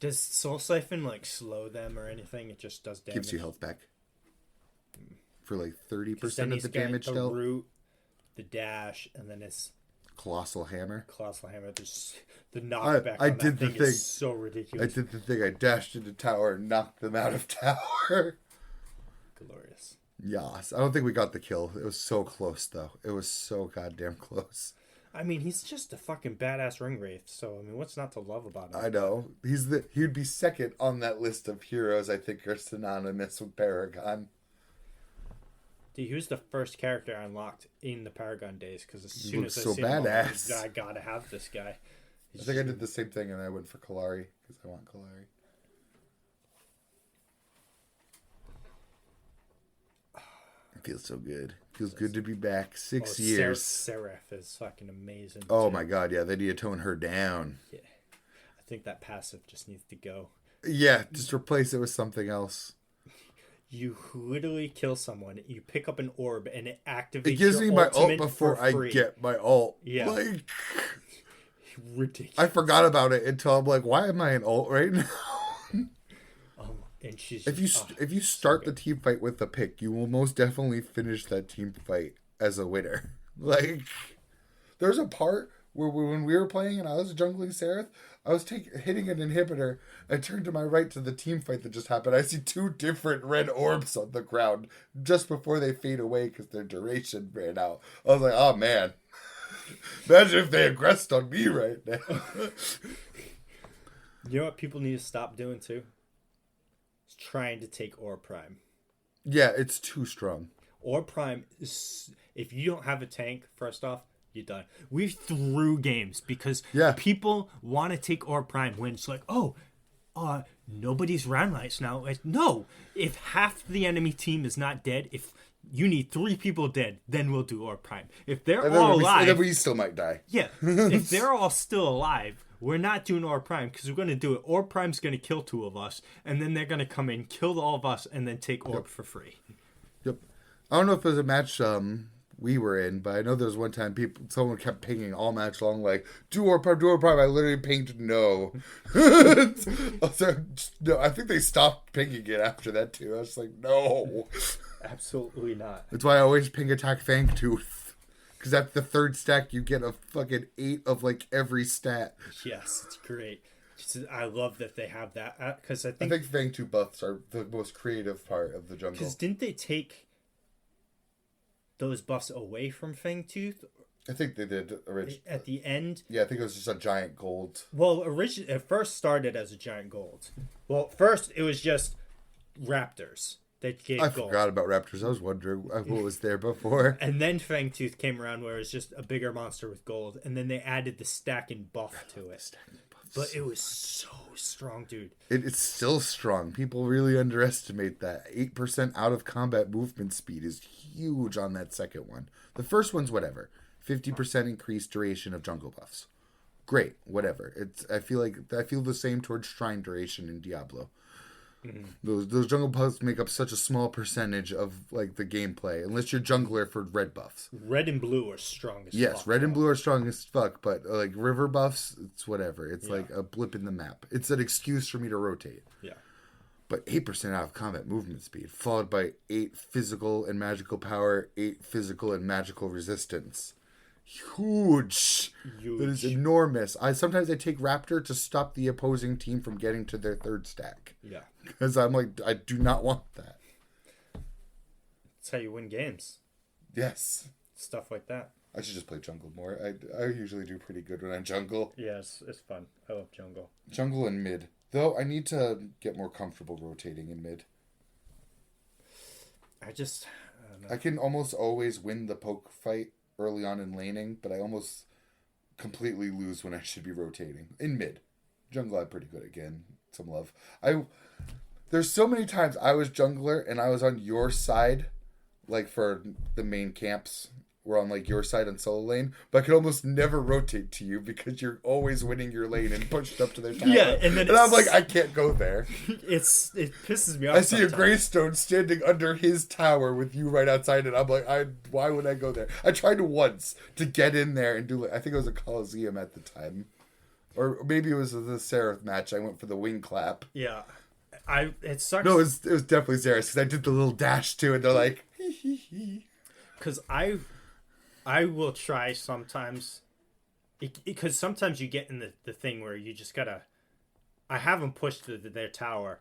Does Soul Siphon like slow them or anything? It just does damage. Keeps you health back. For like 30% Then of he's the got damage the dealt. root, the dash, and then it's Colossal Hammer. Colossal Hammer. There's the knockback I on did that the thing thing. is so ridiculous. I did the thing. I dashed into tower and knocked them out of tower. Glorious. Yes. I don't think we got the kill. It was so close, though. It was so goddamn close. I mean, he's just a fucking badass ring wraith. So I mean, what's not to love about him? I know. He'd be second on that list of heroes I think are synonymous with Paragon. Dude, he was the first character I unlocked in the Paragon days because as soon looks as I so seen him, badass. I gotta have this guy. I think I did the same thing and I went for Kalari because I want Kalari. It feels so good. Feels good to be back. 6 years. Seraph is fucking amazing. Oh too. my god, yeah, they need to tone her down. Yeah. I think that passive just needs to go. Yeah, just replace it with something else. You literally kill someone, you pick up an orb, and it activates It gives your me my ult ultimate before for I free. get my ult. Yeah. Like, Ridiculous. I forgot about it until I'm like, why am I in ult right now? And she's If you start the team fight with the pick, you will most definitely finish that team fight as a winner. Like, there's a part where when we were playing and I was jungling Seraph, I was hitting an inhibitor. I turned to my right to the team fight that just happened. I see 2 different red orbs on the ground just before they fade away because their duration ran out. I was like, oh man. Imagine if they aggressed on me right now. You know what people need to stop doing too? It's trying to take Orb Prime. Yeah, it's too strong. Orb Prime is, if you don't have a tank, first off, you're done. We threw games because people want to take Orb Prime when it's like, nobody's round lights now. No, if half the enemy team is not dead, if you need 3 people dead, then we'll do Orb Prime. If they're all alive, then we still might die. Yeah, if they're all still alive, we're not doing Orb Prime because we're going to do it. Orb Prime's going to kill 2 of us, and then they're going to come in, kill all of us, and then take Orb for free. Yep. I don't know if it was a match we were in, but I know there was one time someone kept pinging all match long, like, do Orb Prime, do Orb Prime. I literally pinged no. No, I think they stopped pinging it after that too. I was like, no. Absolutely not. That's why I always ping attack Fangtooth. Because at the 3rd stack, you get a fucking 8 of like every stat. Yes, it's great. I love that they have that because I think Fangtooth buffs are the most creative part of the jungle. Because didn't they take those buffs away from Fangtooth? I think they did originally. At the end? Yeah, I think it was just a giant gold. Well, originally, it first started as a giant gold. Well, first it was just raptors that gave gold. I forgot about raptors. I was wondering what was there before. And then Fangtooth came around where it was just a bigger monster with gold. And then they added the stacking buff to it. But it was so strong, dude. It's still strong. People really underestimate that. 8% out of combat movement speed is huge on that second one. The first one's whatever. 50% increased duration of jungle buffs. Great, whatever. I feel the same towards shrine duration in Diablo. Mm-hmm. Those jungle buffs make up such a small percentage of like the gameplay, unless you're jungler for red buffs. Red and blue are strong as fuck. Yes, red and blue are strong as fuck, but like river buffs, it's whatever. It's like a blip in the map. It's an excuse for me to rotate. Yeah. But 8% out of combat movement speed, followed by 8 physical and magical power, 8 physical and magical resistance. Huge. That is enormous. Sometimes I take Raptor to stop the opposing team from getting to their 3rd stack. Yeah. Because I'm like, I do not want that. That's how you win games. Yes. Stuff like that. I should just play jungle more. I usually do pretty good when I jungle. Yes, it's fun. I love jungle. Jungle and mid. Though I need to get more comfortable rotating in mid. I don't know. I can almost always win the poke fight early on in laning, but I almost completely lose when I should be rotating. In mid. Jungle, I'm pretty good again. Some love. There's so many times I was jungler and I was on your side like for the main camps, we're on like your side on solo lane, but I can almost never rotate to you because you're always winning your lane and pushed up to their tower. Yeah, and I'm like, I can't go there. It pisses me off. I see a Greystone standing under his tower with you right outside it. I'm like, why would I go there? I tried once to get in there and do. I think it was a Coliseum at the time, or maybe it was the Seraph match. I went for the wing clap. Yeah, it sucks. No, it was definitely Seraph because I did the little dash too, and they're like, hee hee hee. Because I will try sometimes, because sometimes you get in the thing where you just gotta. I have them push to their tower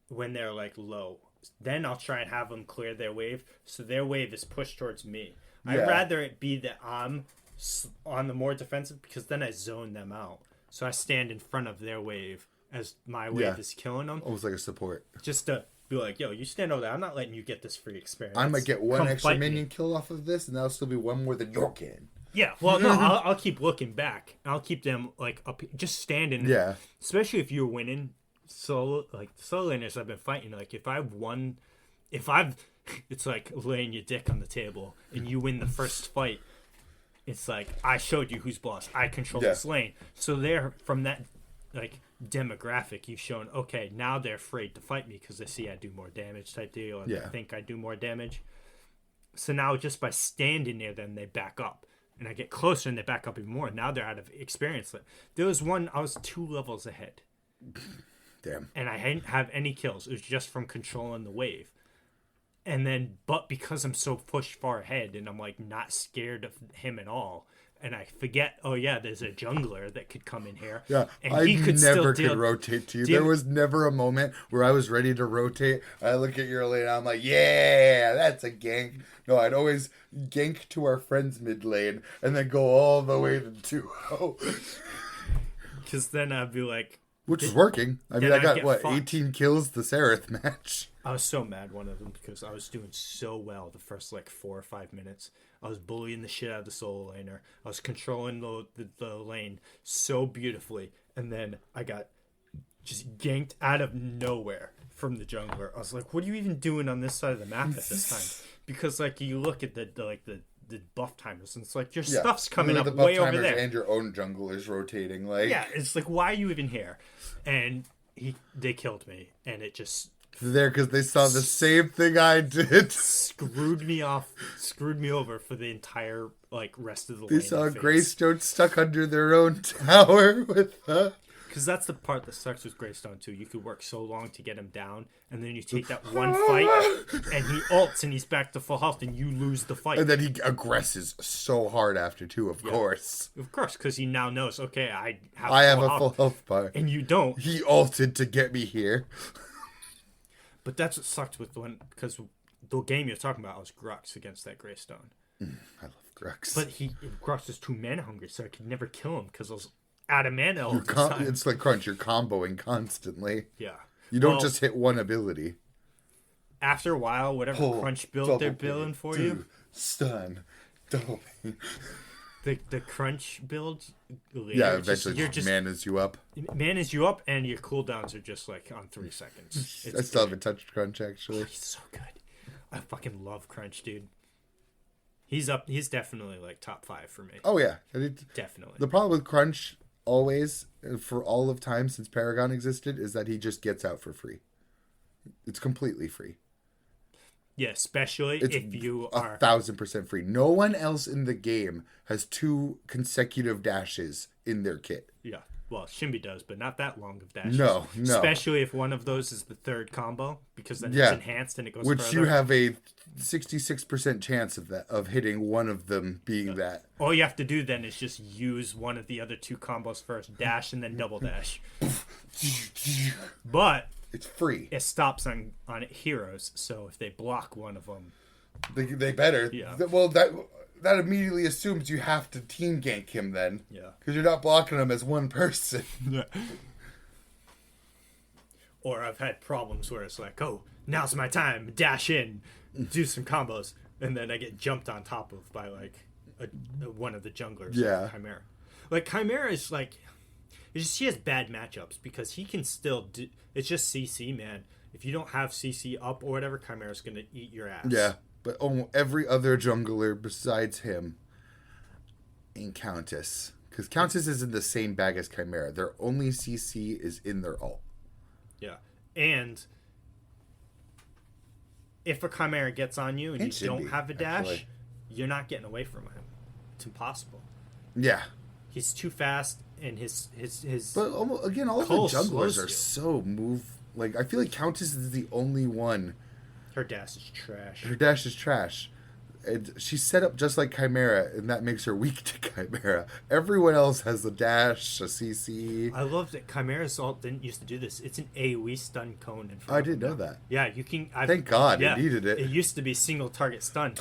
when they're like low. Then I'll try and have them clear their wave, so their wave is pushed towards me. Yeah. I'd rather it be that I'm on the more defensive, because then I zone them out. So I stand in front of their wave as my wave is killing them. Almost like a support. Just to be like, yo, you stand over there. I'm not letting you get this free experience. I might get one extra minion kill off of this, and that'll still be one more than you're getting. Yeah, well, no, I'll keep looking back. I'll keep them like up, just standing. Yeah. Especially if you're winning solo laners I've been fighting. Like if I've won, it's like laying your dick on the table and you win the first fight. It's like I showed you who's boss. I control this lane. So they're from that like demographic. You've shown okay. Now they're afraid to fight me because they see I do more damage type deal, or they think I do more damage. So now just by standing near them, they back up. And I get closer and they back up even more. Now they're out of experience. There was one, I was 2 levels ahead. Damn. And I didn't have any kills. It was just from controlling the wave. And then, but because I'm so pushed far ahead and I'm like not scared of him at all. And I forget, oh yeah, there's a jungler that could come in here. Yeah, and I never could rotate to you. There was never a moment where I was ready to rotate. I look at your lane and I'm like, yeah, that's a gank. No, I'd always gank to our friend's mid lane and then go all the way to 2-0. Because then I'd be like... Which is working. I mean, I got, 18 kills the Seraph match. I was so mad one of them because I was doing so well the first, 4 or 5 minutes. I was bullying the shit out of the solo laner. I was controlling the lane so beautifully. And then I got just ganked out of nowhere from the jungler. I was like, what are you even doing on this side of the map at this time? Because, you look at the buff timers, and it's like, your stuff's coming up way over there. And your own jungle is rotating. Yeah, it's like, why are you even here? And they killed me, and it just... There, because they saw the same thing I did. Screwed me over for the entire, rest of the lane. They saw Greystone stuck under their own tower with Because that's the part that sucks with Greystone, too. You could work so long to get him down, and then you take that one fight, and he ults, and he's back to full health, and you lose the fight. And then he aggresses so hard after, too, of course. Of course, because he now knows, okay, I have a full health bar. And you don't. He ulted to get me here. But that's what sucked with because the game you're talking about was Grux against that Greystone. I love Grux. But Grux is too mana hungry, so I could never kill him because I was out of mana all the time. It's like Crunch, you're comboing constantly. Yeah. You don't just hit one ability. After a while, whatever Crunch build they're building for you. Stun. Double pain. The Crunch build... eventually just manas you up. Manas you up, and your cooldowns are just on 3 seconds. I still haven't touched Crunch, actually. He's so good. I fucking love Crunch, dude. He's definitely top 5 for me. Oh, yeah. Definitely. The problem with Crunch, always, for all of time since Paragon existed, is that he just gets out for free. It's completely free. Yeah, especially if you are 1,000% free. No one else in the game has 2 consecutive dashes in their kit. Yeah, well, Shimby does, but not that long of dashes. No. Especially if one of those is the 3rd combo, because then it's enhanced and it goes Which further. you have a 66% chance of hitting one of them being that. All you have to do then is just use one of the other 2 combos first, dash and then double dash. But it's free. It stops on heroes, so if they block one of them, they better. Yeah. Well, that immediately assumes you have to team gank him then. Yeah. Because you're not blocking him as one person. Yeah. Or I've had problems where it's like, oh, now's my time, dash in, do some combos, and then I get jumped on top of by one of the junglers. Yeah. Chimera. Chimera is he has bad matchups because he can still it's just CC, man. If you don't have CC up or whatever, Chimera's gonna eat your ass. Yeah. but almost every other jungler besides him in Countess. Because Countess is in the same bag as Chimera. Their only CC is in their ult. Yeah. And if a Chimera gets on you and you don't have a dash, you're not getting away from him. It's impossible. Yeah. He's too fast, and his But almost, again, all of the junglers are so like, I feel like Countess is the only one. Her dash is trash. Her dash is trash. And she's set up just like Chimera, and that makes her weak to Chimera. Everyone else has a dash, a CC. I love that Chimera's ult didn't used to do this. It's an AoE stun cone in front I of didn't him know now. that. Yeah, you can... Thank God it needed it. It used to be single target stun.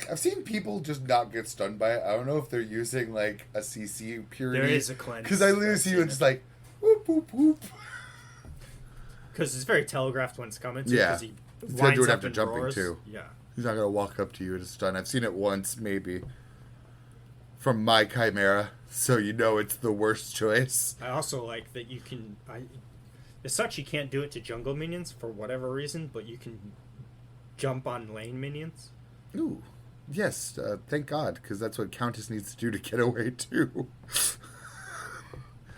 I've seen people just not get stunned by it. I don't know if they're using, like, a CC purity. There is a cleanse. Because I literally see you and just like, whoop, whoop, whoop. Because it's very telegraphed when it's coming to. Yeah. He He's going to do it winds up after and jumping, roars. too. Yeah. He's not going to walk up to you and stun. I've seen it once, maybe. From my Chimera. So you know it's the worst choice. I also like that you can... As such, you can't do it to jungle minions for whatever reason, but you can jump on lane minions. Ooh. Yes, thank God, because that's what Countess needs to do to get away, too.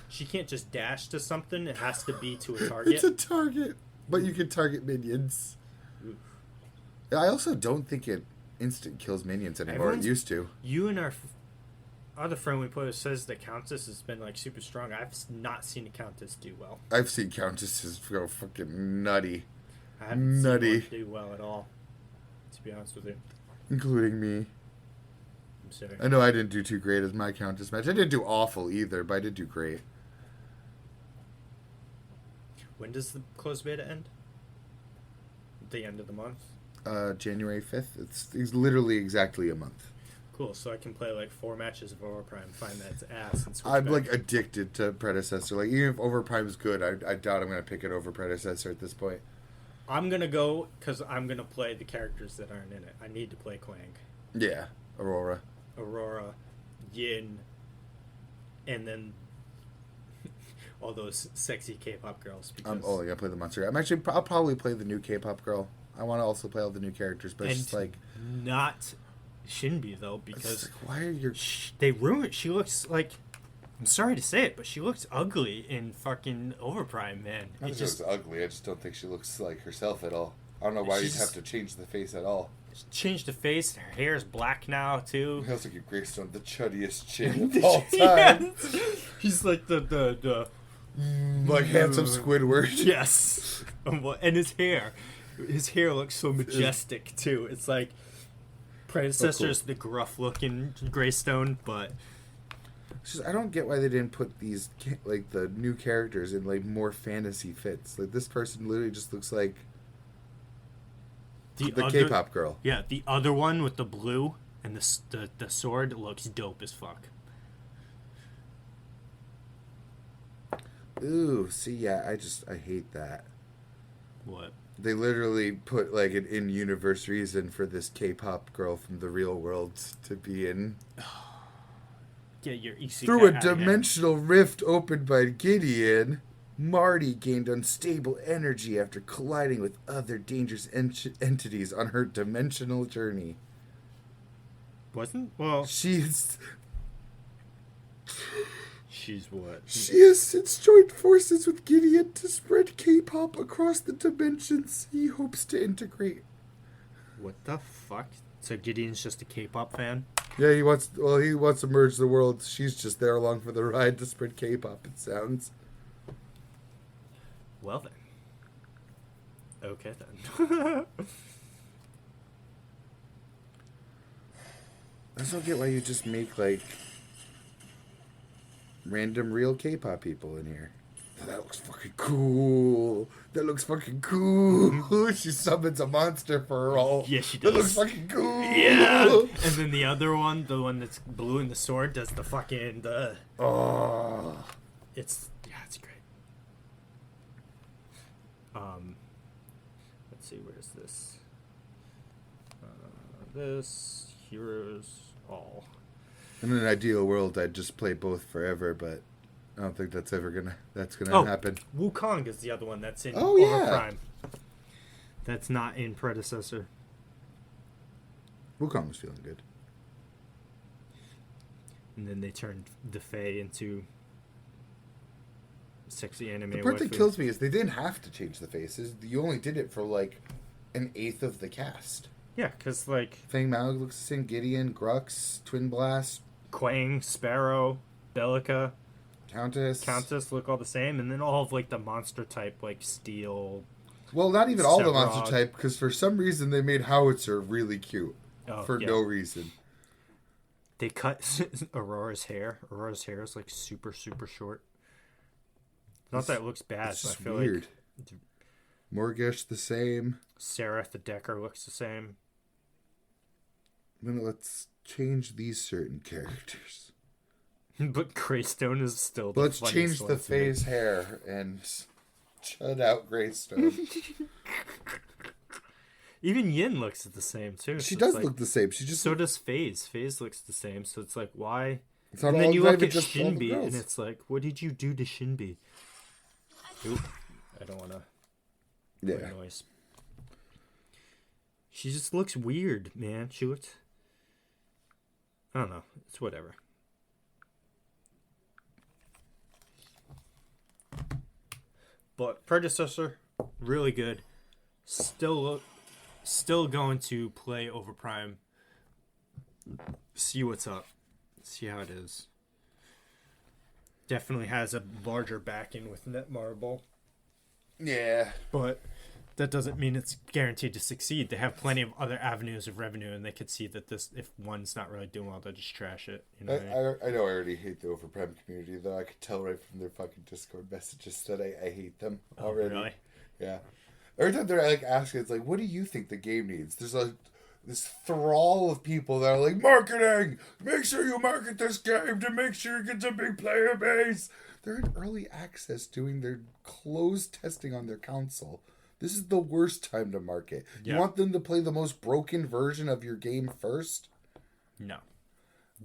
She can't just dash to something. It has to be to a target. It's a target. But you can target minions. Oof. I also don't think it instant kills minions anymore. It used to. You and our other friend we put says that Countess has been like super strong. I've not seen a Countess do well. I've seen Countesses go fucking nutty. I haven't seen one do well at all, to be honest with you. Including me. I'm sorry. I know I didn't do too great as my Countess match. I didn't do awful either, but I did do great. When does the closed beta end? The end of the month? January 5th. It's literally exactly a month. Cool, so I can play like 4 matches of Overprime, find that it's ass, and switch I'm back. like addicted to Predecessor. Like, even if Overprime is good, I doubt I'm going to pick it over Predecessor at this point. I'm going to go because I'm going to play the characters that aren't in it. I need to play Quang. Yeah, Aurora, Yin, and then all those sexy K-pop girls. I'm only going to play the monster. I'll probably play the new K-pop girl. I want to also play all the new characters, but it's just like... Not Shinbi, though, because... Like, why are you... They ruined... She looks like... I'm sorry to say it, but she looks ugly in fucking Overprime, man. I think she looks ugly. I just don't think she looks like herself at all. I don't know why you'd have to change the face at all. Changed the face. Her hair is black now, too. He looks like a Greystone, the chuddiest chin of all time. Yes. He's like the like handsome Squidward. Yes. And his hair. His hair looks so majestic, too. It's like... Predecessor's the gruff-looking Greystone, but... Just, I don't get why they didn't put these, like, the new characters in, like, more fantasy fits. Like, this person literally just looks like the K-pop girl. Yeah, the other one with the blue and the sword looks dope as fuck. Ooh, see, yeah, I hate that. What? They literally put, like, an in-universe reason for this K-pop girl from the real world to be in... Get your isekai Through a dimensional rift opened by Gideon, Marty gained unstable energy after colliding with other dangerous entities on her dimensional journey. Wasn't? Well... She's what? She has since joined forces with Gideon to spread K-pop across the dimensions he hopes to integrate. What the fuck? So Gideon's just a K-pop fan? Yeah, he wants to merge the world. She's just there along for the ride to spread K-pop, it sounds. Well then. Okay then. I just don't get why you just make, like, random real K-pop people in here. That looks fucking cool. She summons a monster for her all. Yeah, she does. That looks fucking cool. Yeah. And then the other one, the one that's blue in the sword, does the fucking Oh. It's great. Let's see, where's this? This Heroes All. In an ideal world, I'd just play both forever, but I don't think that's gonna happen. Wukong is the other one that's in Overprime. That's not in Predecessor. Wukong was feeling good. And then they turned the Fae into sexy anime. The part waifu. that kills me is they didn't have to change the faces. You only did it for like an eighth of the cast. Yeah, because like Fang Mao looks the same. Gideon, Grux, Twin Blast, Quang, Sparrow, Bellica, Countess look all the same, and then all of like the monster type like Steel. Well, not even all the Sevrog. monster type, because for some reason they made Howitzer really cute. For no reason. They cut Aurora's hair. Aurora's hair is like super, super short. Not that it looks bad, It's but I just feel weird. like Morgish the same. Sarah the Decker looks the same. Then let's change these certain characters. But Greystone is still the Let's funniest change the one to me. Fae's hair and shut out Greystone. Even Yin looks the same too. She so does it's like, look the same. She just so does FaZe. FaZe looks the same. So it's like why? It's not And all then you look at just all the Shinbi, girls. and it's like, what did you do to Shinbi? Oop, I don't want to make Yeah. noise. She just looks weird, man. She looks. I don't know. It's whatever. But Predecessor, really good. Still going to play over Prime. See what's up. See how it is. Definitely has a larger backing with Netmarble. Yeah. But that doesn't mean it's guaranteed to succeed. They have plenty of other avenues of revenue, and they could see that this, if one's not really doing well, they'll just trash it. You know what I mean? I know I already hate the Overprime community, though. I could tell right from their fucking Discord messages that I hate them already. Really? Yeah. Every time they're like asking, it's like, what do you think the game needs? There's like this thrall of people that are like, marketing! Make sure you market this game to make sure it gets a big player base! They're in early access doing their closed testing on their console. This is the worst time to market. Yeah. You want them to play the most broken version of your game first? No.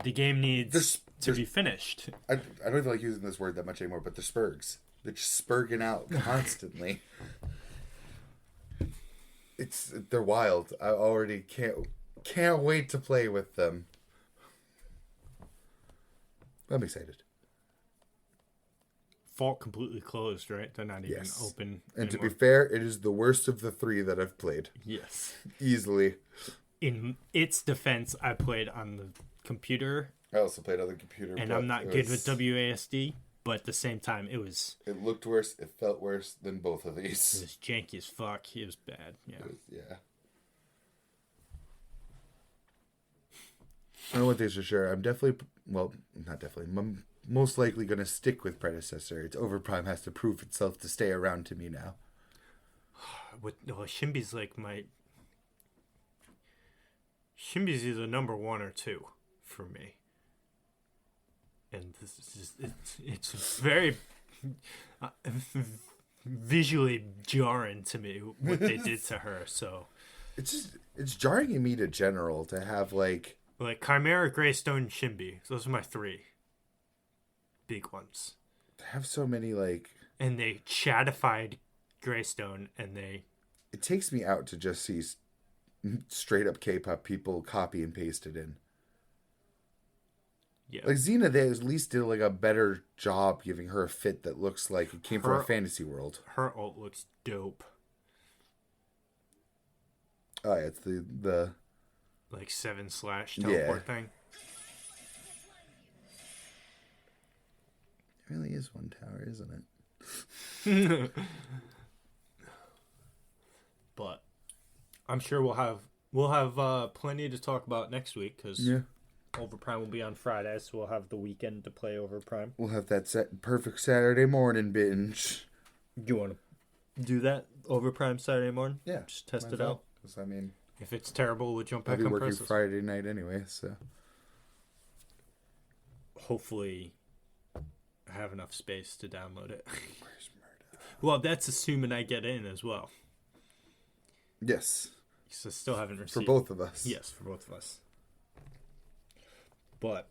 The game needs to be finished. I don't even like using this word that much anymore, but they're spurgs. They're just spurging out constantly. They're wild. I already can't wait to play with them. I'm excited. Vault completely closed, right? They're not even Yes. open And to anymore. be fair, it is the worst of the three that I've played. Yes. Easily. In its defense, I played on the computer, I also played on the computer. and but I'm not it good was- with WASD, but at the same time, it was It looked worse. It felt worse than both of these. janky as fuck. It was bad. Yeah. Yeah. I know one thing's for sure. I'm definitely, well, not definitely. I'm most likely going to stick with Predecessor. It's Overprime has to prove itself to stay around to me now. Shimbi's like my. Shimbi's either number 1 or 2 for me. And this is just, it's very visually jarring to me what they did to her. So, It's jarring in me to general to have like Chimera, Greystone, Shimbi. Those are my 3 big ones. to have so many like. And they chatified Greystone, and they. It takes me out to just see straight up K-pop people copy and paste it in. Yeah. Like Xena, they at least did like a better job giving her a fit that looks like it came from a fantasy world. Her ult looks dope. Oh, yeah, it's the Like 7/ teleport thing. It really is one tower, isn't it? But I'm sure we'll have plenty to talk about next week because Yeah. Overprime will be on Friday, so we'll have the weekend to play Overprime. We'll have that perfect Saturday morning binge. Do you want to do that Overprime Saturday morning? Yeah. Just test might it as well. out. 'Cause, I mean, If it's terrible, we'll jump I'll back be on working Predecessor. Friday night anyway, so. Hopefully, I have enough space to download it. Where's Murda? Well, that's assuming I get in as well. Yes. So still haven't received. For both of us. Yes, for both of us. But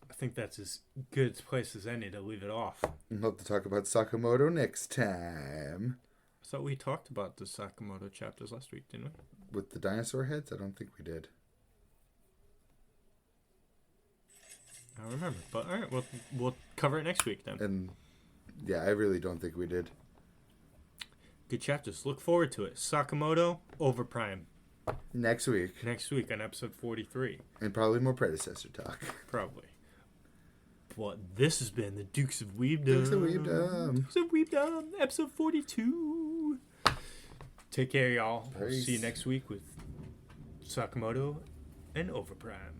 I think that's as good a place as any to leave it off. We'll have to talk about Sakamoto next time. I thought we talked about the Sakamoto chapters last week, didn't we? With the dinosaur heads? I don't think we did. I don't remember. But all right, we'll cover it next week then. And yeah, I really don't think we did. Good chapters. Look forward to it. Sakamoto, Overprime. Next week. Next week on episode 43. And probably more Predecessor talk. Probably. But this has been the Dukes of Weebdom. Dukes of Weebdom. Dukes of Weebdom, episode 42. Take care, y'all. We'll see you next week with Sakamoto and Overprime.